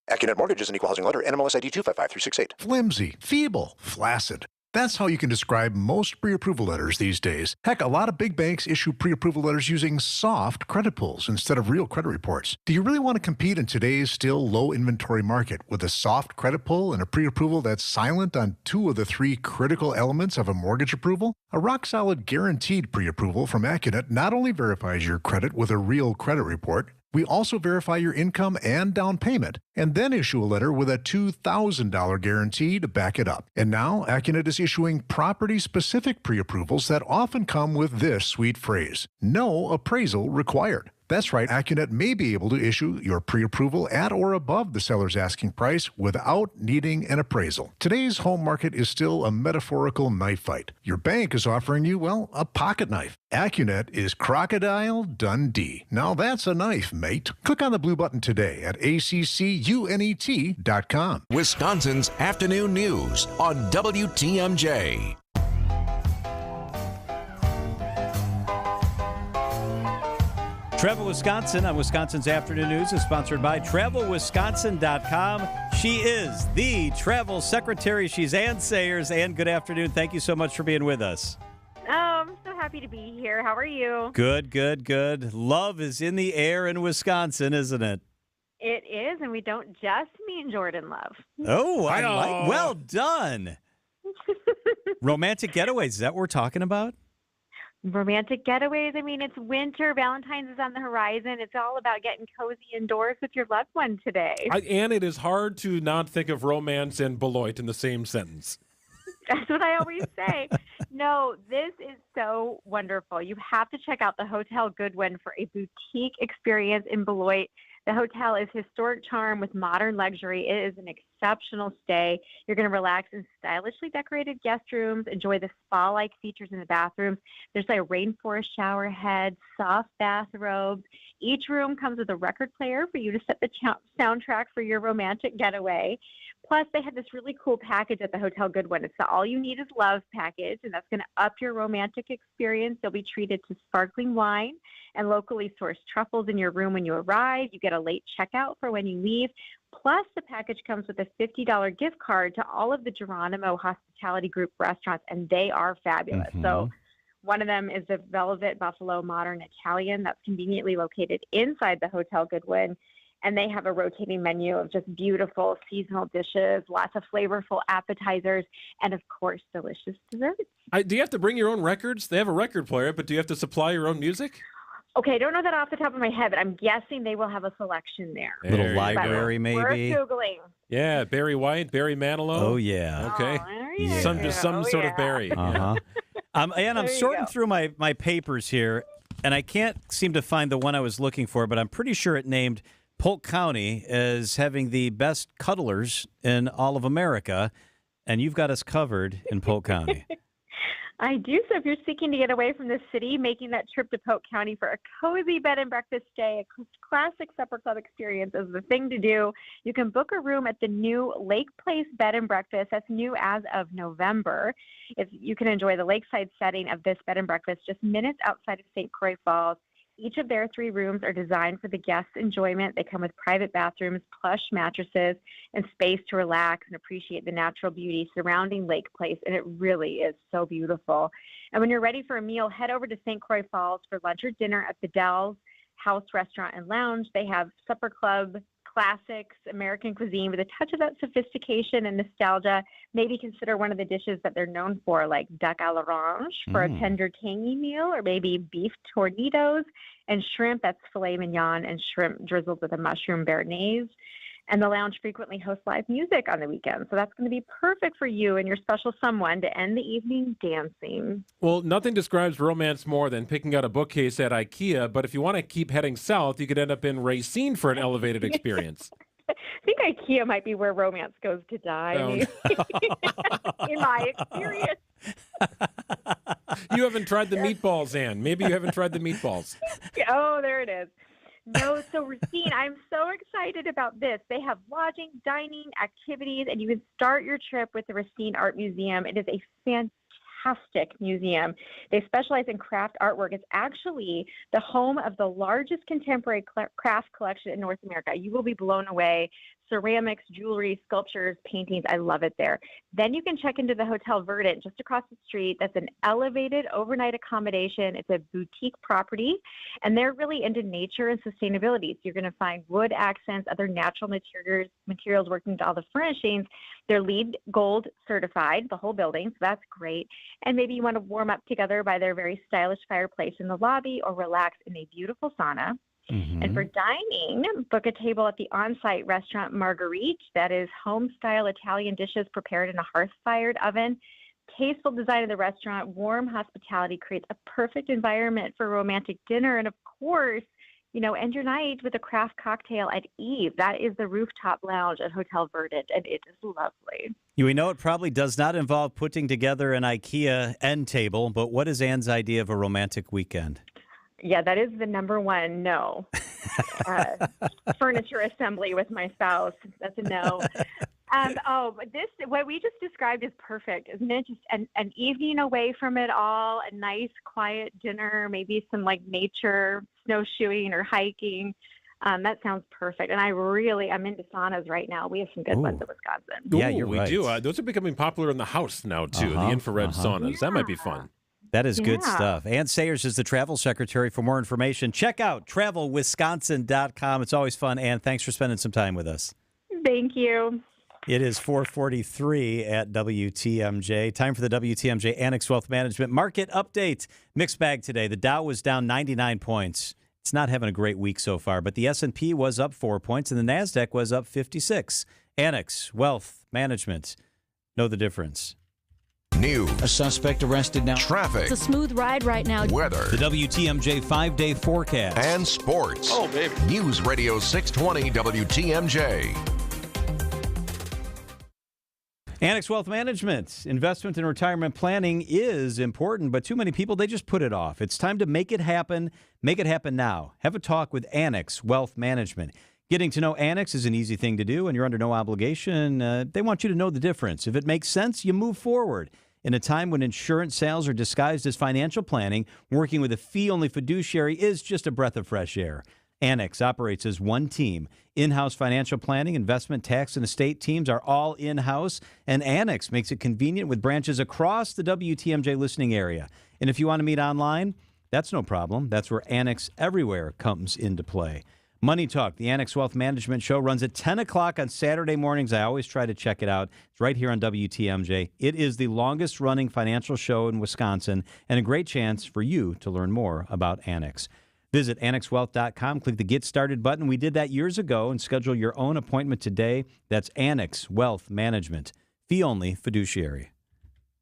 AccuNet Mortgage is an equal housing lender. NMLS ID 255368. Flimsy, feeble, flaccid. That's how you can describe most pre-approval letters these days. Heck, a lot of big banks issue pre-approval letters using soft credit pulls instead of real credit reports. Do you really want to compete in today's still low inventory market with a soft credit pull and a pre-approval that's silent on 2 of the 3 critical elements of a mortgage approval? A rock-solid guaranteed pre-approval from AccuNet not only verifies your credit with a real credit report, we also verify your income and down payment, and then issue a letter with a $2,000 guarantee to back it up. And now, AccuNet is issuing property-specific pre-approvals that often come with this sweet phrase: no appraisal required. That's right, AccuNet may be able to issue your pre-approval at or above the seller's asking price without needing an appraisal. Today's home market is still a metaphorical knife fight. Your bank is offering you, well, a pocket knife. AccuNet is Crocodile Dundee. Now that's a knife, mate. Click on the blue button today at accunet.com. Wisconsin's Afternoon News on WTMJ. Travel Wisconsin on Wisconsin's Afternoon News is sponsored by TravelWisconsin.com. She is the travel secretary. She's Ann Sayers. Ann, good afternoon. Thank you so much for being with us. Oh, I'm so happy to be here. How are you? Good, good, good. Love is in the air in Wisconsin, isn't it? It is, and we don't just mean Jordan Love. Oh, I like. Well done. Romantic getaways, is that what we're talking about? Romantic getaways. I mean, it's winter. Valentine's is on the horizon. It's all about getting cozy indoors with your loved one today. And it is hard to not think of romance and Beloit in the same sentence. That's what I always say. No, this is so wonderful. You have to check out the Hotel Goodwin for a boutique experience in Beloit. The hotel is historic charm with modern luxury. It is an exceptional stay. You're going to relax in stylishly decorated guest rooms, enjoy the spa-like features in the bathrooms. There's like a rainforest shower head, soft bathrobes. Each room comes with a record player for you to set the soundtrack for your romantic getaway. Plus, they have this really cool package at the Hotel Goodwin. It's the All You Need Is Love package, and that's going to up your romantic experience. You'll be treated to sparkling wine and locally sourced truffles in your room when you arrive. You get a late checkout for when you leave. Plus, the package comes with a $50 gift card to all of the Geronimo Hospitality Group restaurants, and they are fabulous. Mm-hmm. So One of them is the Velvet Buffalo Modern Italian that's conveniently located inside the Hotel Goodwin. And they have a rotating menu of just beautiful seasonal dishes, lots of flavorful appetizers, and of course, delicious desserts. Do you have to bring your own records? They have a record player, but do you have to supply your own music? Okay, I don't know that off the top of my head, but I'm guessing they will have a selection there. Little library, But maybe. We're Googling. Yeah, Barry White, Barry Manilow. Oh, yeah. Okay. Yeah. Some sort of Barry. Uh-huh. And I'm sorting through my papers here, and I can't seem to find the one I was looking for, but I'm pretty sure it named Polk County as having the best cuddlers in all of America, and you've got us covered in Polk County. I do. So if you're seeking to get away from the city, making that trip to Polk County for a cozy bed and breakfast stay, a classic supper club experience is the thing to do. You can book a room at the new Lake Place Bed and Breakfast. That's new as of November. You can enjoy the lakeside setting of this bed and breakfast just minutes outside of St. Croix Falls. Each of their 3 rooms are designed for the guests' enjoyment. They come with private bathrooms, plush mattresses, and space to relax and appreciate the natural beauty surrounding Lake Place, and it really is so beautiful. And when you're ready for a meal, head over to St. Croix Falls for lunch or dinner at the Dells House Restaurant and Lounge. They have supper club, classics, American cuisine with a touch of that sophistication and nostalgia. Maybe consider one of the dishes that they're known for, like duck à l'orange for a tender, tangy meal, or maybe beef tornitos and shrimp. That's filet mignon and shrimp drizzled with a mushroom béarnaise. And the lounge frequently hosts live music on the weekend. So that's going to be perfect for you and your special someone to end the evening dancing. Well, nothing describes romance more than picking out a bookcase at IKEA, but if you want to keep heading south, you could end up in Racine for an elevated experience. I think IKEA might be where romance goes to die, in my experience. You haven't tried the meatballs, Ann. Maybe you haven't tried the meatballs. Oh, there it is. No, so Racine, I'm so excited about this. They have lodging, dining, activities, and you can start your trip with the Racine Art Museum. It is a fantastic museum. They specialize in craft artwork. It's actually the home of the largest contemporary craft collection in North America. You will be blown away. Ceramics, jewelry, sculptures, paintings. I love it there. Then you can check into the Hotel Verdant just across the street. That's an elevated overnight accommodation. It's a boutique property, and they're really into nature and sustainability. So you're going to find wood accents, other natural materials working into all the furnishings. They're LEED Gold certified, the whole building, so that's great. And maybe you want to warm up together by their very stylish fireplace in the lobby or relax in a beautiful sauna. And for dining, book a table at the on-site restaurant Marguerite. That is home-style Italian dishes prepared in a hearth-fired oven. Tasteful design of the restaurant, warm hospitality creates a perfect environment for romantic dinner. And of course, end your night with a craft cocktail at Eve. That is the rooftop lounge at Hotel Verdant, and it is lovely. We know it probably does not involve putting together an IKEA end table, but what is Ann's idea of a romantic weekend? Yeah, that is the number one no. Furniture assembly with my spouse. That's a no. But what we just described is perfect, isn't it? Just an evening away from it all, a nice, quiet dinner, maybe some nature snowshoeing or hiking. That sounds perfect. And I'm into saunas right now. We have some good ones in Wisconsin. Yeah, you're we right. do. Those are becoming popular in the house now, too, the infrared saunas. Yeah. That might be fun. That is good stuff. Ann Sayers is the travel secretary. For more information, check out travelwisconsin.com. It's always fun. Ann, thanks for spending some time with us. Thank you. It is 4:43 at WTMJ. Time for the WTMJ Annex Wealth Management Market Update. Mixed bag today. The Dow was down 99 points. It's not having a great week so far, but the S&P was up 4 points and the NASDAQ was up 56. Annex Wealth Management. Know the difference. News. A suspect arrested now. Traffic. It's a smooth ride right now. Weather. The WTMJ 5-day forecast. And sports. Oh, baby. News Radio 620 WTMJ. Annex Wealth Management. Investment and retirement planning is important, but too many people, they just put it off. It's time to make it happen. Make it happen now. Have a talk with Annex Wealth Management. Getting to know Annex is an easy thing to do, and you're under no obligation. They want you to know the difference. If it makes sense, you move forward. In a time when insurance sales are disguised as financial planning, working with a fee-only fiduciary is just a breath of fresh air. Annex operates as one team. In-house financial planning, investment, tax, and estate teams are all in-house, and Annex makes it convenient with branches across the WTMJ listening area. And if you want to meet online, that's no problem. That's where Annex Everywhere comes into play. Money Talk, the Annex Wealth Management Show, runs at 10 o'clock on Saturday mornings. I always try to check it out. It's right here on WTMJ. It is the longest-running financial show in Wisconsin and a great chance for you to learn more about Annex. Visit annexwealth.com, click the Get Started button. We did that years ago, and schedule your own appointment today. That's Annex Wealth Management, fee-only fiduciary.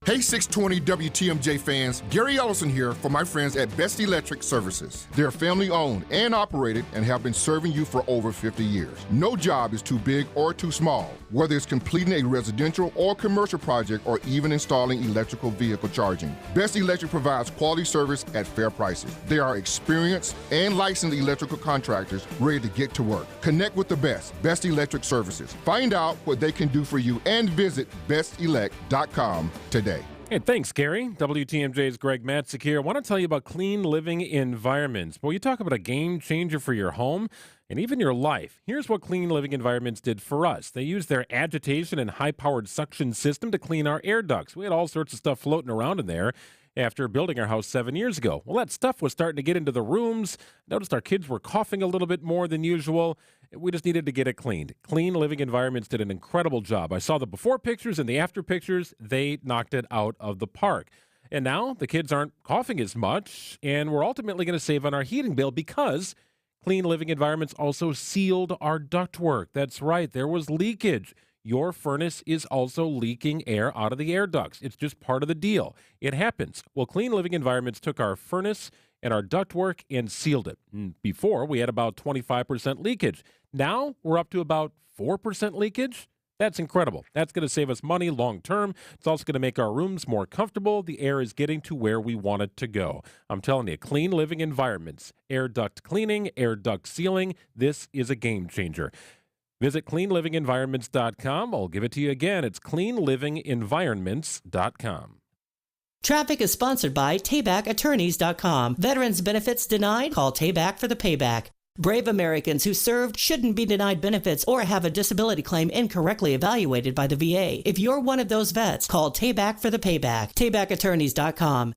Hey 620 WTMJ fans, Gary Ellison here for my friends at Best Electric Services. They're family owned and operated and have been serving you for over 50 years. No job is too big or too small, whether it's completing a residential or commercial project or even installing electrical vehicle charging. Best Electric provides quality service at fair prices. They are experienced and licensed electrical contractors ready to get to work. Connect with the best, Best Electric Services. Find out what they can do for you and visit bestelect.com today. Hey, thanks, Gary. WTMJ's Greg Matzik here. I want to tell you about clean living environments. Well, you talk about a game changer for your home and even your life. Here's what Clean Living Environments did for us. They used their agitation and high-powered suction system to clean our air ducts. We had all sorts of stuff floating around in there after building our house 7 years ago. Well, that stuff was starting to get into the rooms. Noticed our kids were coughing a little bit more than usual. We just needed to get it cleaned. Clean Living Environments did an incredible job. I saw the before pictures and the after pictures. They knocked it out of the park. And now the kids aren't coughing as much, and we're ultimately going to save on our heating bill because Clean Living Environments also sealed our ductwork. That's right, there was leakage. Your furnace is also leaking air out of the air ducts. It's just part of the deal. It happens. Well, Clean Living Environments took our furnace and our ductwork and sealed it. Before, we had about 25% leakage. Now, we're up to about 4% leakage. That's incredible. That's going to save us money long term. It's also going to make our rooms more comfortable. The air is getting to where we want it to go. I'm telling you, Clean Living Environments, air duct cleaning, air duct sealing, this is a game changer. Visit cleanlivingenvironments.com. I'll give it to you again. It's cleanlivingenvironments.com. Traffic is sponsored by TaybackAttorneys.com. Veterans benefits denied? Call Tayback for the payback. Brave Americans who served shouldn't be denied benefits or have a disability claim incorrectly evaluated by the VA. If you're one of those vets, call Tayback for the payback. TaybackAttorneys.com.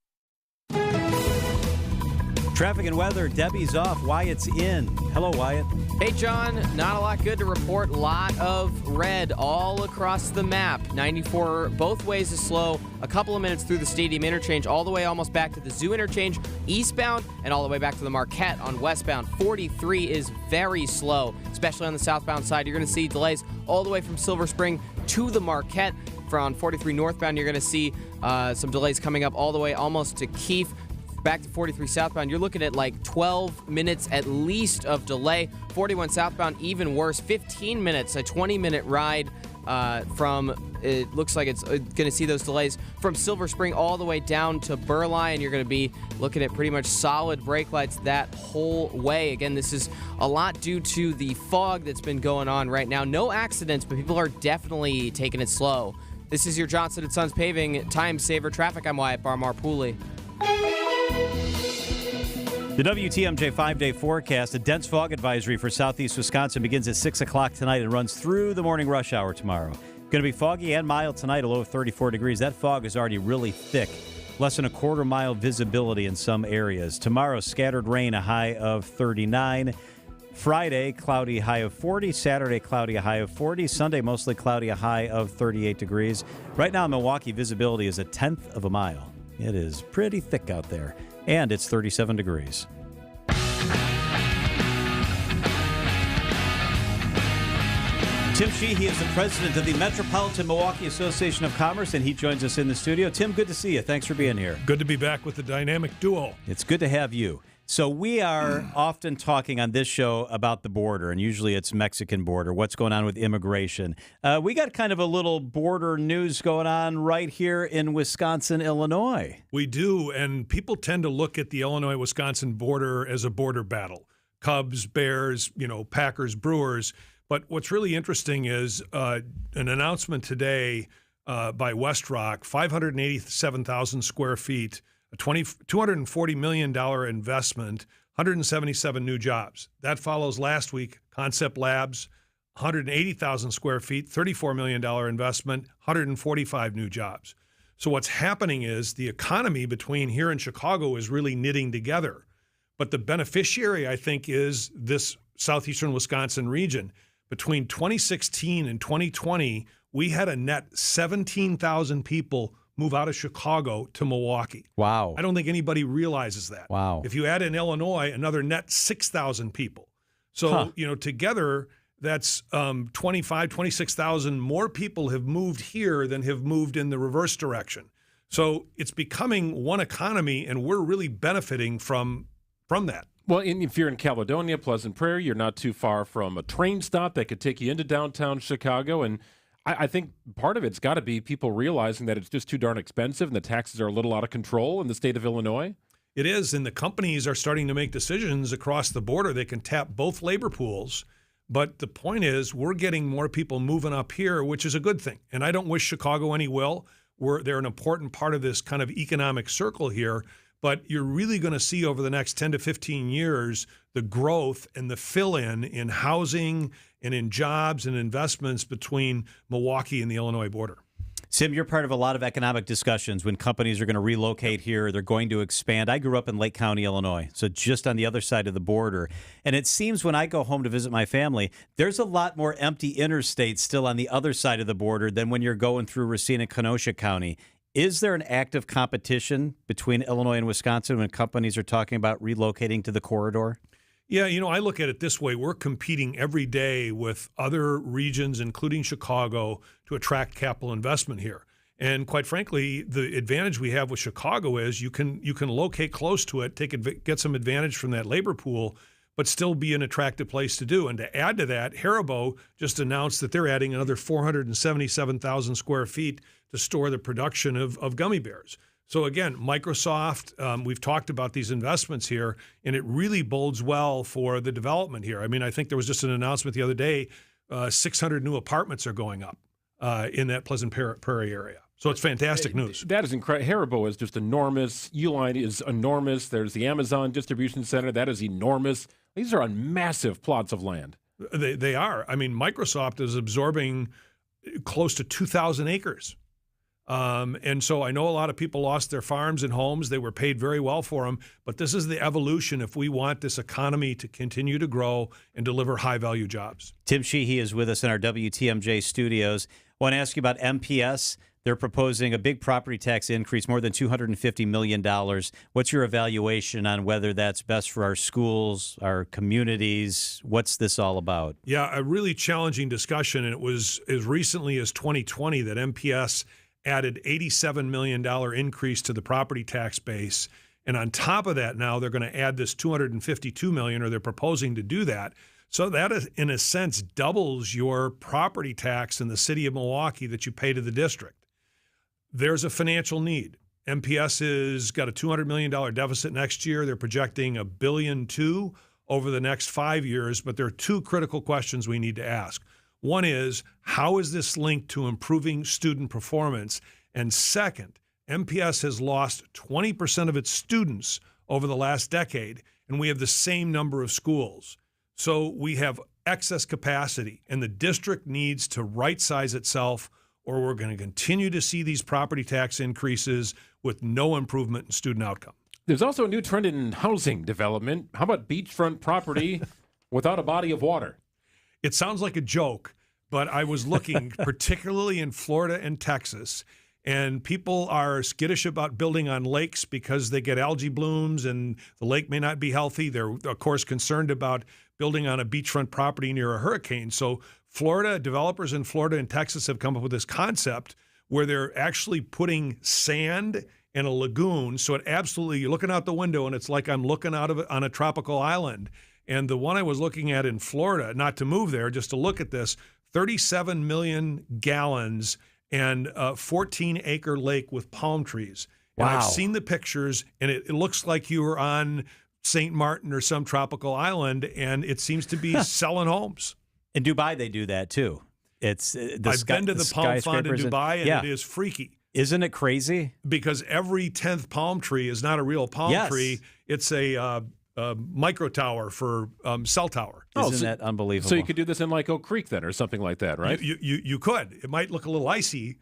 Traffic and weather, Debbie's off. Wyatt's in. Hello, Wyatt. Hey, John. Not a lot good to report. Lot of red all across the map. 94 both ways is slow. A couple of minutes through the Stadium interchange, all the way almost back to the Zoo interchange eastbound, and all the way back to the Marquette on westbound. 43 is very slow, especially on the southbound side. You're going to see delays all the way from Silver Spring to the Marquette. On 43 northbound, you're going to see some delays coming up all the way almost to Keefe. Back to 43 southbound, you're looking at like 12 minutes at least of delay. 41 southbound, even worse, 15 minutes, a 20-minute ride from, it looks like it's going to see those delays from Silver Spring all the way down to Burleigh, and you're going to be looking at pretty much solid brake lights that whole way. Again, this is a lot due to the fog that's been going on right now. No accidents, but people are definitely taking it slow. This is your Johnson & Sons Paving Time Saver Traffic. I'm Wyatt Barmar-Pooley. The WTMJ 5-day forecast, a dense fog advisory for southeast Wisconsin begins at 6 o'clock tonight and runs through the morning rush hour tomorrow. Going to be foggy and mild tonight, a low of 34 degrees. That fog is already really thick. Less than a quarter-mile visibility in some areas. Tomorrow, scattered rain, a high of 39. Friday, cloudy, high of 40. Saturday, cloudy, a high of 40. Sunday, mostly cloudy, a high of 38 degrees. Right now in Milwaukee, visibility is a tenth of a mile. It is pretty thick out there. And it's 37 degrees. Tim Sheehy is the president of the Metropolitan Milwaukee Association of Commerce, and he joins us in the studio. Tim, good to see you. Thanks for being here. Good to be back with the dynamic duo. It's good to have you. So we are often talking on this show about the border, and usually it's Mexican border, what's going on with immigration. We got kind of a little border news going on right here in Wisconsin, Illinois. We do, and people tend to look at the Illinois-Wisconsin border as a border battle. Cubs, Bears, Packers, Brewers. But what's really interesting is an announcement today by WestRock, 587,000 square feet, a $240 million investment, 177 new jobs. That follows last week, Concept Labs, 180,000 square feet, $34 million investment, 145 new jobs. So what's happening is the economy between here and Chicago is really knitting together. But the beneficiary, I think, is this southeastern Wisconsin region. Between 2016 and 2020, we had a net 17,000 people move out of Chicago to Milwaukee. Wow. I don't think anybody realizes that. Wow. If you add in Illinois, another net 6,000 people. So, together, that's 26,000 more people have moved here than have moved in the reverse direction. So it's becoming one economy, and we're really benefiting from that. Well, if you're in Caledonia, Pleasant Prairie, you're not too far from a train stop that could take you into downtown Chicago. And I think part of it's got to be people realizing that it's just too darn expensive and the taxes are a little out of control in the state of Illinois. It is, and the companies are starting to make decisions across the border. They can tap both labor pools. But the point is, we're getting more people moving up here, which is a good thing. And I don't wish Chicago any ill. They're an important part of this kind of economic circle here. But you're really going to see over the next 10 to 15 years the growth and the fill-in in housing and in jobs and investments between Milwaukee and the Illinois border. Sim, you're part of a lot of economic discussions when companies are going to relocate here, they're going to expand. I grew up in Lake County, Illinois, so just on the other side of the border. And it seems when I go home to visit my family, there's a lot more empty interstates still on the other side of the border than when you're going through Racine and Kenosha County. Is there an active competition between Illinois and Wisconsin when companies are talking about relocating to the corridor? Yeah, I look at it this way. We're competing every day with other regions, including Chicago, to attract capital investment here. And quite frankly, the advantage we have with Chicago is you can locate close to it, get some advantage from that labor pool, but still be an attractive place to do. And to add to that, Haribo just announced that they're adding another 477,000 square feet to store the production of gummy bears. So again, Microsoft, we've talked about these investments here, and it really bodes well for the development here. I mean, I think there was just an announcement the other day, 600 new apartments are going up in that Pleasant Prairie area. So it's fantastic news. That is incredible. Haribo is just enormous. Uline is enormous. There's the Amazon distribution center. That is enormous. These are on massive plots of land. They are. I mean, Microsoft is absorbing close to 2,000 acres. And so I know a lot of people lost their farms and homes. They were paid very well for them. But this is the evolution if we want this economy to continue to grow and deliver high-value jobs. Tim Sheehy is with us in our WTMJ studios. I want to ask you about MPS. They're proposing a big property tax increase, more than $250 million. What's your evaluation on whether that's best for our schools, our communities? What's this all about? Yeah, a really challenging discussion. And it was as recently as 2020 that MPS added $87 million increase to the property tax base. And on top of that, now they're going to add this $252 million, or they're proposing to do that. So that, is, in a sense, doubles your property tax in the city of Milwaukee that you pay to the district. There's a financial need. MPS has got a $200 million deficit next year. They're projecting $1.2 billion over the next 5 years, but there are two critical questions we need to ask. One is, how is this linked to improving student performance? And second, MPS has lost 20% of its students over the last decade, and we have the same number of schools. So we have excess capacity, and the district needs to right-size itself, or we're going to continue to see these property tax increases with no improvement in student outcome. There's also a new trend in housing development. How about beachfront property without a body of water? It sounds like a joke, but I was looking particularly in Florida and Texas, and people are skittish about building on lakes because they get algae blooms and the lake may not be healthy. They're, of course, concerned about building on a beachfront property near a hurricane. So developers in Florida and Texas have come up with this concept where they're actually putting sand in a lagoon. So it absolutely, you're looking out the window and it's like I'm looking out of it on a tropical island. And the one I was looking at in Florida, not to move there, just to look at this, 37 million gallons and a 14-acre lake with palm trees. And Wow. I've seen the pictures, and it looks like you were on St. Martin or some tropical island, and it seems to be selling homes. In Dubai, they do that too. It's I've been to the palm fund in Dubai, and yeah. it is freaky. Isn't it crazy? Because every 10th palm tree is not a real palm Yes. tree. It's a micro tower for cell tower. Isn't that unbelievable? So you could do this in like Oak Creek then, or something like that, right? You could. It might look a little icy.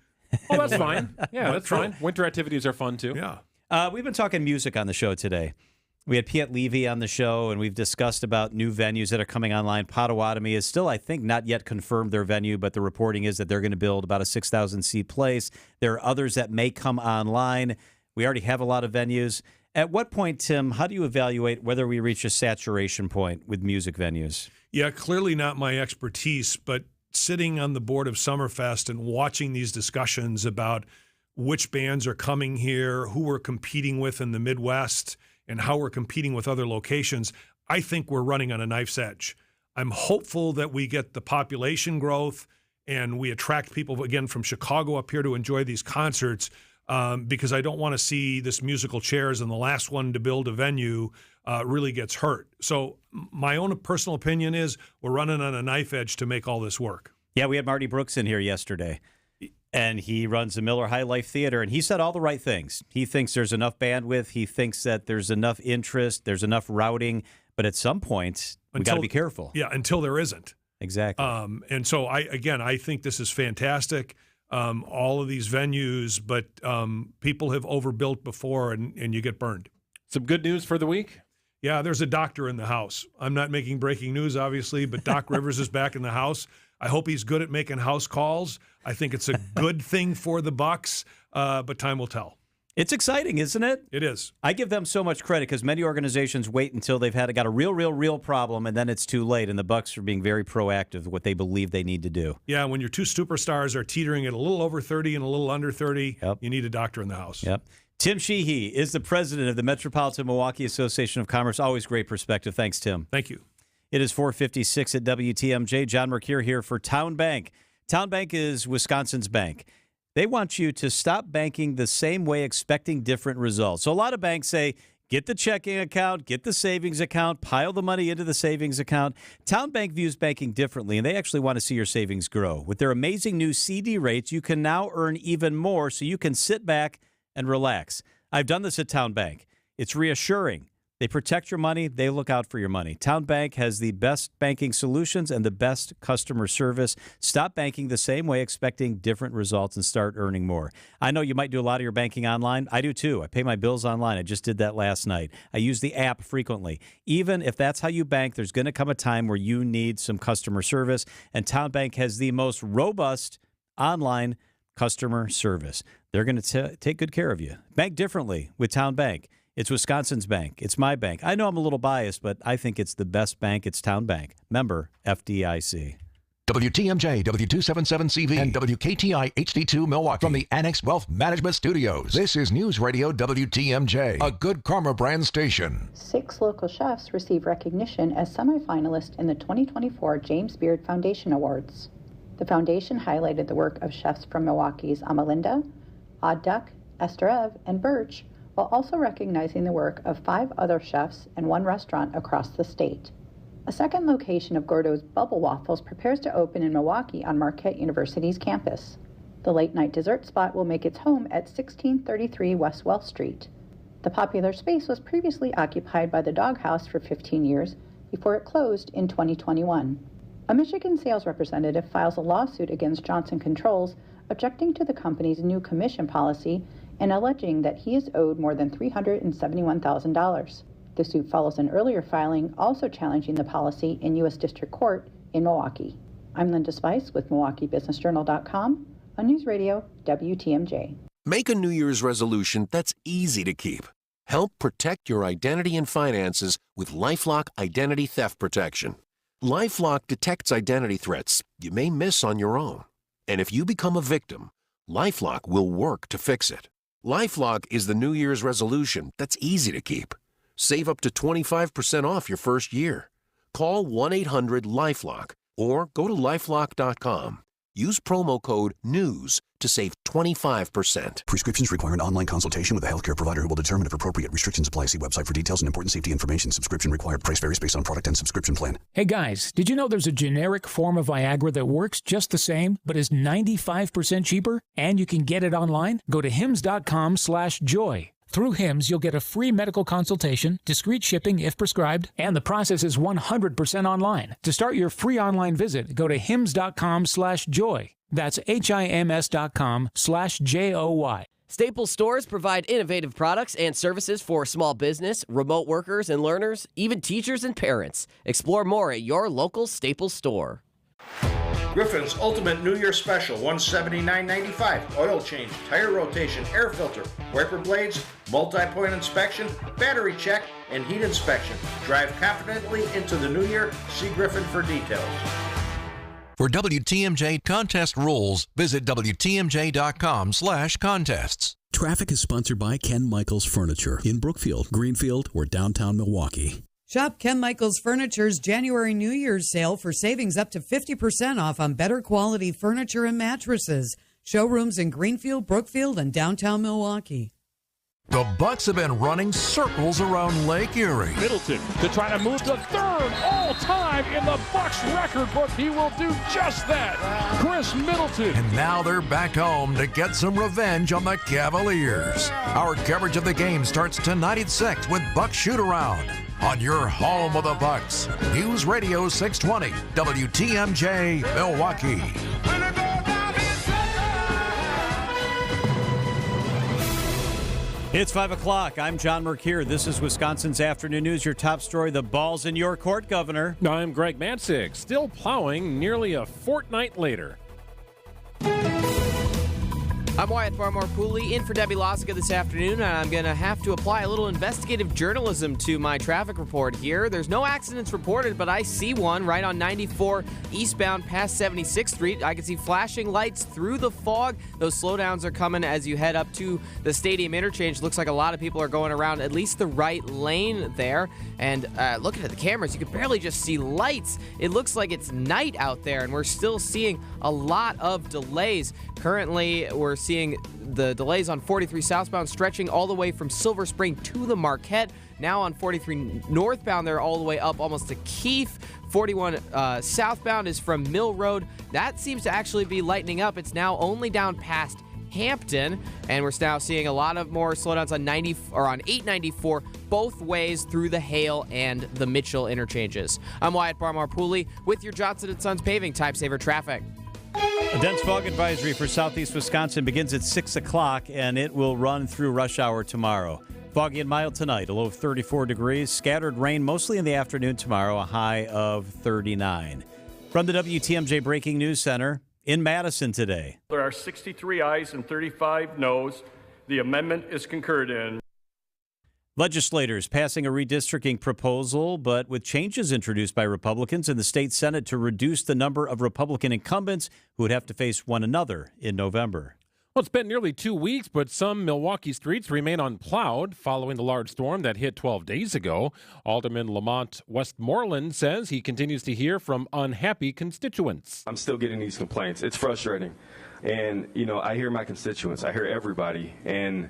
Oh, that's fine. Yeah, that's fine. Winter activities are fun too. Yeah. We've been talking music on the show today. We had Piet Levy on the show, and we've discussed about new venues that are coming online. Potawatomi is still, I think, not yet confirmed their venue, but the reporting is that they're going to build about a 6,000-seat place. There are others that may come online. We already have a lot of venues. At what point, Tim, how do you evaluate whether we reach a saturation point with music venues? Yeah, clearly not my expertise, but sitting on the board of Summerfest and watching these discussions about which bands are coming here, who we're competing with in the Midwest, and how we're competing with other locations, I think we're running on a knife's edge. I'm hopeful that we get the population growth and we attract people, again, from Chicago up here to enjoy these concerts, because I don't want to see this musical chairs and the last one to build a venue really gets hurt. So my own personal opinion is we're running on a knife edge to make all this work. Yeah, we had Marty Brooks in here yesterday, and he runs the Miller High Life Theater, and he said all the right things. He thinks there's enough bandwidth. He thinks that there's enough interest. There's enough routing. But at some point, we got to be careful. Yeah, until there isn't. Exactly. And so, I think this is fantastic. All of these venues, but people have overbuilt before, and you get burned. Some good news for the week? Yeah, there's a doctor in the house. I'm not making breaking news, obviously, but Doc Rivers is back in the house. I hope he's good at making house calls. I think it's a good thing for the Bucks, but time will tell. It's exciting, isn't it? It is. I give them so much credit because many organizations wait until they've got a real problem, and then it's too late, and the Bucks are being very proactive with what they believe they need to do. Yeah, when your two superstars are teetering at a little over 30 and a little under 30, you need a doctor in the house. Yep. Tim Sheehy is the president of the Metropolitan Milwaukee Association of Commerce. Always great perspective. Thanks, Tim. Thank you. It is 4:56 at WTMJ. John Mercure here for Town Bank. Town Bank is Wisconsin's bank. They want you to stop banking the same way, expecting different results. So a lot of banks say, get the checking account, get the savings account, pile the money into the savings account. Town Bank views banking differently, and they actually want to see your savings grow. With their amazing new CD rates, you can now earn even more, so you can sit back and relax. I've done this at Town Bank. It's reassuring. They protect your money. They look out for your money. Town Bank has the best banking solutions and the best customer service. Stop banking the same way, expecting different results, and start earning more. I know you might do a lot of your banking online. I do too. I pay my bills online. I just did that last night. I use the app frequently. Even if that's how you bank, there's going to come a time where you need some customer service, and Town Bank has the most robust online customer service. They're going to take good care of you. Bank differently with Town Bank. It's Wisconsin's bank. It's my bank. I know I'm a little biased, but I think it's the best bank. It's Town Bank. Member FDIC. WTMJ, W277CV, and WKTI HD2 Milwaukee from the Annex Wealth Management Studios. This is News Radio WTMJ, a Good Karma brand station. 6 local chefs receive recognition as semifinalists in the 2024 James Beard Foundation Awards. The foundation highlighted the work of chefs from Milwaukee's Amalinda, Odd Duck, Esther Ev, and Birch, while also recognizing the work of 5 other chefs and 1 restaurant across the state. A second location of Gordo's Bubble Waffles prepares to open in Milwaukee on Marquette University's campus. The late-night dessert spot will make its home at 1633 West Wells Street. The popular space was previously occupied by the Doghouse for 15 years before it closed in 2021. A Michigan sales representative files a lawsuit against Johnson Controls, objecting to the company's new commission policy and alleging that he is owed more than $371,000. The suit follows an earlier filing also challenging the policy in U.S. District Court in Milwaukee. I'm Linda Spice with MilwaukeeBusinessJournal.com on News Radio WTMJ. Make a New Year's resolution that's easy to keep. Help protect your identity and finances with LifeLock Identity Theft Protection. LifeLock detects identity threats you may miss on your own. And if you become a victim, LifeLock will work to fix it. LifeLock is the New Year's resolution that's easy to keep. Save up to 25% off your first year. Call 1-800-LifeLock or go to lifelock.com. Use promo code NEWS to save 25%. Prescriptions require an online consultation with a healthcare provider who will determine if appropriate. Restrictions apply. See website for details and important safety information. Subscription required. Price varies based on product and subscription plan. Hey guys, did you know there's a generic form of Viagra that works just the same, but is 95% cheaper? And you can get it online? Go to hims.com/joy. Through HIMS, you'll get a free medical consultation, discreet shipping if prescribed, and the process is 100% online. To start your free online visit, go to hims.com/joy. That's HIMS.com/JOY. Staples stores provide innovative products and services for small business, remote workers and learners, even teachers and parents. Explore more at your local Staples store. Griffin's Ultimate New Year Special, $179.95. Oil change, tire rotation, air filter, wiper blades, multi-point inspection, battery check, and heat inspection. Drive confidently into the new year. See Griffin for details. For WTMJ contest rules, visit WTMJ.com/contests. Traffic is sponsored by Ken Michaels Furniture in Brookfield, Greenfield, or downtown Milwaukee. Shop Ken Michaels Furniture's January New Year's sale for savings up to 50% off on better quality furniture and mattresses. Showrooms in Greenfield, Brookfield, and downtown Milwaukee. The Bucks have been running circles around Lake Erie. Middleton to try to move to third all-time in the Bucks record book. He will do just that. Chris Middleton. And now they're back home to get some revenge on the Cavaliers. Our coverage of the game starts tonight at 6 with Bucks Shoot-Around on your home of the Bucks. News Radio 620, WTMJ, Milwaukee. It's 5 o'clock. I'm John Mercure. This is Wisconsin's Afternoon News. Your top story, the ball's in your court, Governor. I'm Greg Matzig, still plowing nearly a fortnight later. I'm Wyatt Barmore-Pooley in for Debbie Lozica this afternoon, and I'm going to have to apply a little investigative journalism to my traffic report here. There's no accidents reported, but I see one right on 94 eastbound past 76th Street. I can see flashing lights through the fog. Those slowdowns are coming as you head up to the stadium interchange. Looks like a lot of people are going around at least the right lane there. And looking at the cameras, you can barely just see lights. It looks like it's night out there, and we're still seeing a lot of delays. Currently, we're seeing the delays on 43 southbound stretching all the way from Silver Spring to the Marquette. Now on 43 northbound, they're all the way up almost to Keefe. 41 southbound is from Mill Road. That seems to actually be lightening up. It's now only down past Hampton, and we're now seeing a lot of more slowdowns on 894 both ways through the Hale and the Mitchell interchanges. I'm Wyatt Barmore-Pooley with your Johnson & Sons Paving Time Saver traffic. A dense fog advisory for southeast Wisconsin begins at 6 o'clock, and it will run through rush hour tomorrow. Foggy and mild tonight, a low of 34 degrees. Scattered rain mostly in the afternoon tomorrow, a high of 39. From the WTMJ Breaking News Center in Madison today. There are 63 ayes and 35 noes. The amendment is concurred in. Legislators passing a redistricting proposal, but with changes introduced by Republicans in the state Senate to reduce the number of Republican incumbents who would have to face one another in November. Well, it's been nearly 2 weeks, but some Milwaukee streets remain unplowed following the large storm that hit 12 days ago. Alderman Lamont Westmoreland says he continues to hear from unhappy constituents. I'm still getting these complaints. It's frustrating. And, I hear my constituents. I hear everybody. And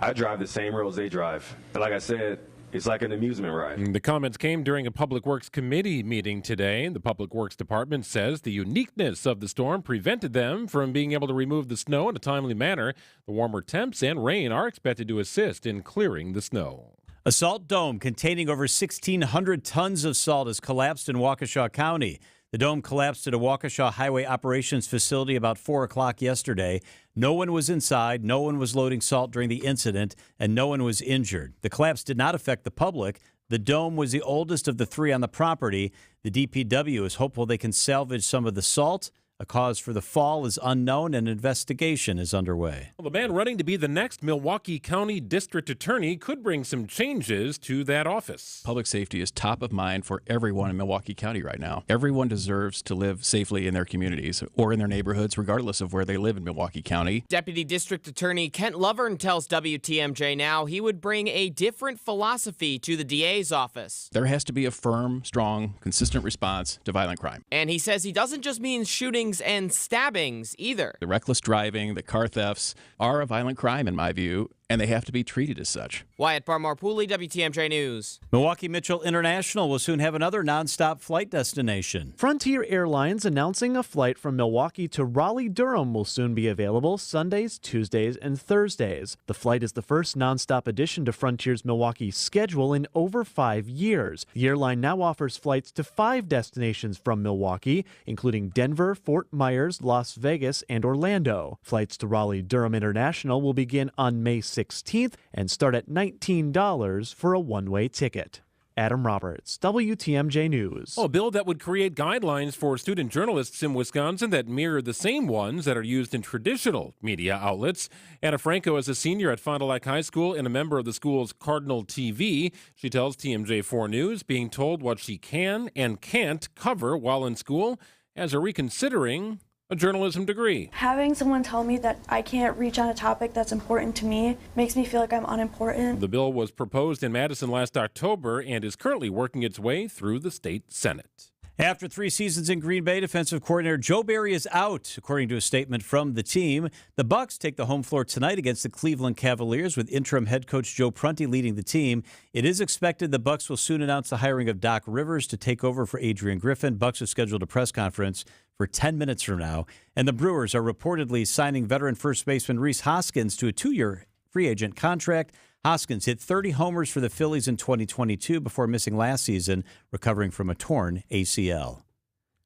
I drive the same roads they drive. And like I said, it's like an amusement ride. The comments came during a Public Works Committee meeting today. The Public Works Department says the uniqueness of the storm prevented them from being able to remove the snow in a timely manner. The warmer temps and rain are expected to assist in clearing the snow. A salt dome containing over 1,600 tons of salt has collapsed in Waukesha County. The dome collapsed at a Waukesha Highway Operations facility about 4 o'clock yesterday. No one was inside, no one was loading salt during the incident, and no one was injured. The collapse did not affect the public. The dome was the oldest of the three on the property. The DPW is hopeful they can salvage some of the salt. A cause for the fall is unknown, and an investigation is underway. Well, the man running to be the next Milwaukee County District Attorney could bring some changes to that office. Public safety is top of mind for everyone in Milwaukee County right now. Everyone deserves to live safely in their communities or in their neighborhoods, regardless of where they live in Milwaukee County. Deputy District Attorney Kent Lovern tells WTMJ Now he would bring a different philosophy to the DA's office. There has to be a firm, strong, consistent response to violent crime. And he says he doesn't just mean shooting and stabbings either. The reckless driving, the car thefts are a violent crime in my view, and they have to be treated as such. Wyatt Barmore-Pooley, WTMJ News. Milwaukee Mitchell International will soon have another nonstop flight destination. Frontier Airlines announcing a flight from Milwaukee to Raleigh-Durham will soon be available Sundays, Tuesdays, and Thursdays. The flight is the first nonstop addition to Frontier's Milwaukee schedule in over 5 years. The airline now offers flights to 5 destinations from Milwaukee, including Denver, Fort Myers, Las Vegas, and Orlando. Flights to Raleigh-Durham International will begin on May 16th and start at $19 for a one-way ticket. Adam Roberts, WTMJ News. A bill that would create guidelines for student journalists in Wisconsin that mirror the same ones that are used in traditional media outlets. Anna Franco is a senior at Fond du Lac High School and a member of the school's Cardinal TV. She tells TMJ4 News being told what she can and can't cover while in school has her reconsidering a journalism degree. Having someone tell me that I can't reach on a topic that's important to me makes me feel like I'm unimportant. The bill was proposed in Madison last October and is currently working its way through the state Senate. After 3 seasons in Green Bay, defensive coordinator Joe Barry is out, according to a statement from the team. The Bucs take the home floor tonight against the Cleveland Cavaliers, with interim head coach Joe Prunty leading the team. It is expected the Bucs will soon announce the hiring of Doc Rivers to take over for Adrian Griffin. Bucs have scheduled a press conference for 10 minutes from now. And the Brewers are reportedly signing veteran first baseman Rhys Hoskins to a 2-year free agent contract. Hoskins hit 30 homers for the Phillies in 2022 before missing last season, recovering from a torn ACL.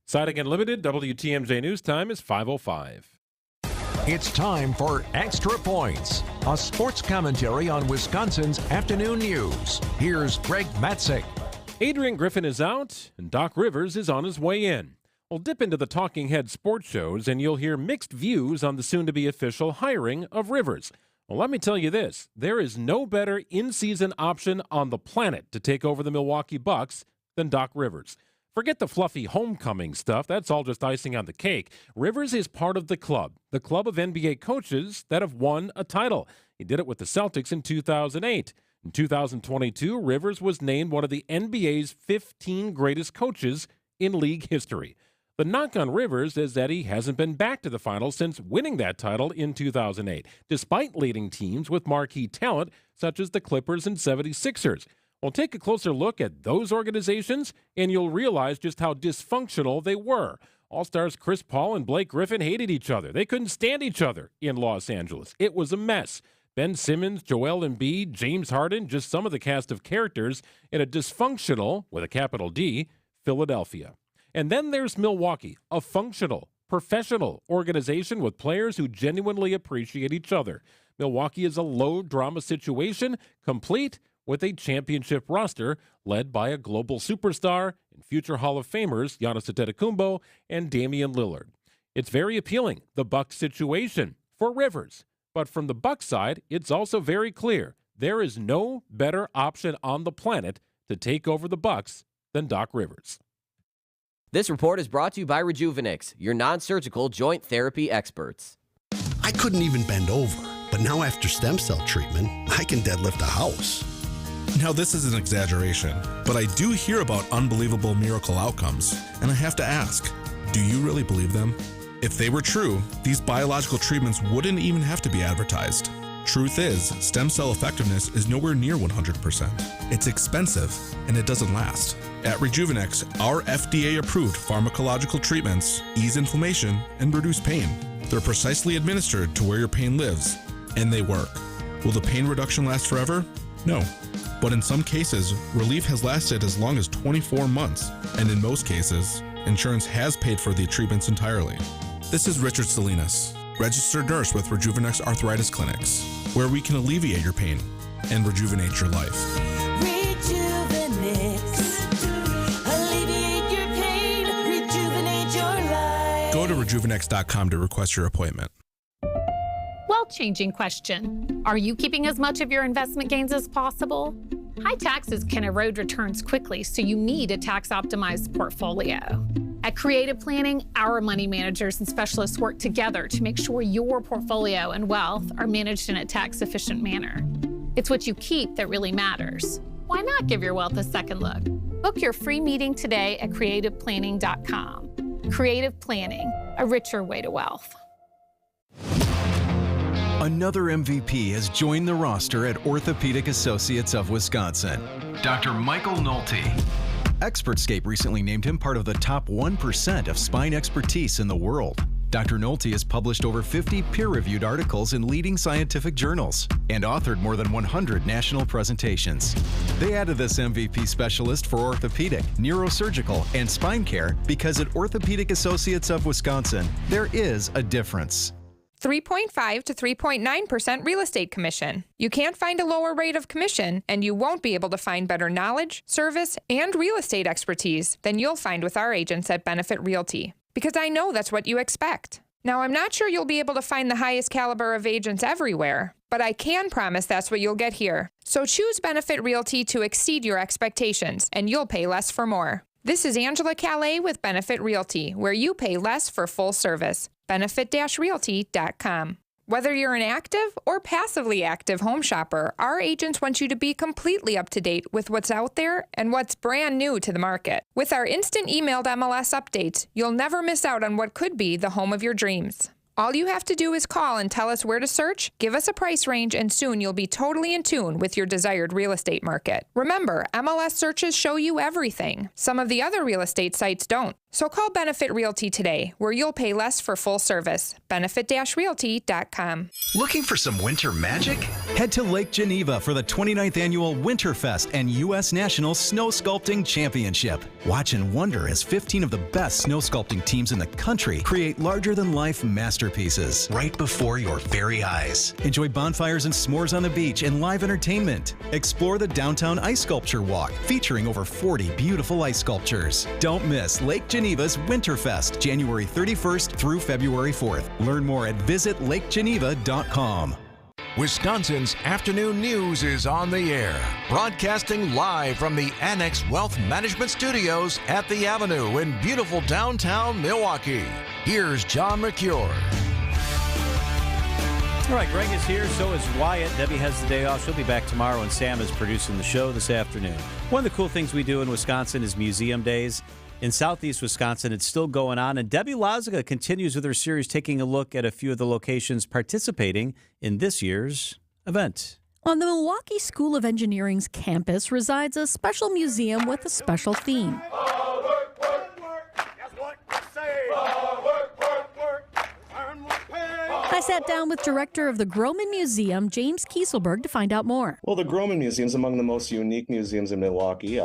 Siding Unlimited, WTMJ News time is 5:05. It's time for Extra Points, a sports commentary on Wisconsin's afternoon news. Here's Greg Matzek. Adrian Griffin is out, and Doc Rivers is on his way in. We'll dip into the talking head sports shows, and you'll hear mixed views on the soon-to-be official hiring of Rivers. Well, let me tell you this. There is no better in-season option on the planet to take over the Milwaukee Bucks than Doc Rivers. Forget the fluffy homecoming stuff. That's all just icing on the cake. Rivers is part of the club of NBA coaches that have won a title. He did it with the Celtics in 2008. In 2022, Rivers was named one of the NBA's 15 greatest coaches in league history. The knock on Rivers is that he hasn't been back to the finals since winning that title in 2008, despite leading teams with marquee talent such as the Clippers and 76ers. Well, take a closer look at those organizations, and you'll realize just how dysfunctional they were. All-stars Chris Paul and Blake Griffin hated each other. They couldn't stand each other in Los Angeles. It was a mess. Ben Simmons, Joel Embiid, James Harden, just some of the cast of characters in a dysfunctional, with a capital D, Philadelphia. And then there's Milwaukee, a functional, professional organization with players who genuinely appreciate each other. Milwaukee is a low-drama situation, complete with a championship roster led by a global superstar and future Hall of Famers Giannis Antetokounmpo and Damian Lillard. It's very appealing, the Bucks situation, for Rivers. But from the Bucks side, it's also very clear there is no better option on the planet to take over the Bucks than Doc Rivers. This report is brought to you by Rejuvenix, your non-surgical joint therapy experts. I couldn't even bend over, but now after stem cell treatment, I can deadlift a house. Now this is an exaggeration, but I do hear about unbelievable miracle outcomes, and I have to ask, do you really believe them? If they were true, these biological treatments wouldn't even have to be advertised. Truth is, stem cell effectiveness is nowhere near 100%. It's expensive, and it doesn't last. At Rejuvenix, our FDA-approved pharmacological treatments ease inflammation and reduce pain. They're precisely administered to where your pain lives, and they work. Will the pain reduction last forever? No. But in some cases, relief has lasted as long as 24 months, and in most cases, insurance has paid for the treatments entirely. This is Richard Salinas, registered nurse with Rejuvenix Arthritis Clinics, where we can alleviate your pain and rejuvenate your life. Alleviate your pain, rejuvenate your life. Go to rejuvenix.com to request your appointment. Changing question. Are you keeping as much of your investment gains as possible? High taxes can erode returns quickly, so you need a tax-optimized portfolio. At Creative Planning, our money managers and specialists work together to make sure your portfolio and wealth are managed in a tax-efficient manner. It's what you keep that really matters. Why not give your wealth a second look? Book your free meeting today at creativeplanning.com. Creative Planning, a richer way to wealth. Another MVP has joined the roster at Orthopedic Associates of Wisconsin, Dr. Michael Nolte. Expertscape recently named him part of the top 1% of spine expertise in the world. Dr. Nolte has published over 50 peer-reviewed articles in leading scientific journals and authored more than 100 national presentations. They added this MVP specialist for orthopedic, neurosurgical, and spine care because at Orthopedic Associates of Wisconsin, there is a difference. 3.5 to 3.9% real estate commission. You can't find a lower rate of commission, and you won't be able to find better knowledge, service, and real estate expertise than you'll find with our agents at Benefit Realty. Because I know that's what you expect. Now, I'm not sure you'll be able to find the highest caliber of agents everywhere, but I can promise that's what you'll get here. So choose Benefit Realty to exceed your expectations, and you'll pay less for more. This is Angela Calais with Benefit Realty, where you pay less for full service. Benefit-realty.com. Whether you're an active or passively active home shopper, our agents want you to be completely up to date with what's out there and what's brand new to the market. With our instant emailed MLS updates, you'll never miss out on what could be the home of your dreams. All you have to do is call and tell us where to search, give us a price range, and soon you'll be totally in tune with your desired real estate market. Remember, MLS searches show you everything. Some of the other real estate sites don't. So call Benefit Realty today, where you'll pay less for full service. Benefit-realty.com. Looking for some winter magic? Head to Lake Geneva for the 29th Annual Winterfest and U.S. National Snow Sculpting Championship. Watch and wonder as 15 of the best snow sculpting teams in the country create larger-than-life masterpieces right before your very eyes. Enjoy bonfires and s'mores on the beach and live entertainment. Explore the downtown ice sculpture walk, featuring over 40 beautiful ice sculptures. Don't miss Lake Geneva's Winterfest, January 31st through February 4th. Learn more at visitlakegeneva.com. Wisconsin's afternoon news is on the air, broadcasting live from the Annex Wealth Management Studios at the Avenue in beautiful downtown Milwaukee. Here's John McCure. All right, Greg is here, so is Wyatt. Debbie has the day off. She'll be back tomorrow, and Sam is producing the show this afternoon. One of the cool things we do in Wisconsin is museum days. In southeast Wisconsin, it's still going on, and Debbie Lazaga continues with her series taking a look at a few of the locations participating in this year's event. On the Milwaukee School of Engineering's campus resides a special museum with a special theme. I sat down with director of the Groman Museum, James Kieselberg, to find out more. Well, the Groman Museum is among the most unique museums in Milwaukee.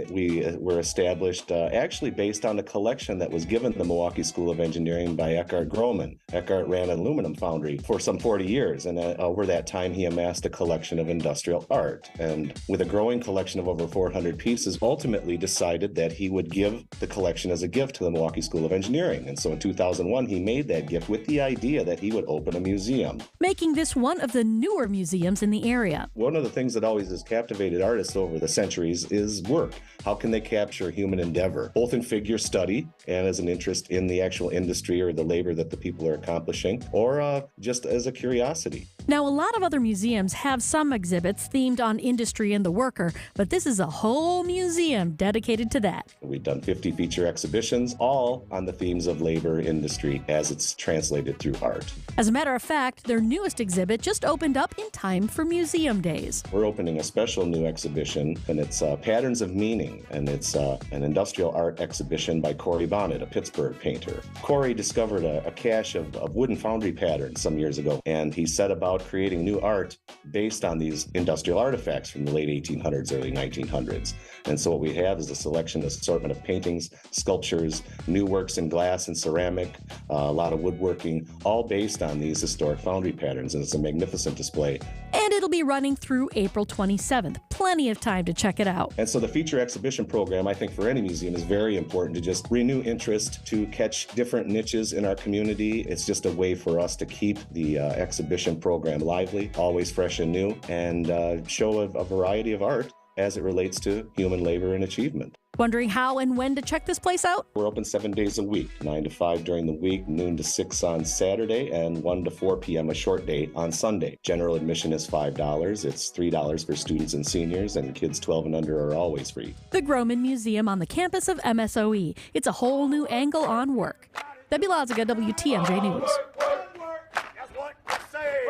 We were established actually based on a collection that was given to the Milwaukee School of Engineering by Eckhart Groman. Eckhart ran an aluminum foundry for some 40 years, and over that time he amassed a collection of industrial art. And with a growing collection of over 400 pieces, ultimately decided that he would give the collection as a gift to the Milwaukee School of Engineering. And so in 2001, he made that gift with the idea that he would open a museum, making this one of the newer museums in the area. One of the things that always has captivated artists over the centuries is work. How can they capture human endeavor, both in figure study and as an interest in the actual industry or the labor that the people are accomplishing, or just as a curiosity? Now, a lot of other museums have some exhibits themed on industry and the worker, but this is a whole museum dedicated to that. We've done 50 feature exhibitions, all on the themes of labor, industry, as it's translated through art. As a matter of fact, their newest exhibit just opened up in time for Museum Days. We're opening a special new exhibition, and it's Patterns of Meaning, and it's an industrial art exhibition by Corey Bonnet, a Pittsburgh painter. Corey discovered a cache of wooden foundry patterns some years ago, and he set about creating new art based on these industrial artifacts from the late 1800s, early 1900s. And so what we have is a selection, assortment of paintings, sculptures, new works in glass and ceramic, a lot of woodworking, all based on these historic foundry patterns, and it's a magnificent display. And it'll be running through April 27th. Plenty of time to check it out. And so the feature exhibition program, I think for any museum, is very important to just renew interest, to catch different niches in our community. It's just a way for us to keep the exhibition program lively, always fresh and new, and show a variety of art as it relates to human labor and achievement. Wondering how and when to check this place out? We're open 7 days a week, 9 to 5 during the week, noon to 6 on Saturday, and 1 to 4 p.m. a short day on Sunday. General admission is $5. It's $3 for students and seniors, and kids 12 and under are always free. The Groman Museum on the campus of MSOE. It's a whole new angle on work. Debbie Lazaga, WTMJ News. That's what I say.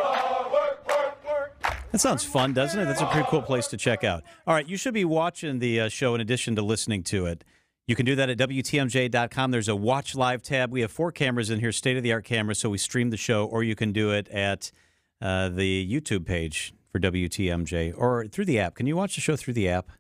That sounds fun, doesn't it? That's a pretty cool place to check out. All right, you should be watching the show in addition to listening to it. You can do that at WTMJ.com. There's a Watch Live tab. We have 4 cameras in here, state-of-the-art cameras, so we stream the show, or you can do it at the YouTube page for WTMJ or through the app. Can you watch the show through the app?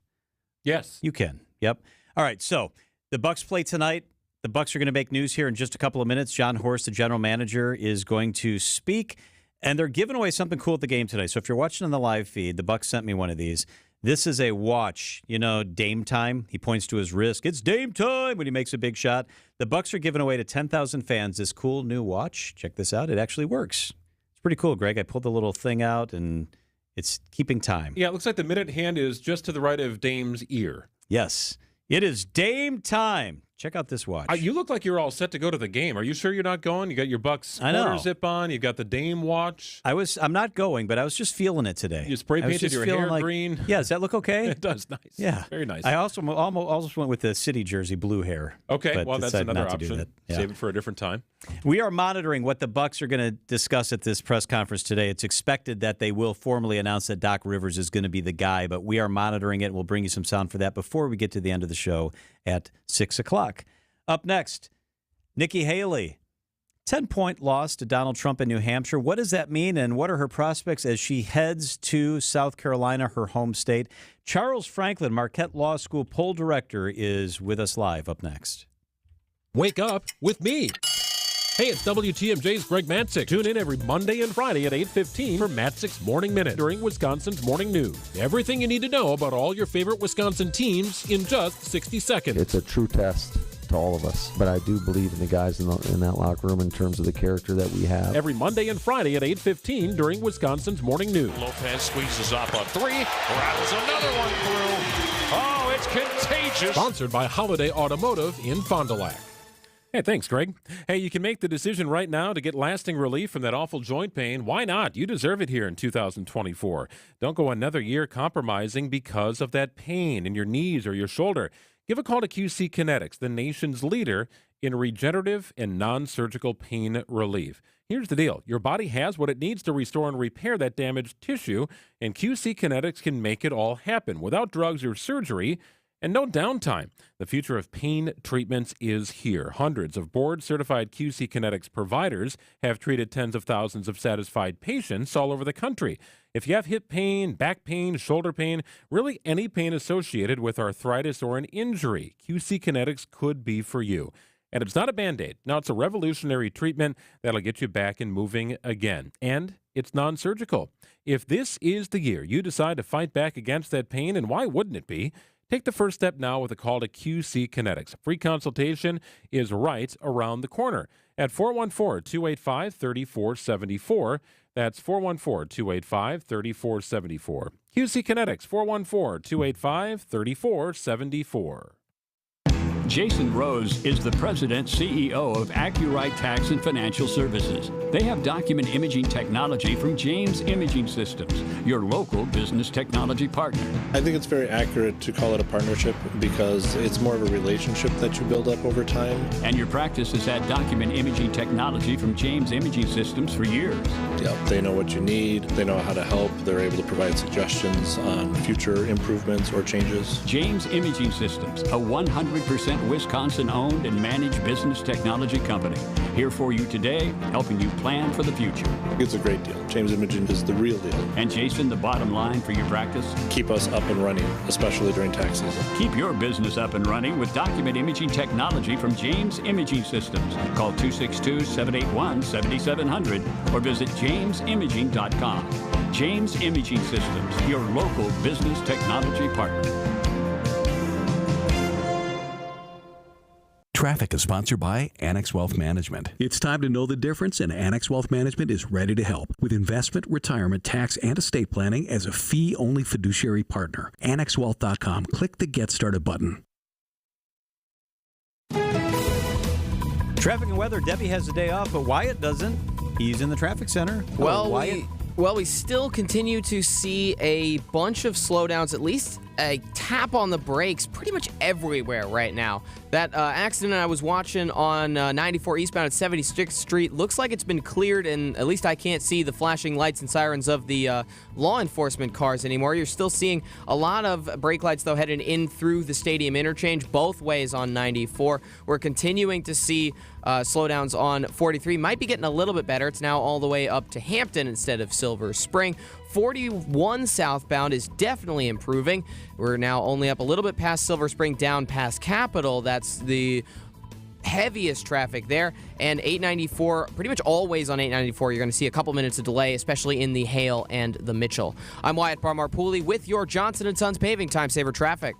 Yes. You can. Yep. All right, so the Bucs play tonight. The Bucs are going to make news here in just a couple of minutes. John Horst, the general manager, is going to speak, and they're giving away something cool at the game today. So if you're watching on the live feed, the Bucs sent me one of these. This is a watch, Dame time. He points to his wrist. It's Dame time when he makes a big shot. The Bucs are giving away to 10,000 fans this cool new watch. Check this out. It actually works. It's pretty cool, Greg. I pulled the little thing out, and it's keeping time. Yeah, it looks like the minute hand is just to the right of Dame's ear. Yes. It is Dame time. Check out this watch. You look like you're all set to go to the game. Are you sure you're not going? You got your Bucs quarter zip on. You got the Dame watch. I'm not going, but I was just feeling it today. You spray painted your hair green. Yeah, does that look okay? It does. Nice. Yeah, very nice. I also almost went with the city jersey blue hair. Okay, well that's another option. Yeah. Save it for a different time. We are monitoring what the Bucs are going to discuss at this press conference today. It's expected that they will formally announce that Doc Rivers is going to be the guy, but we are monitoring it. We'll bring you some sound for that before we get to the end of the show at 6 o'clock. Up next, Nikki Haley, 10-point loss to Donald Trump in New Hampshire. What does that mean, and what are her prospects as she heads to South Carolina, her home state? Charles Franklin, Marquette Law School poll director, is with us live. Up next. Wake up with me. Hey, it's WTMJ's Greg Matzik. Tune in every Monday and Friday at 8:15 for Matzik's Morning Minute during Wisconsin's Morning News. Everything you need to know about all your favorite Wisconsin teams in just 60 seconds. It's a true test to all of us, but I do believe in the guys in that locker room in terms of the character that we have. Every Monday and Friday at 8:15 during Wisconsin's Morning News. Lopez squeezes up a 3, rattles another one through. Oh, it's contagious. Sponsored by Holiday Automotive in Fond du Lac. Hey, thanks, Greg. Hey, you can make the decision right now to get lasting relief from that awful joint pain. Why not? You deserve it here in 2024. Don't go another year compromising because of that pain in your knees or your shoulder. Give a call to QC Kinetics, the nation's leader in regenerative and non-surgical pain relief. Here's the deal. Your body has what it needs to restore and repair that damaged tissue, and QC Kinetics can make it all happen without drugs or surgery and no downtime. The future of pain treatments is here. Hundreds of board-certified QC Kinetics providers have treated tens of thousands of satisfied patients all over the country. If you have hip pain, back pain, shoulder pain, really any pain associated with arthritis or an injury, QC Kinetics could be for you. And it's not a Band-Aid. Now, it's a revolutionary treatment that'll get you back and moving again. And it's non-surgical. If this is the year you decide to fight back against that pain, and why wouldn't it be? Take the first step now with a call to QC Kinetics. A free consultation is right around the corner at 414-285-3474. That's 414-285-3474. QC Kinetics, 414-285-3474. Jason Rose is the president CEO of AccuRite Tax and Financial Services. They have document imaging technology from James Imaging Systems, your local business technology partner. I think it's very accurate to call it a partnership because it's more of a relationship that you build up over time. And your practice has had document imaging technology from James Imaging Systems for years. Yep, they know what you need, they know how to help, they're able to provide suggestions on future improvements or changes. James Imaging Systems, a 100% Wisconsin-owned and managed business technology company. Here for you today, helping you plan for the future. It's a great deal. James Imaging is the real deal. And Jason, the bottom line for your practice? Keep us up and running, especially during tax season. Keep your business up and running with document imaging technology from James Imaging Systems. Call 262-781-7700 or visit jamesimaging.com. James Imaging Systems, your local business technology partner. Traffic is sponsored by Annex Wealth Management. It's time to know the difference, and Annex Wealth Management is ready to help with investment, retirement, tax, and estate planning as a fee-only fiduciary partner. AnnexWealth.com. Click the Get Started button. Traffic and weather. Debbie has a day off, but Wyatt doesn't. He's in the traffic center. Well, we still continue to see a bunch of slowdowns, at least a tap on the brakes pretty much everywhere right now. That accident I was watching on 94 eastbound at 76th Street looks like it's been cleared, and at least I can't see the flashing lights and sirens of the law enforcement cars anymore. You're still seeing a lot of brake lights, though, headed in through the stadium interchange both ways on 94. We're continuing to see slowdowns on 43. Might be getting a little bit better. It's now all the way up to Hampton instead of Silver Spring. 41 southbound is definitely improving. We're now only up a little bit past Silver Spring, down past Capitol. That's the heaviest traffic there. And 894, pretty much always on 894, you're going to see a couple minutes of delay, especially in the Hale and the Mitchell. I'm Wyatt Barmar-Pooley with your Johnson & Sons Paving Time Saver traffic.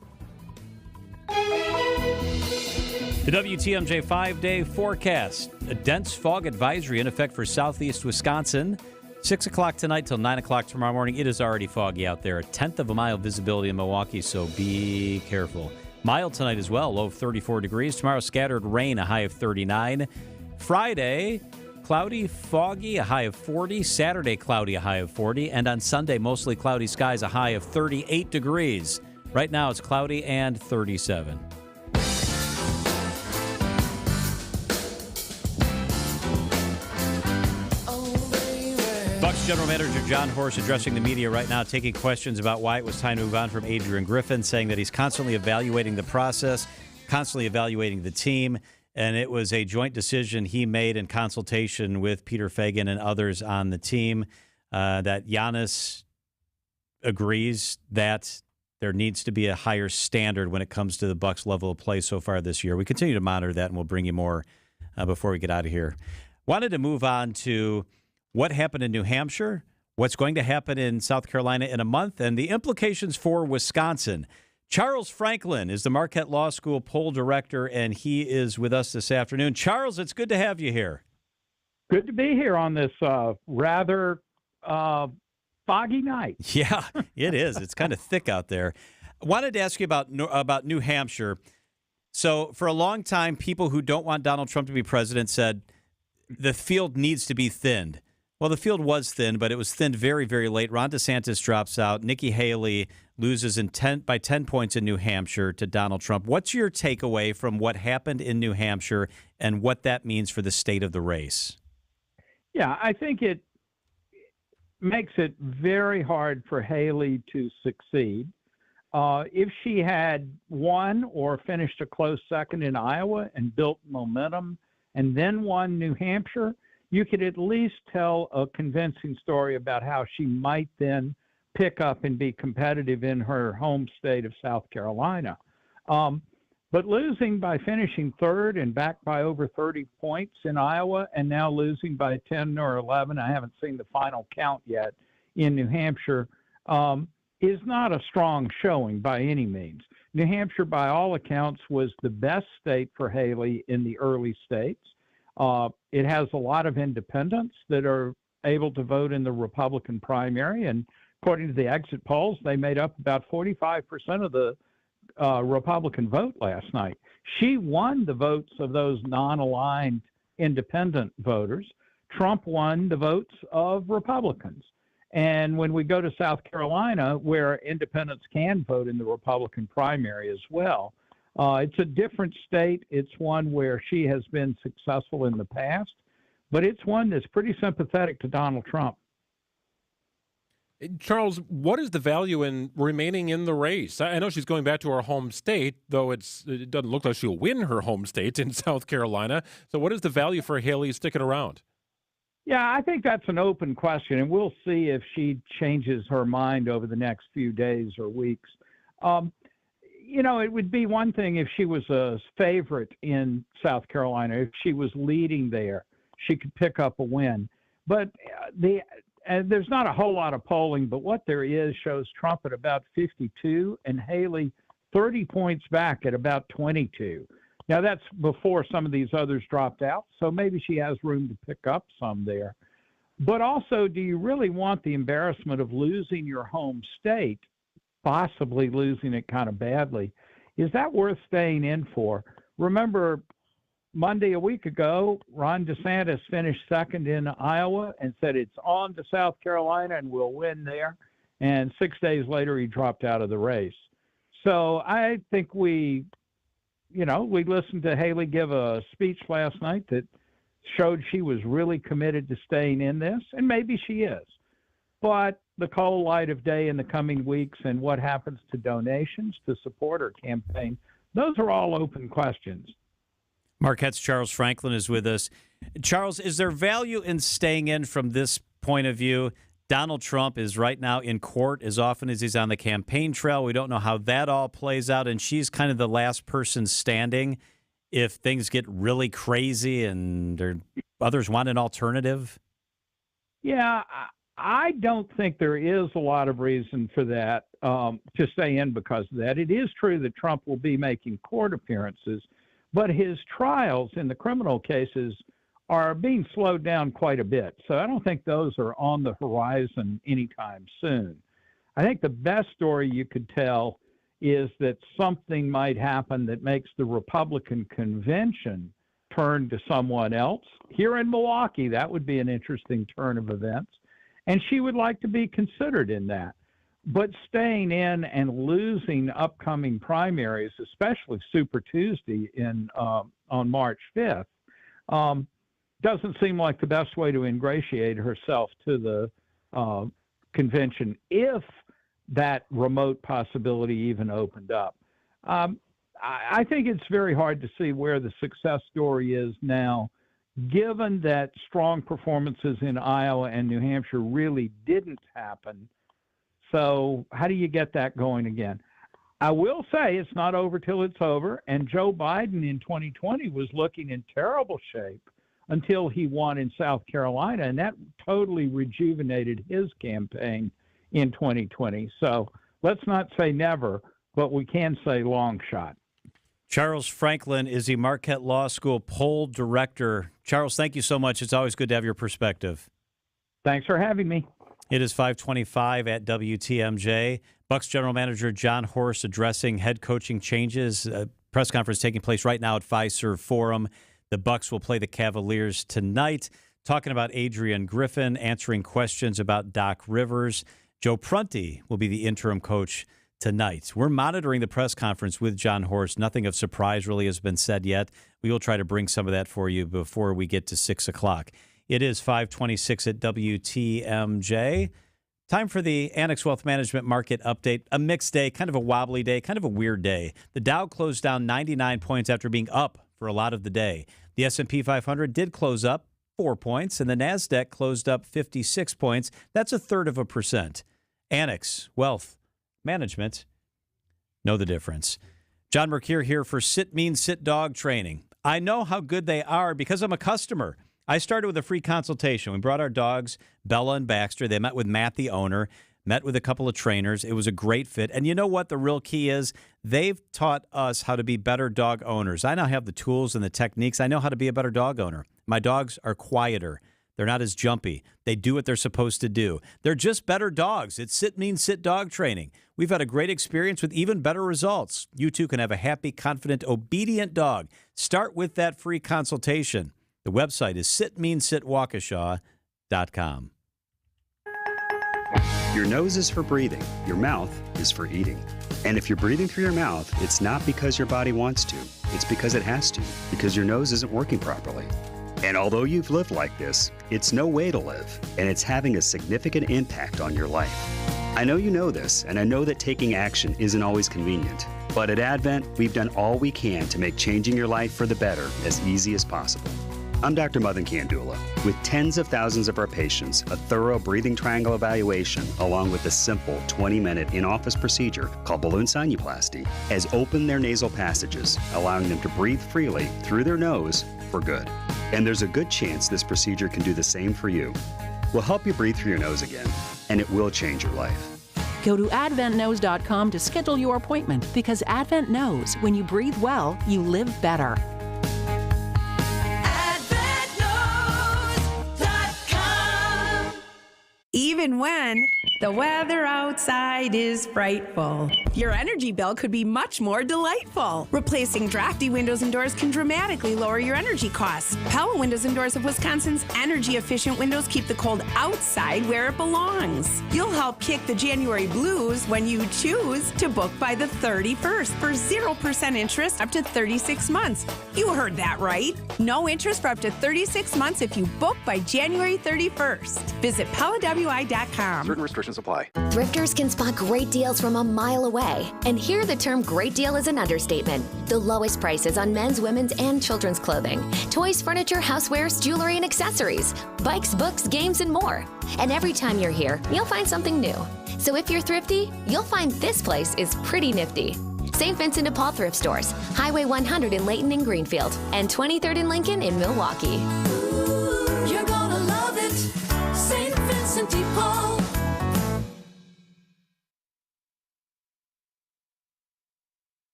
The WTMJ 5-day forecast. A dense fog advisory in effect for southeast Wisconsin. 6 o'clock tonight till 9 o'clock tomorrow morning. It is already foggy out there. A tenth of a mile visibility in Milwaukee, so be careful. Mild tonight as well, low of 34 degrees. Tomorrow, scattered rain, a high of 39. Friday, cloudy, foggy, a high of 40. Saturday, cloudy, a high of 40. And on Sunday, mostly cloudy skies, a high of 38 degrees. Right now, it's cloudy and 37. Bucs General Manager John Horst addressing the media right now, taking questions about why it was time to move on from Adrian Griffin, saying that he's constantly evaluating the process, constantly evaluating the team, and it was a joint decision he made in consultation with Peter Feigin and others on the team, that Giannis agrees that there needs to be a higher standard when it comes to the Bucs level of play so far this year. We continue to monitor that, and we'll bring you more before we get out of here. Wanted to move on to what happened in New Hampshire, what's going to happen in South Carolina in a month, and the implications for Wisconsin. Charles Franklin is the Marquette Law School poll director, and he is with us this afternoon. Charles, it's good to have you here. Good to be here on this rather foggy night. Yeah, it is. It's kind of thick out there. I wanted to ask you about New Hampshire. So for a long time, people who don't want Donald Trump to be president said the field needs to be thinned. Well, the field was thin, but it was thinned very, very late. Ron DeSantis drops out. Nikki Haley loses by 10 points in New Hampshire to Donald Trump. What's your takeaway from what happened in New Hampshire and what that means for the state of the race? Yeah, I think it makes it very hard for Haley to succeed. If she had won or finished a close second in Iowa and built momentum and then won New Hampshire, you could at least tell a convincing story about how she might then pick up and be competitive in her home state of South Carolina. But losing by finishing third and back by over 30 points in Iowa, and now losing by 10 or 11, I haven't seen the final count yet, in New Hampshire, is not a strong showing by any means. New Hampshire, by all accounts, was the best state for Haley in the early states. It has a lot of independents that are able to vote in the Republican primary, and according to the exit polls, they made up about 45% of the Republican vote last night. She won the votes of those non-aligned independent voters. Trump won the votes of Republicans. And when we go to South Carolina, where independents can vote in the Republican primary as well, it's a different state. It's one where she has been successful in the past, but it's one that's pretty sympathetic to Donald Trump. Charles, what is the value in remaining in the race? I know she's going back to her home state, though it doesn't look like she'll win her home state in South Carolina. So what is the value for Haley sticking around? Yeah, I think that's an open question, and we'll see if she changes her mind over the next few days or weeks. It would be one thing if she was a favorite in South Carolina, if she was leading there, she could pick up a win. But there's not a whole lot of polling, but what there is shows Trump at about 52 and Haley 30 points back at about 22. Now, that's before some of these others dropped out, so maybe she has room to pick up some there. But also, do you really want the embarrassment of losing your home state, possibly losing it kind of badly? Is that worth staying in for? Remember, Monday a week ago, Ron DeSantis finished second in Iowa and said it's on to South Carolina and we'll win there. And 6 days later, he dropped out of the race. So I think we listened to Haley give a speech last night that showed she was really committed to staying in this, and maybe she is. But the cold light of day in the coming weeks and what happens to donations to support her campaign, those are all open questions. Marquette's Charles Franklin is with us. Charles, is there value in staying in from this point of view? Donald Trump is right now in court as often as he's on the campaign trail. We don't know how that all plays out, and she's kind of the last person standing if things get really crazy and others want an alternative. Yeah, I don't think there is a lot of reason for that, to stay in because of that. It is true that Trump will be making court appearances, but his trials in the criminal cases are being slowed down quite a bit. So I don't think those are on the horizon anytime soon. I think the best story you could tell is that something might happen that makes the Republican convention turn to someone else. Here in Milwaukee, that would be an interesting turn of events. And she would like to be considered in that. But staying in and losing upcoming primaries, especially Super Tuesday on March 5th, doesn't seem like the best way to ingratiate herself to the convention if that remote possibility even opened up. I think it's very hard to see where the success story is now, given that strong performances in Iowa and New Hampshire really didn't happen. So how do you get that going again? I will say it's not over till it's over, and Joe Biden in 2020 was looking in terrible shape until he won in South Carolina, and that totally rejuvenated his campaign in 2020. So let's not say never, but we can say long shot. Charles Franklin is the Marquette Law School poll director. Charles, thank you so much. It's always good to have your perspective. Thanks for having me. It is 5:25 at WTMJ. Bucs general manager John Horst addressing head coaching changes. A press conference taking place right now at Fiserv Forum. The Bucs will play the Cavaliers tonight. Talking about Adrian Griffin, answering questions about Doc Rivers. Joe Prunty will be the interim coach tonight. We're monitoring the press conference with John Horst. Nothing of surprise really has been said yet. We will try to bring some of that for you before we get to 6 o'clock. It is 5:26 at WTMJ. Time for the Annex Wealth Management Market Update. A mixed day, kind of a wobbly day, kind of a weird day. The Dow closed down 99 points after being up for a lot of the day. The S&P 500 did close up 4 points, and the NASDAQ closed up 56 points. That's 1/3%. Annex Wealth Management, know the difference. John Mercure here for Sit Mean Sit Dog Training. I know how good they are because I'm a customer. I started with a free consultation. We brought our dogs, Bella and Baxter. They met with Matt, the owner, met with a couple of trainers. It was a great fit. And you know what the real key is? They've taught us how to be better dog owners. I now have the tools and the techniques. I know how to be a better dog owner. My dogs are quieter. They're not as jumpy. They do what they're supposed to do. They're just better dogs. It's Sit Mean Sit Dog Training. We've had a great experience with even better results. You too can have a happy, confident, obedient dog. Start with that free consultation. The website is sitmeansitwaukesha.com. Your nose is for breathing. Your mouth is for eating. And if you're breathing through your mouth, it's not because your body wants to. It's because it has to, because your nose isn't working properly. And although you've lived like this, it's no way to live, and it's having a significant impact on your life. I know you know this, and I know that taking action isn't always convenient. But at Advent, we've done all we can to make changing your life for the better as easy as possible. I'm Dr. Madan Kandula. With tens of thousands of our patients, a thorough breathing triangle evaluation, along with a simple 20-minute in-office procedure called balloon sinuplasty, has opened their nasal passages, allowing them to breathe freely through their nose for good. And there's a good chance this procedure can do the same for you. We'll help you breathe through your nose again, and it will change your life. Go to adventknows.com to schedule your appointment, because Advent knows when you breathe well, you live better. Even when The weather outside is frightful. Your energy bill could be much more delightful. Replacing drafty windows and doors can dramatically lower your energy costs. Pella Windows and Doors of Wisconsin's energy-efficient windows keep the cold outside where it belongs. You'll help kick the January blues when you choose to book by the 31st for 0% interest up to 36 months. You heard that right. No interest for up to 36 months if you book by January 31st. Visit PellaWI.com. Certain restrictions apply. Thrifters can spot great deals from a mile away. And here the term great deal is an understatement. The lowest prices on men's, women's, and children's clothing. Toys, furniture, housewares, jewelry, and accessories. Bikes, books, games, and more. And every time you're here, you'll find something new. So if you're thrifty, you'll find this place is pretty nifty. St. Vincent de Paul Thrift Stores, Highway 100 in Layton and Greenfield, and 23rd and Lincoln in Milwaukee. Ooh, you're gonna love it, St. Vincent de Paul.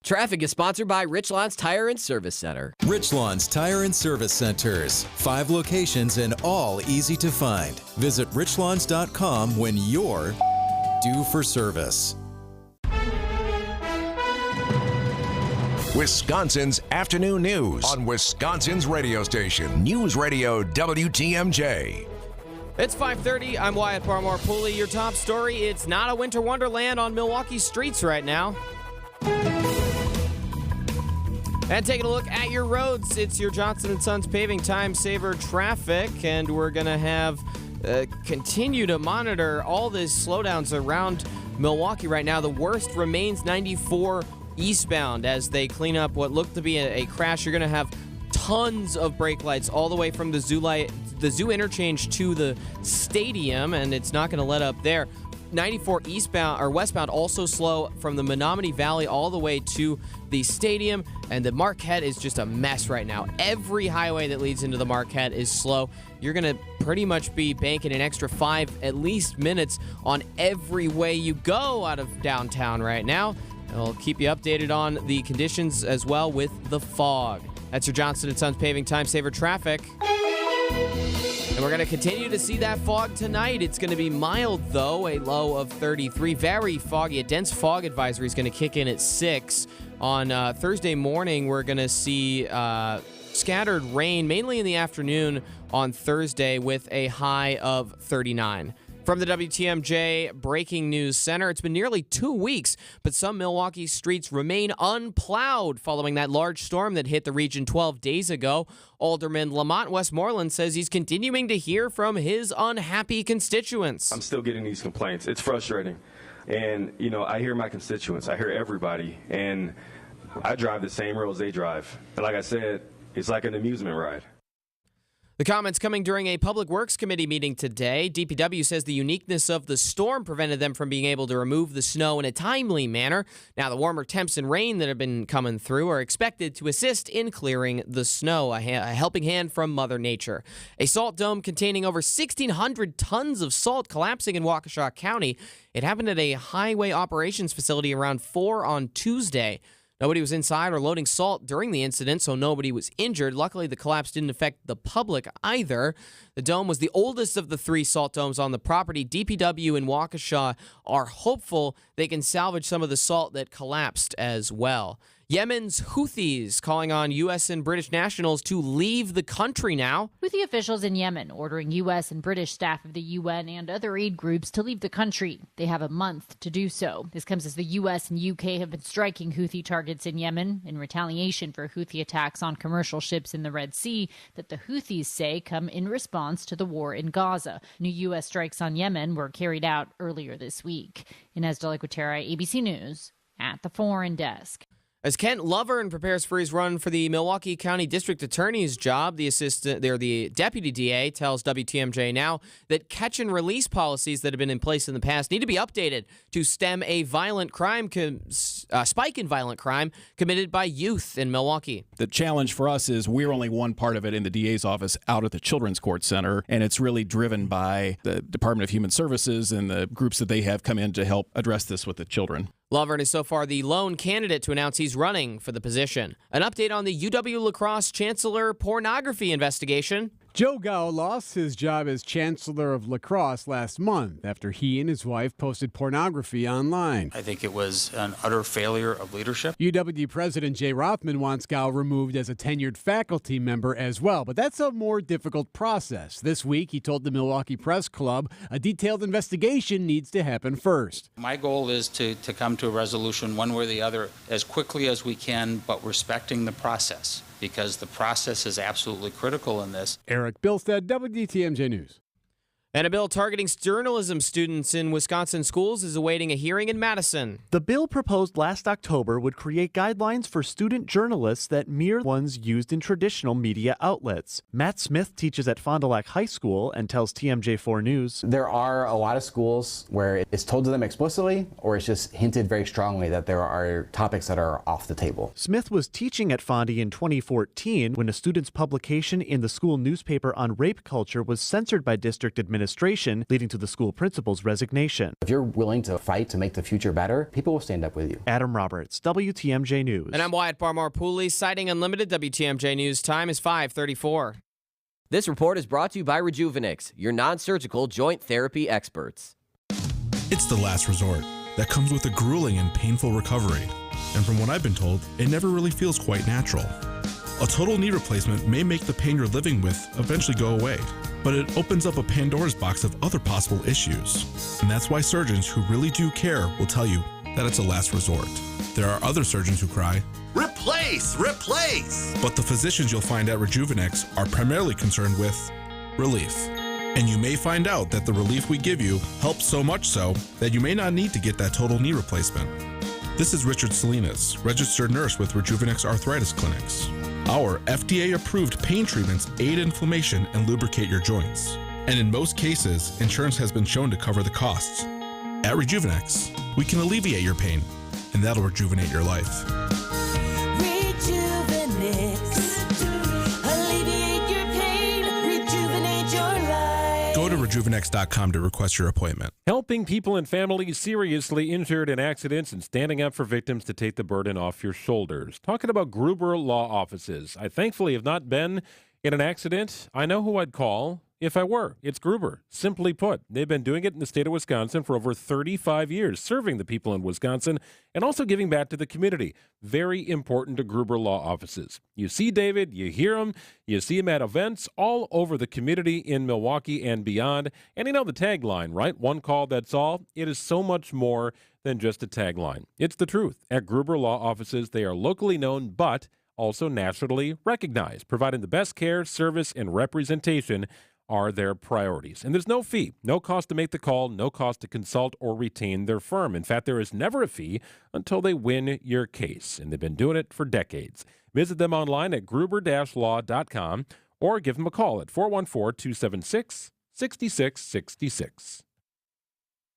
Traffic is sponsored by Richlands Tire and Service Center. Richlands Tire and Service Centers. 5 locations and all easy to find. Visit richlands.com when you're due for service. Wisconsin's afternoon news on Wisconsin's radio station, News Radio WTMJ. It's 5:30. I'm Wyatt Barmore-Pooley. Your top story, it's not a winter wonderland on Milwaukee streets right now. And taking a look at your roads, it's your Johnson & Sons Paving Time Saver traffic, and we're going to have continue to monitor all these slowdowns around Milwaukee right now. The worst remains 94 eastbound as they clean up what looked to be a crash. You're going to have tons of brake lights all the way from the zoo interchange to the stadium, and it's not going to let up there. 94 eastbound or westbound also slow from the Menominee Valley all the way to the stadium, and the Marquette is just a mess right now. Every highway that leads into the Marquette is slow. You're going to pretty much be banking an extra 5 at least minutes on every way you go out of downtown right now. And we'll keep you updated on the conditions as well with the fog. That's your Johnson & Sons Paving Time Saver traffic. And we're going to continue to see that fog tonight. It's going to be mild, though, a low of 33. Very foggy. A dense fog advisory is going to kick in at 6. On Thursday morning, we're going to see scattered rain, mainly in the afternoon on Thursday, with a high of 39. From the WTMJ Breaking News Center, it's been nearly 2 weeks, but some Milwaukee streets remain unplowed following that large storm that hit the region 12 days ago. Alderman Lamont Westmoreland says he's continuing to hear from his unhappy constituents. I'm still getting these complaints. It's frustrating. And, I hear my constituents. I hear everybody. And I drive the same roads they drive. And like I said, it's like an amusement ride. The comments coming during a Public Works Committee meeting today. DPW says the uniqueness of the storm prevented them from being able to remove the snow in a timely manner. Now, the warmer temps and rain that have been coming through are expected to assist in clearing the snow, a helping hand from Mother Nature. A salt dome containing over 1,600 tons of salt collapsing in Waukesha County. It happened at a highway operations facility around 4 on Tuesday. Nobody was inside or loading salt during the incident, so nobody was injured. Luckily, the collapse didn't affect the public either. The dome was the oldest of the 3 salt domes on the property. DPW and Waukesha are hopeful they can salvage some of the salt that collapsed as well. Yemen's Houthis calling on U.S. and British nationals to leave the country now. Houthi officials in Yemen ordering U.S. and British staff of the UN and other aid groups to leave the country. They have a month to do so. This comes as the U.S. and U.K. have been striking Houthi targets in Yemen in retaliation for Houthi attacks on commercial ships in the Red Sea that the Houthis say come in response to the war in Gaza. New U.S. strikes on Yemen were carried out earlier this week. Inez de la Cuetara, ABC News, at the Foreign Desk. As Kent Lovern prepares for his run for the Milwaukee County District Attorney's job, the deputy DA tells WTMJ now that catch and release policies that have been in place in the past need to be updated to stem a violent crime spike in violent crime committed by youth in Milwaukee. The challenge for us is we're only one part of it in the DA's office out at the Children's Court Center, and it's really driven by the Department of Human Services and the groups that they have come in to help address this with the children. Lovern is so far the lone candidate to announce he's running for the position. An update on the UW-La Crosse Chancellor pornography investigation. Joe Gao lost his job as Chancellor of Lacrosse last month after he and his wife posted pornography online. I think it was an utter failure of leadership. UW President Jay Rothman wants Gao removed as a tenured faculty member as well, but that's a more difficult process. This week, he told the Milwaukee Press Club a detailed investigation needs to happen first. My goal is to come to a resolution one way or the other as quickly as we can, but respecting the process, because the process is absolutely critical in this. Eric Bilstead, WTMJ News. And a bill targeting journalism students in Wisconsin schools is awaiting a hearing in Madison. The bill proposed last October would create guidelines for student journalists that mirror ones used in traditional media outlets. Matt Smith teaches at Fond du Lac High School and tells TMJ4 News. There are a lot of schools where it's told to them explicitly or it's just hinted very strongly that there are topics that are off the table. Smith was teaching at Fondy in 2014 when a student's publication in the school newspaper on rape culture was censored by district administration, leading to the school principal's resignation. If you're willing to fight to make the future better, people will stand up with you. Adam Roberts, WTMJ News. And I'm Wyatt Barmore-Pooley, citing Unlimited. WTMJ News time is 5:34. This report is brought to you by Rejuvenix, your non-surgical joint therapy experts. It's the last resort that comes with a grueling and painful recovery. And from what I've been told, it never really feels quite natural. A total knee replacement may make the pain you're living with eventually go away, but it opens up a Pandora's box of other possible issues. And that's why surgeons who really do care will tell you that it's a last resort. There are other surgeons who cry, "Replace! Replace!" But the physicians you'll find at Rejuvenex are primarily concerned with relief. And you may find out that the relief we give you helps so much so that you may not need to get that total knee replacement. This is Richard Salinas, registered nurse with Rejuvenex Arthritis Clinics. Our FDA-approved pain treatments aid inflammation and lubricate your joints. And in most cases, insurance has been shown to cover the costs. At Rejuvenex, we can alleviate your pain, and that'll rejuvenate your life. Alleviate your pain, rejuvenate your life. Go to rejuvenex.com to request your appointment. Helping people and families seriously injured in accidents and standing up for victims to take the burden off your shoulders. Talking about Gruber Law Offices. I thankfully have not been in an accident. I know who I'd call if I were. It's Gruber. Simply put, they've been doing it in the state of Wisconsin for over 35 years, serving the people in Wisconsin and also giving back to the community. Very important to Gruber Law Offices. You see David, you hear him, you see him at events all over the community in Milwaukee and beyond. And you know the tagline, right? One call, that's all. It is so much more than just a tagline. It's the truth. At Gruber Law Offices, they are locally known, but also nationally recognized, providing the best care, service, and representation are their priorities. And there's no fee, no cost to make the call, no cost to consult or retain their firm. In fact, there is never a fee until they win your case, and they've been doing it for decades. Visit them online at gruber-law.com or give them a call at 414-276-6666.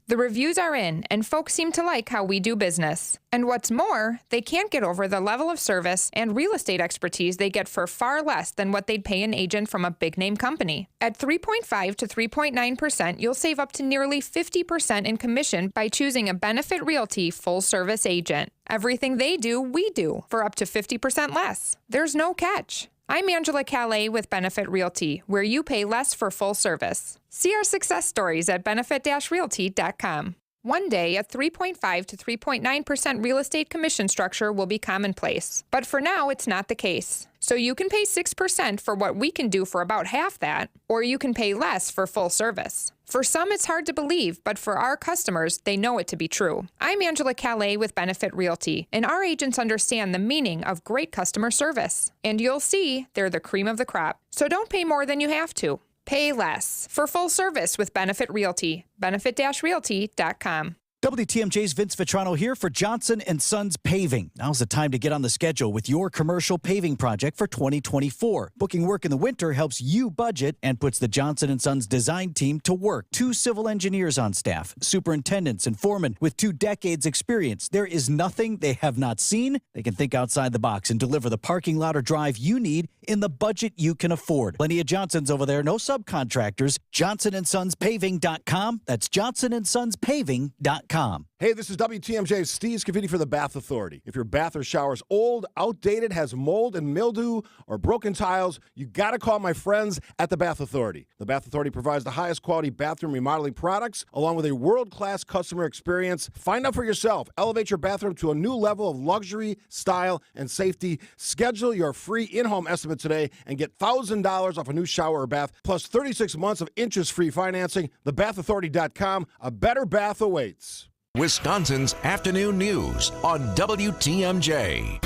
The reviews are in, and folks seem to like how we do business. And what's more, they can't get over the level of service and real estate expertise they get for far less than what they'd pay an agent from a big-name company. At 3.5 to 3.9%, you'll save up to nearly 50% in commission by choosing a Benefit Realty full-service agent. Everything they do, we do, for up to 50% less. There's no catch. I'm Angela Calais with Benefit Realty, where you pay less for full service. See our success stories at benefit-realty.com. One day, a 3.5 to 3.9% real estate commission structure will be commonplace. But for now, it's not the case. So you can pay 6% for what we can do for about half that, or you can pay less for full service. For some, it's hard to believe, but for our customers, they know it to be true. I'm Angela Calais with Benefit Realty, and our agents understand the meaning of great customer service. And you'll see they're the cream of the crop. So don't pay more than you have to. Pay less for full service with Benefit Realty. Benefit-realty.com. WTMJ's Vince Vitrano here for Johnson & Sons Paving. Now's the time to get on the schedule with your commercial paving project for 2024. Booking work in the winter helps you budget and puts the Johnson & Sons design team to work. 2 civil engineers on staff, superintendents and foremen with 2 decades experience. There is nothing they have not seen. They can think outside the box and deliver the parking lot or drive you need in the budget you can afford. Plenty of Johnsons over there, no subcontractors. JohnsonandSonsPaving.com. That's JohnsonandSonsPaving.com. WTMJ.com. Hey, this is WTMJ's Steve Scavini for the Bath Authority. If your bath or shower is old, outdated, has mold and mildew, or broken tiles, you got to call my friends at the Bath Authority. The Bath Authority provides the highest quality bathroom remodeling products along with a world-class customer experience. Find out for yourself. Elevate your bathroom to a new level of luxury, style, and safety. Schedule your free in-home estimate today and get $1,000 off a new shower or bath, plus 36 months of interest-free financing. TheBathAuthority.com. A better bath awaits. Wisconsin's Afternoon News on WTMJ.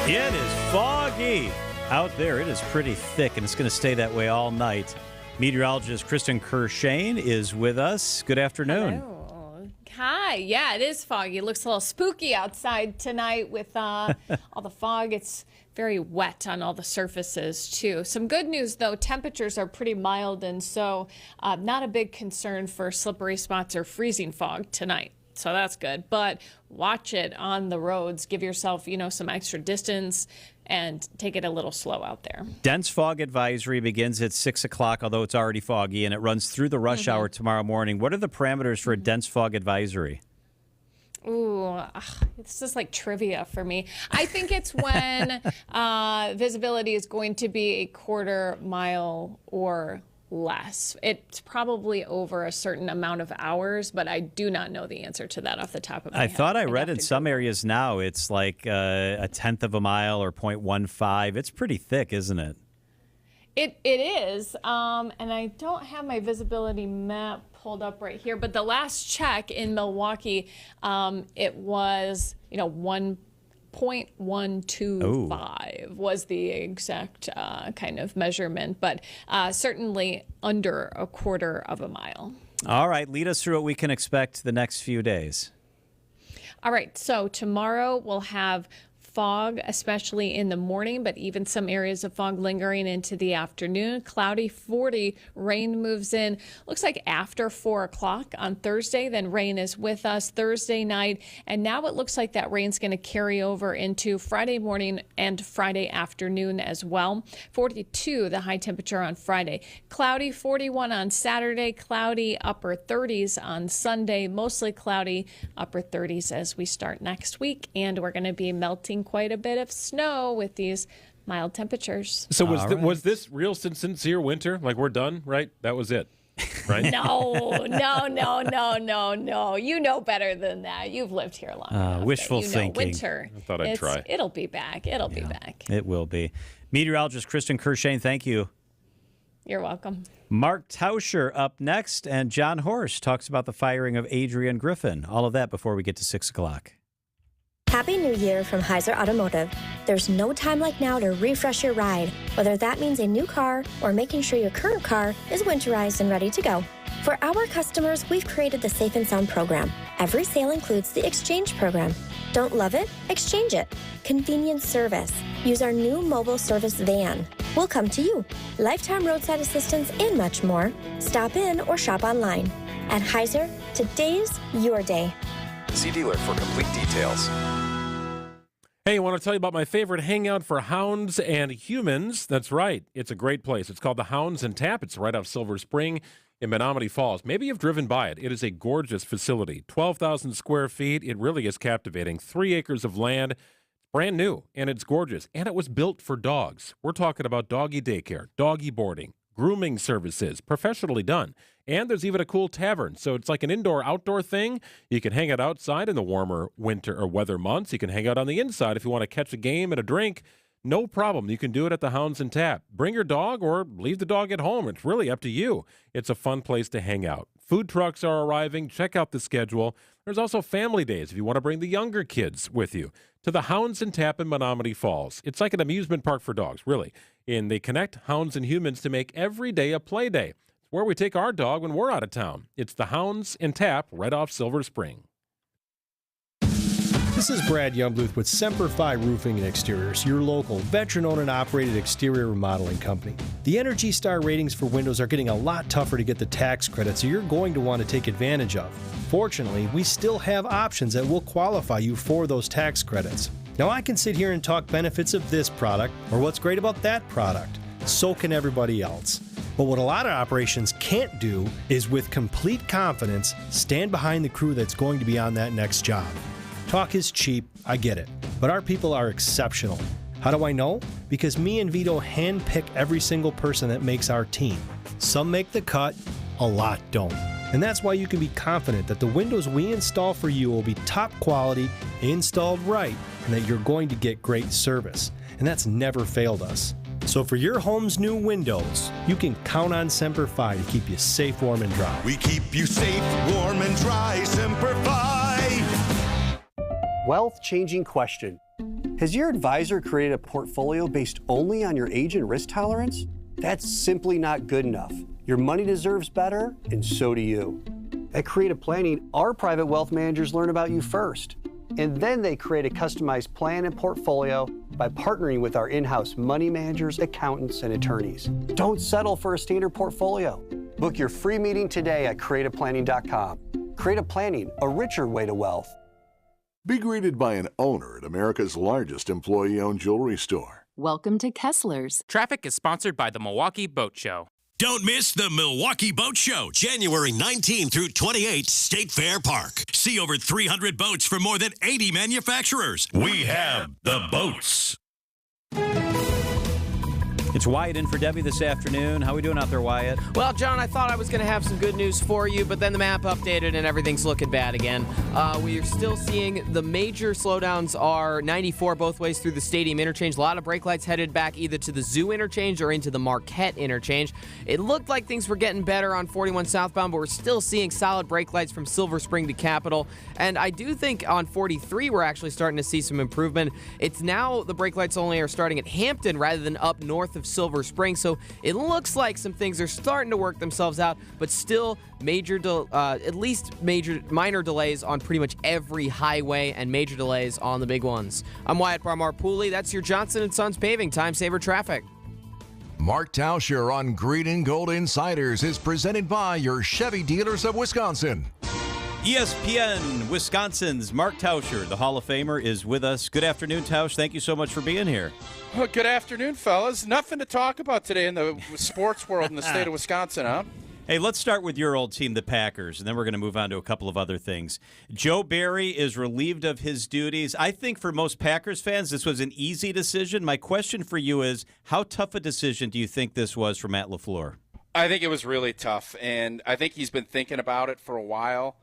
It is foggy out there. It is pretty thick, and it's going to stay that way all night. Meteorologist Kristen Kershane is with us. Good afternoon. Hello. Hi. Yeah, it is foggy. It looks a little spooky outside tonight with all the fog. It's very wet on all the surfaces, too. Some good news, though. Temperatures are pretty mild, and so not a big concern for slippery spots or freezing fog tonight. So that's good. But watch it on the roads. Give yourself, some extra distance and take it a little slow out there. Dense fog advisory begins at 6 o'clock, although it's already foggy, and it runs through the rush hour tomorrow morning. What are the parameters for a dense fog advisory? Ooh, this is like trivia for me. I think it's when visibility is going to be a quarter mile or less. It's probably over a certain amount of hours, but I do not know the answer to that off the top of my head. I thought I read in some areas now it's like a tenth of a mile or 0.15. It's pretty thick, isn't it? It is, and I don't have my visibility map pulled up right here, but the last check in Milwaukee, it was, 1.125 was the exact kind of measurement, but certainly under a quarter of a mile. All right, lead us through what we can expect the next few days. All right, so tomorrow we'll have fog, especially in the morning, but even some areas of fog lingering into the afternoon. Cloudy, 40. Rain moves in. Looks like after 4 o'clock on Thursday. Then rain is with us Thursday night. And now it looks like that rain's going to carry over into Friday morning and Friday afternoon as well. 42, the high temperature on Friday. Cloudy, 41 on Saturday. Cloudy, upper 30s on Sunday. Mostly cloudy, upper 30s as we start next week. And we're going to be melting quite a bit of snow with these mild temperatures. So was this real sincere winter? Like we're done, right? That was it, right? No. You know better than that. You've lived here long enough. Wishful thinking. Winter. I thought I'd try. It'll be back. It'll be back. It will be. Meteorologist Kristen Kershane, thank you. You're welcome. Mark Tauscher up next, and John Horst talks about the firing of Adrian Griffin. All of that before we get to 6 o'clock. Happy New Year from Heiser Automotive. There's no time like now to refresh your ride, whether that means a new car or making sure your current car is winterized and ready to go. For our customers, we've created the Safe and Sound program. Every sale includes the exchange program. Don't love it? Exchange it. Convenience service. Use our new mobile service van. We'll come to you. Lifetime roadside assistance and much more. Stop in or shop online. At Heiser, today's your day. See dealer for complete details. Hey, I want to tell you about my favorite hangout for hounds and humans. That's right. It's a great place. It's called the Hounds and Tap. It's right off Silver Spring in Menominee Falls. Maybe you've driven by it. It is a gorgeous facility. 12,000 square feet. It really is captivating. 3 acres of land. Brand new, and it's gorgeous. And it was built for dogs. We're talking about doggy daycare, doggy boarding, grooming services, professionally done. And there's even a cool tavern. So it's like an indoor-outdoor thing. You can hang out outside in the warmer winter or weather months. You can hang out on the inside if you want to catch a game and a drink. No problem. You can do it at the Hounds and Tap. Bring your dog or leave the dog at home. It's really up to you. It's a fun place to hang out. Food trucks are arriving. Check out the schedule. There's also family days if you want to bring the younger kids with you to the Hounds and Tap in Menominee Falls. It's like an amusement park for dogs, really. And they connect hounds and humans to make every day a play day. It's where we take our dog when we're out of town. It's the Hounds and Tap right off Silver Spring. This is Brad Youngbluth with Semper Fi Roofing and Exteriors, your local veteran-owned and operated exterior remodeling company. The Energy Star ratings for windows are getting a lot tougher to get the tax credit, so you're going to want to take advantage of. Fortunately, we still have options that will qualify you for those tax credits. Now, I can sit here and talk benefits of this product or what's great about that product. So can everybody else. But what a lot of operations can't do is with complete confidence stand behind the crew that's going to be on that next job. Talk is cheap, I get it, but our people are exceptional. How do I know? Because me and Vito handpick every single person that makes our team. Some make the cut, a lot don't. And that's why you can be confident that the windows we install for you will be top quality, installed right, and that you're going to get great service. And that's never failed us. So for your home's new windows, you can count on Semper Fi to keep you safe, warm, and dry. We keep you safe, warm, and dry. Semper Fi. Wealth-changing question. Has your advisor created a portfolio based only on your age and risk tolerance? That's simply not good enough. Your money deserves better, and so do you. At Creative Planning, our private wealth managers learn about you first, and then they create a customized plan and portfolio by partnering with our in-house money managers, accountants, and attorneys. Don't settle for a standard portfolio. Book your free meeting today at creativeplanning.com. Creative Planning, a richer way to wealth. Be greeted by an owner at America's largest employee-owned jewelry store. Welcome to Kessler's. Traffic is sponsored by the Milwaukee Boat Show. Don't miss the Milwaukee Boat Show, January 19 through 28, State Fair Park. See over 300 boats from more than 80 manufacturers. We have the boats. It's Wyatt in for Debbie this afternoon. How are we doing out there, Wyatt? Well, John, I thought I was going to have some good news for you, but then the map updated and everything's looking bad again. We are still seeing the major slowdowns are 94 both ways through the stadium interchange. A lot of brake lights headed back either to the Zoo interchange or into the Marquette interchange. It looked like things were getting better on 41 southbound, but we're still seeing solid brake lights from Silver Spring to Capitol. And I do think on 43 we're actually starting to see some improvement. It's now the brake lights only are starting at Hampton rather than up north of Silver Spring, so it looks like some things are starting to work themselves out, but still at least minor delays on pretty much every highway and major delays on the big ones. I'm Wyatt Barmar-Pooley. That's your Johnson & Sons Paving Time Saver Traffic. Mark Tauscher on Green and Gold Insiders is presented by your Chevy dealers of Wisconsin. ESPN Wisconsin's Mark Tauscher, the Hall of Famer, is with us. Good afternoon, Tausch. Thank you so much for being here. Well, good afternoon, fellas. Nothing to talk about today in the sports world in the state of Wisconsin, huh? Hey, let's start with your old team, the Packers, and then we're going to move on to a couple of other things. Joe Barry is relieved of his duties. I think for most Packers fans, this was an easy decision. My question for you is, how tough a decision do you think this was for Matt LaFleur? I think it was really tough, and I think he's been thinking about it for a while.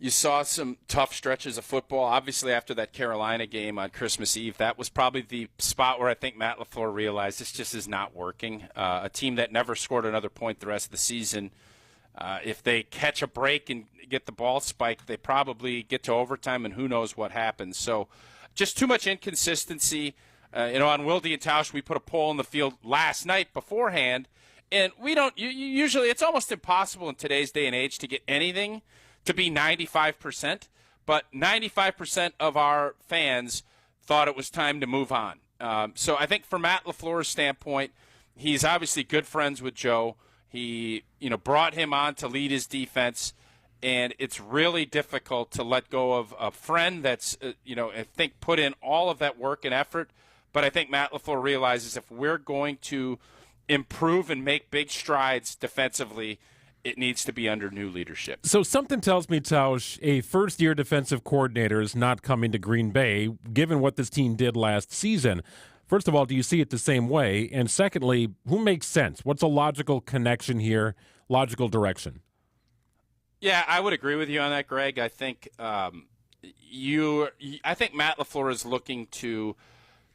You saw some tough stretches of football. Obviously, after that Carolina game on Christmas Eve, that was probably the spot where I think Matt LaFleur realized this just is not working. A team that never scored another point the rest of the season, if they catch a break and get the ball spiked, they probably get to overtime, and who knows what happens. So just too much inconsistency. On Wilde and Tausch, we put a poll in the field last night beforehand, and we don't usually it's almost impossible in today's day and age to get anything to be 95%, but 95% of our fans thought it was time to move on. So I think from Matt LaFleur's standpoint, he's obviously good friends with Joe. He, brought him on to lead his defense, and it's really difficult to let go of a friend that's, I think put in all of that work and effort. But I think Matt LaFleur realizes if we're going to improve and make big strides defensively, it needs to be under new leadership. So something tells me, Tausch, a first-year defensive coordinator is not coming to Green Bay, given what this team did last season. First of all, do you see it the same way? And secondly, who makes sense? What's a logical connection here, logical direction? Yeah, I would agree with you on that, Greg. I think I think Matt LaFleur is looking to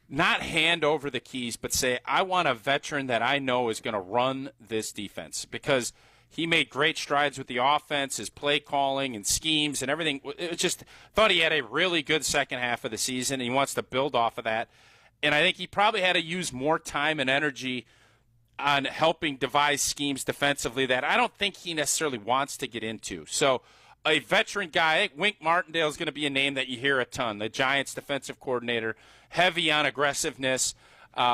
not hand over the keys, but say, I want a veteran that I know is going to run this defense, because he made great strides with the offense, his play calling and schemes and everything. It just thought he had a really good second half of the season, and he wants to build off of that. And I think he probably had to use more time and energy on helping devise schemes defensively that I don't think he necessarily wants to get into. So a veteran guy, I think Wink Martindale is going to be a name that you hear a ton, the Giants defensive coordinator, heavy on aggressiveness.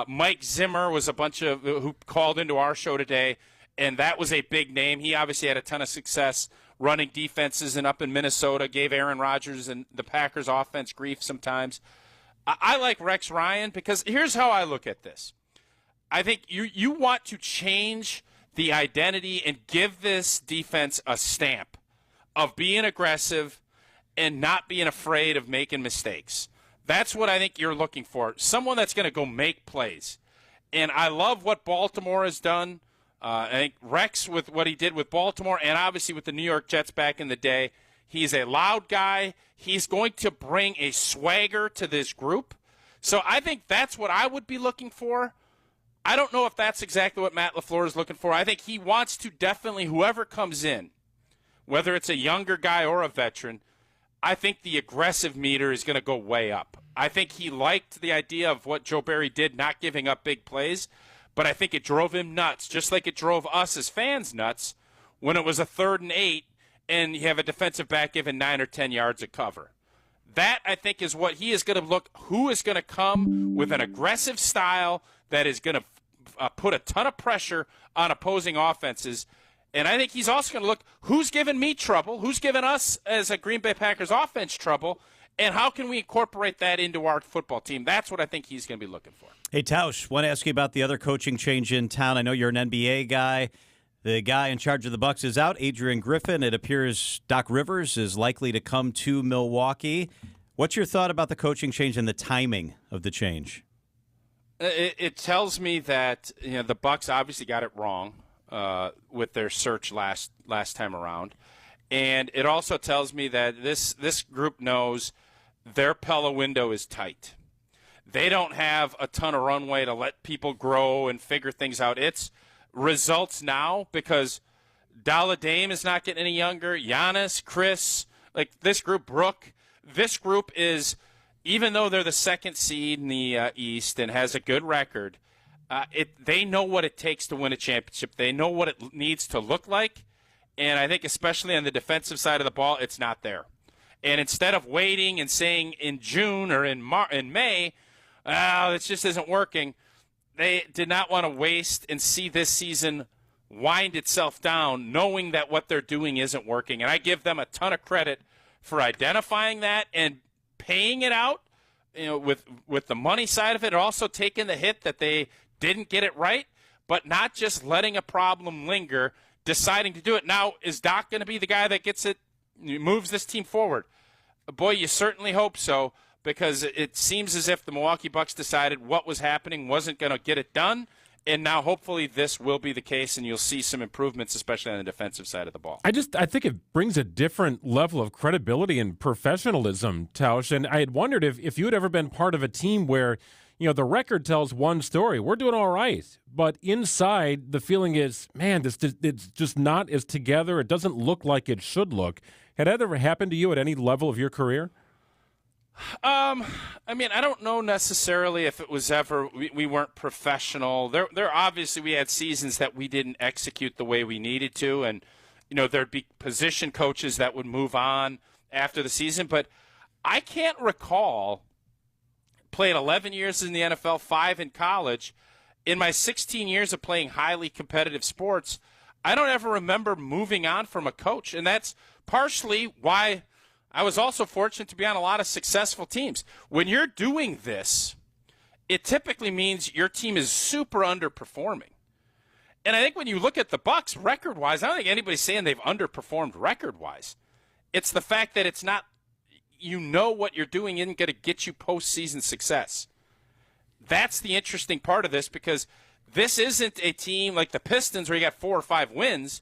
Mike Zimmer was who called into our show today, and that was a big name. He obviously had a ton of success running defenses and up in Minnesota, gave Aaron Rodgers and the Packers offense grief sometimes. I like Rex Ryan because here's how I look at this. I think you want to change the identity and give this defense a stamp of being aggressive and not being afraid of making mistakes. That's what I think you're looking for. Someone that's going to go make plays. And I love what Baltimore has done. I think Rex with what he did with Baltimore and obviously with the New York Jets back in the day. He's a loud guy. He's going to bring a swagger to this group. So I think that's what I would be looking for. I don't know if that's exactly what Matt LaFleur is looking for. I think he wants to definitely, whoever comes in, whether it's a younger guy or a veteran, I think the aggressive meter is going to go way up. I think he liked the idea of what Joe Barry did, not giving up big plays, but I think it drove him nuts, just like it drove us as fans nuts when it was a 3rd and 8 and you have a defensive back giving 9 or 10 yards of cover. That, I think, is what he is going to look, who is going to come with an aggressive style that is going to put a ton of pressure on opposing offenses. And I think he's also going to look, who's giving me trouble, who's giving us as a Green Bay Packers offense trouble, and how can we incorporate that into our football team? That's what I think he's going to be looking for. Hey, Tausch, want to ask you about the other coaching change in town. I know you're an NBA guy. The guy in charge of the Bucks is out, Adrian Griffin. It appears Doc Rivers is likely to come to Milwaukee. What's your thought about the coaching change and the timing of the change? It tells me that the Bucks obviously got it wrong with their search last time around, and it also tells me that this group knows their Pella window is tight. They don't have a ton of runway to let people grow and figure things out. It's results now because Dalla Dame is not getting any younger. Giannis, Chris, like this group, Brooke. This group is, even though they're the 2nd seed in the East and has a good record, they know what it takes to win a championship. They know what it needs to look like, and I think especially on the defensive side of the ball, it's not there. And instead of waiting and saying in June or in May, this just isn't working, they did not want to waste and see this season wind itself down, knowing that what they're doing isn't working. And I give them a ton of credit for identifying that and paying it out, with the money side of it, and also taking the hit that they didn't get it right, but not just letting a problem linger, deciding to do it. Now, is Doc going to be the guy that gets it, moves this team forward? Boy, you certainly hope so, because it seems as if the Milwaukee Bucks decided what was happening wasn't going to get it done, and now hopefully this will be the case, and you'll see some improvements, especially on the defensive side of the ball. I think it brings a different level of credibility and professionalism, Tausch, and I had wondered if you had ever been part of a team where, the record tells one story. We're doing all right, but inside the feeling is, man, it's just not as together. It doesn't look like it should look. Had that ever happened to you at any level of your career? I don't know necessarily if it was ever we weren't professional. There obviously we had seasons that we didn't execute the way we needed to, and there'd be position coaches that would move on after the season. But I can't recall, played 11 years in the NFL, 5 in college. In my 16 years of playing highly competitive sports, I don't ever remember moving on from a coach, and that's partially why I was also fortunate to be on a lot of successful teams. When you're doing this, it typically means your team is super underperforming. And I think when you look at the Bucks record-wise, I don't think anybody's saying they've underperformed record-wise. It's the fact that it's not, what you're doing isn't going to get you postseason success. That's the interesting part of this, because this isn't a team like the Pistons where you got 4 or 5 wins.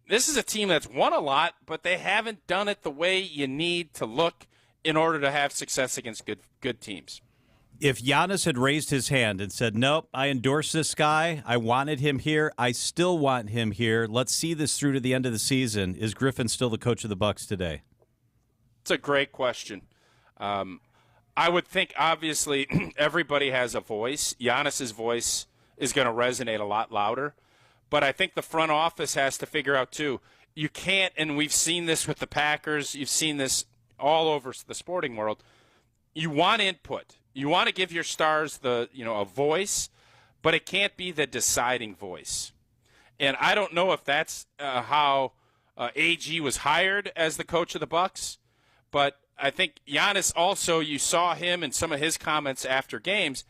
This is a team that's won a lot, but they haven't done it the way you need to look in order to have success against good teams. If Giannis had raised his hand and said, nope, I endorse this guy, I wanted him here, I still want him here, let's see this through to the end of the season, is Griffin still the coach of the Bucks today? It's a great question. I would think, obviously, everybody has a voice. Giannis's voice is going to resonate a lot louder. But I think the front office has to figure out, too, you can't, and we've seen this with the Packers, you've seen this all over the sporting world, you want input. You want to give your stars a voice, but it can't be the deciding voice. And I don't know if that's how AG was hired as the coach of the Bucks, but I think Giannis also, you saw him in some of his comments after games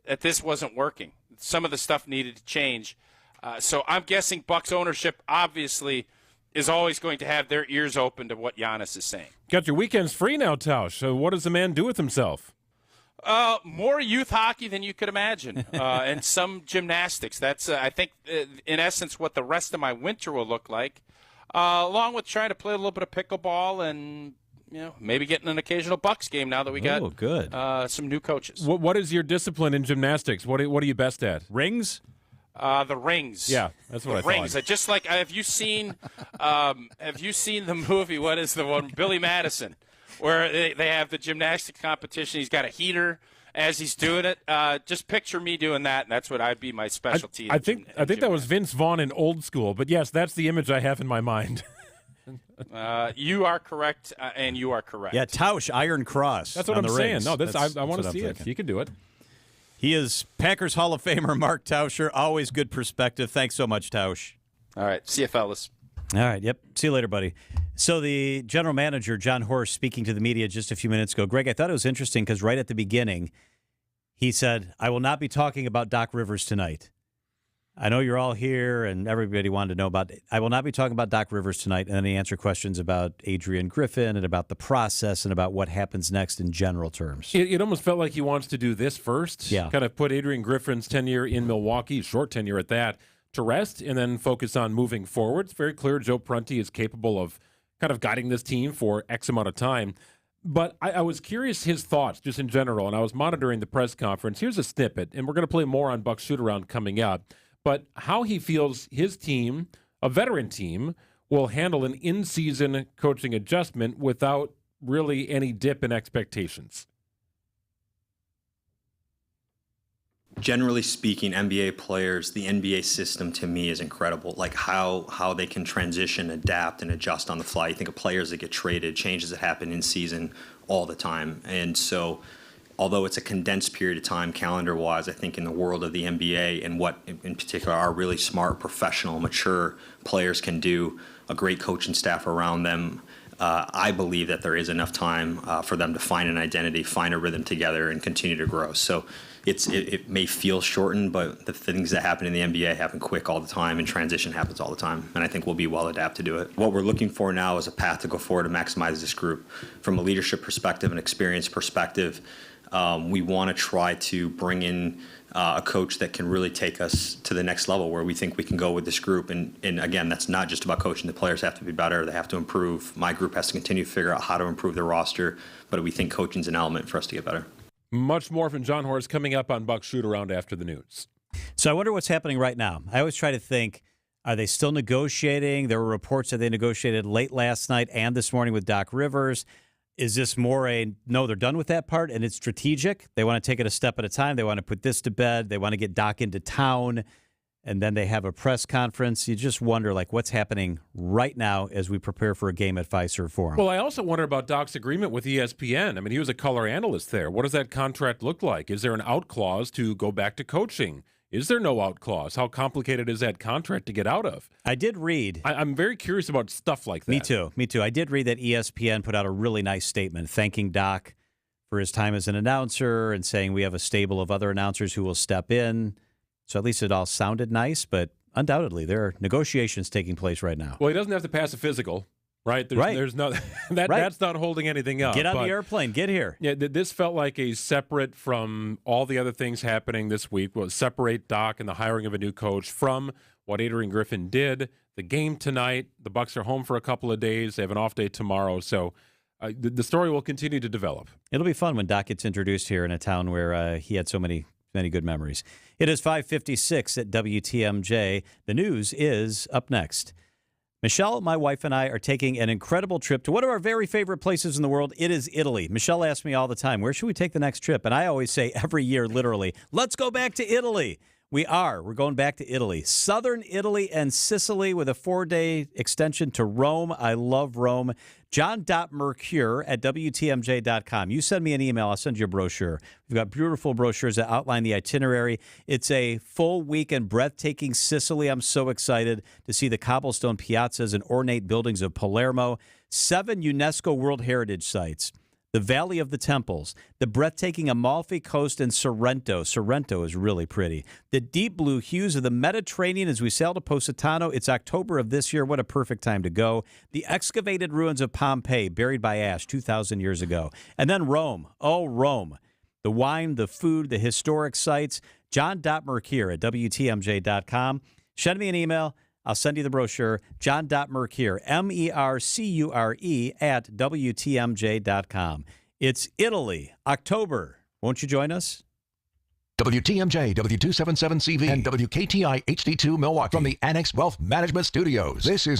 that this wasn't working. Some of the stuff needed to change. So I'm guessing Bucks ownership obviously is always going to have their ears open to what Giannis is saying. Got your weekends free now, Tausch. So what does the man do with himself? More youth hockey than you could imagine, and some gymnastics. That's, I think, in essence, what the rest of my winter will look like, along with trying to play a little bit of pickleball and maybe getting an occasional Bucks game now that we got some new coaches. What is your discipline in gymnastics? What are you best at? Rings? The rings. Yeah, that's what I rings. thought. Just like, have you seen the movie? What is the one? Billy Madison, where they have the gymnastics competition. He's got a heater as he's doing it. Just picture me doing that, and that's what I'd be my specialty. I think that was Vince Vaughn in Old School, but yes, that's the image I have in my mind. You are correct, and you are correct. Yeah, Tausch, Iron Cross. That's what on I'm the saying. rings. No, I want to what see I'm it. thinking. You can do it. He is Packers Hall of Famer Mark Tauscher. Always good perspective. Thanks so much, Tausch. All right. See you, fellas. All right. Yep. See you later, buddy. So the general manager, John Horst, speaking to the media just a few minutes ago. Greg, I thought it was interesting because right at the beginning, he said, I will not be talking about Doc Rivers tonight. I know you're all here and everybody wanted to know about it. I will not be talking about Doc Rivers tonight. And then he answered questions about Adrian Griffin and about the process and about what happens next in general terms. It almost felt like he wants to do this first. Yeah. Kind of put Adrian Griffin's tenure in Milwaukee, short tenure at that, to rest and then focus on moving forward. It's very clear Joe Prunty is capable of kind of guiding this team for X amount of time. But I was curious his thoughts just in general, and I was monitoring the press conference. Here's a snippet, and we're going to play more on Buck Shoot-Around coming up. But how he feels his team, a veteran team, will handle an in-season coaching adjustment without really any dip in expectations. Generally speaking, NBA players, the NBA system to me is incredible. Like how they can transition, adapt, and adjust on the fly. You think of players that get traded, changes that happen in season all the time. And so although it's a condensed period of time calendar-wise, I think in the world of the NBA and what in particular our really smart, professional, mature players can do, a great coaching staff around them, I believe that there is enough time for them to find an identity, find a rhythm together, and continue to grow. So it may feel shortened, but the things that happen in the NBA happen quick all the time, and transition happens all the time. And I think we'll be well adapted to it. What we're looking for now is a path to go forward to maximize this group. From a leadership perspective, an experience perspective, we want to try to bring in a coach that can really take us to the next level where we think we can go with this group. And again, that's not just about coaching. The players have to be better. They have to improve. My group has to continue to figure out how to improve their roster. But we think coaching's an element for us to get better. Much more from John Horst coming up on Buck Shoot-Around after the news. So I wonder what's happening right now. I always try to think, are they still negotiating? There were reports that they negotiated late last night and this morning with Doc Rivers. Is this more no, they're done with that part and it's strategic? They want to take it a step at a time. They want to put this to bed. They want to get Doc into town. And then they have a press conference. You just wonder, what's happening right now as we prepare for a game at Fiserv Forum. Well, I also wonder about Doc's agreement with ESPN. I mean, he was a color analyst there. What does that contract look like? Is there an out clause to go back to coaching? Is there no out clause? How complicated is that contract to get out of? I did read. I'm very curious about stuff like that. Me too. I did read that ESPN put out a really nice statement thanking Doc for his time as an announcer and saying we have a stable of other announcers who will step in. So at least it all sounded nice, but undoubtedly there are negotiations taking place right now. Well, he doesn't have to pass a physical, right? There's no that's not holding anything up. Get on the airplane. Get here. Yeah, this felt like a separate from all the other things happening this week. Well, separate Doc and the hiring of a new coach from what Adrian Griffin did. The game tonight. The Bucks are home for a couple of days. They have an off day tomorrow, so the story will continue to develop. It'll be fun when Doc gets introduced here in a town where he had so many good memories. It is 5:56 at WTMJ. The news is up next. Michelle, my wife, and I are taking an incredible trip to one of our very favorite places in the world. It is Italy. Michelle asks me all the time, where should we take the next trip? And I always say every year, literally, let's go back to Italy. We're going back to Italy. Southern Italy and Sicily with a 4-day extension to Rome. I love Rome. John.Mercure at WTMJ.com. You send me an email, I'll send you a brochure. We've got beautiful brochures that outline the itinerary. It's a full week in breathtaking Sicily. I'm so excited to see the cobblestone piazzas and ornate buildings of Palermo. 7 UNESCO World Heritage Sites. the Valley of the Temples, the breathtaking Amalfi Coast, and Sorrento. Sorrento is really pretty. The deep blue hues of the Mediterranean as we sail to Positano. It's October of this year. What a perfect time to go. The excavated ruins of Pompeii, buried by ash 2,000 years ago. And then Rome. Oh, Rome. The wine, the food, the historic sites. John.Mercure at WTMJ.com. Send me an email. I'll send you the brochure. John.Mercure, MERCURE at WTMJ.com. It's Italy, October. Won't you join us? WTMJ, W277CV, and WKTI HD2 Milwaukee from the Annex Wealth Management Studios. This is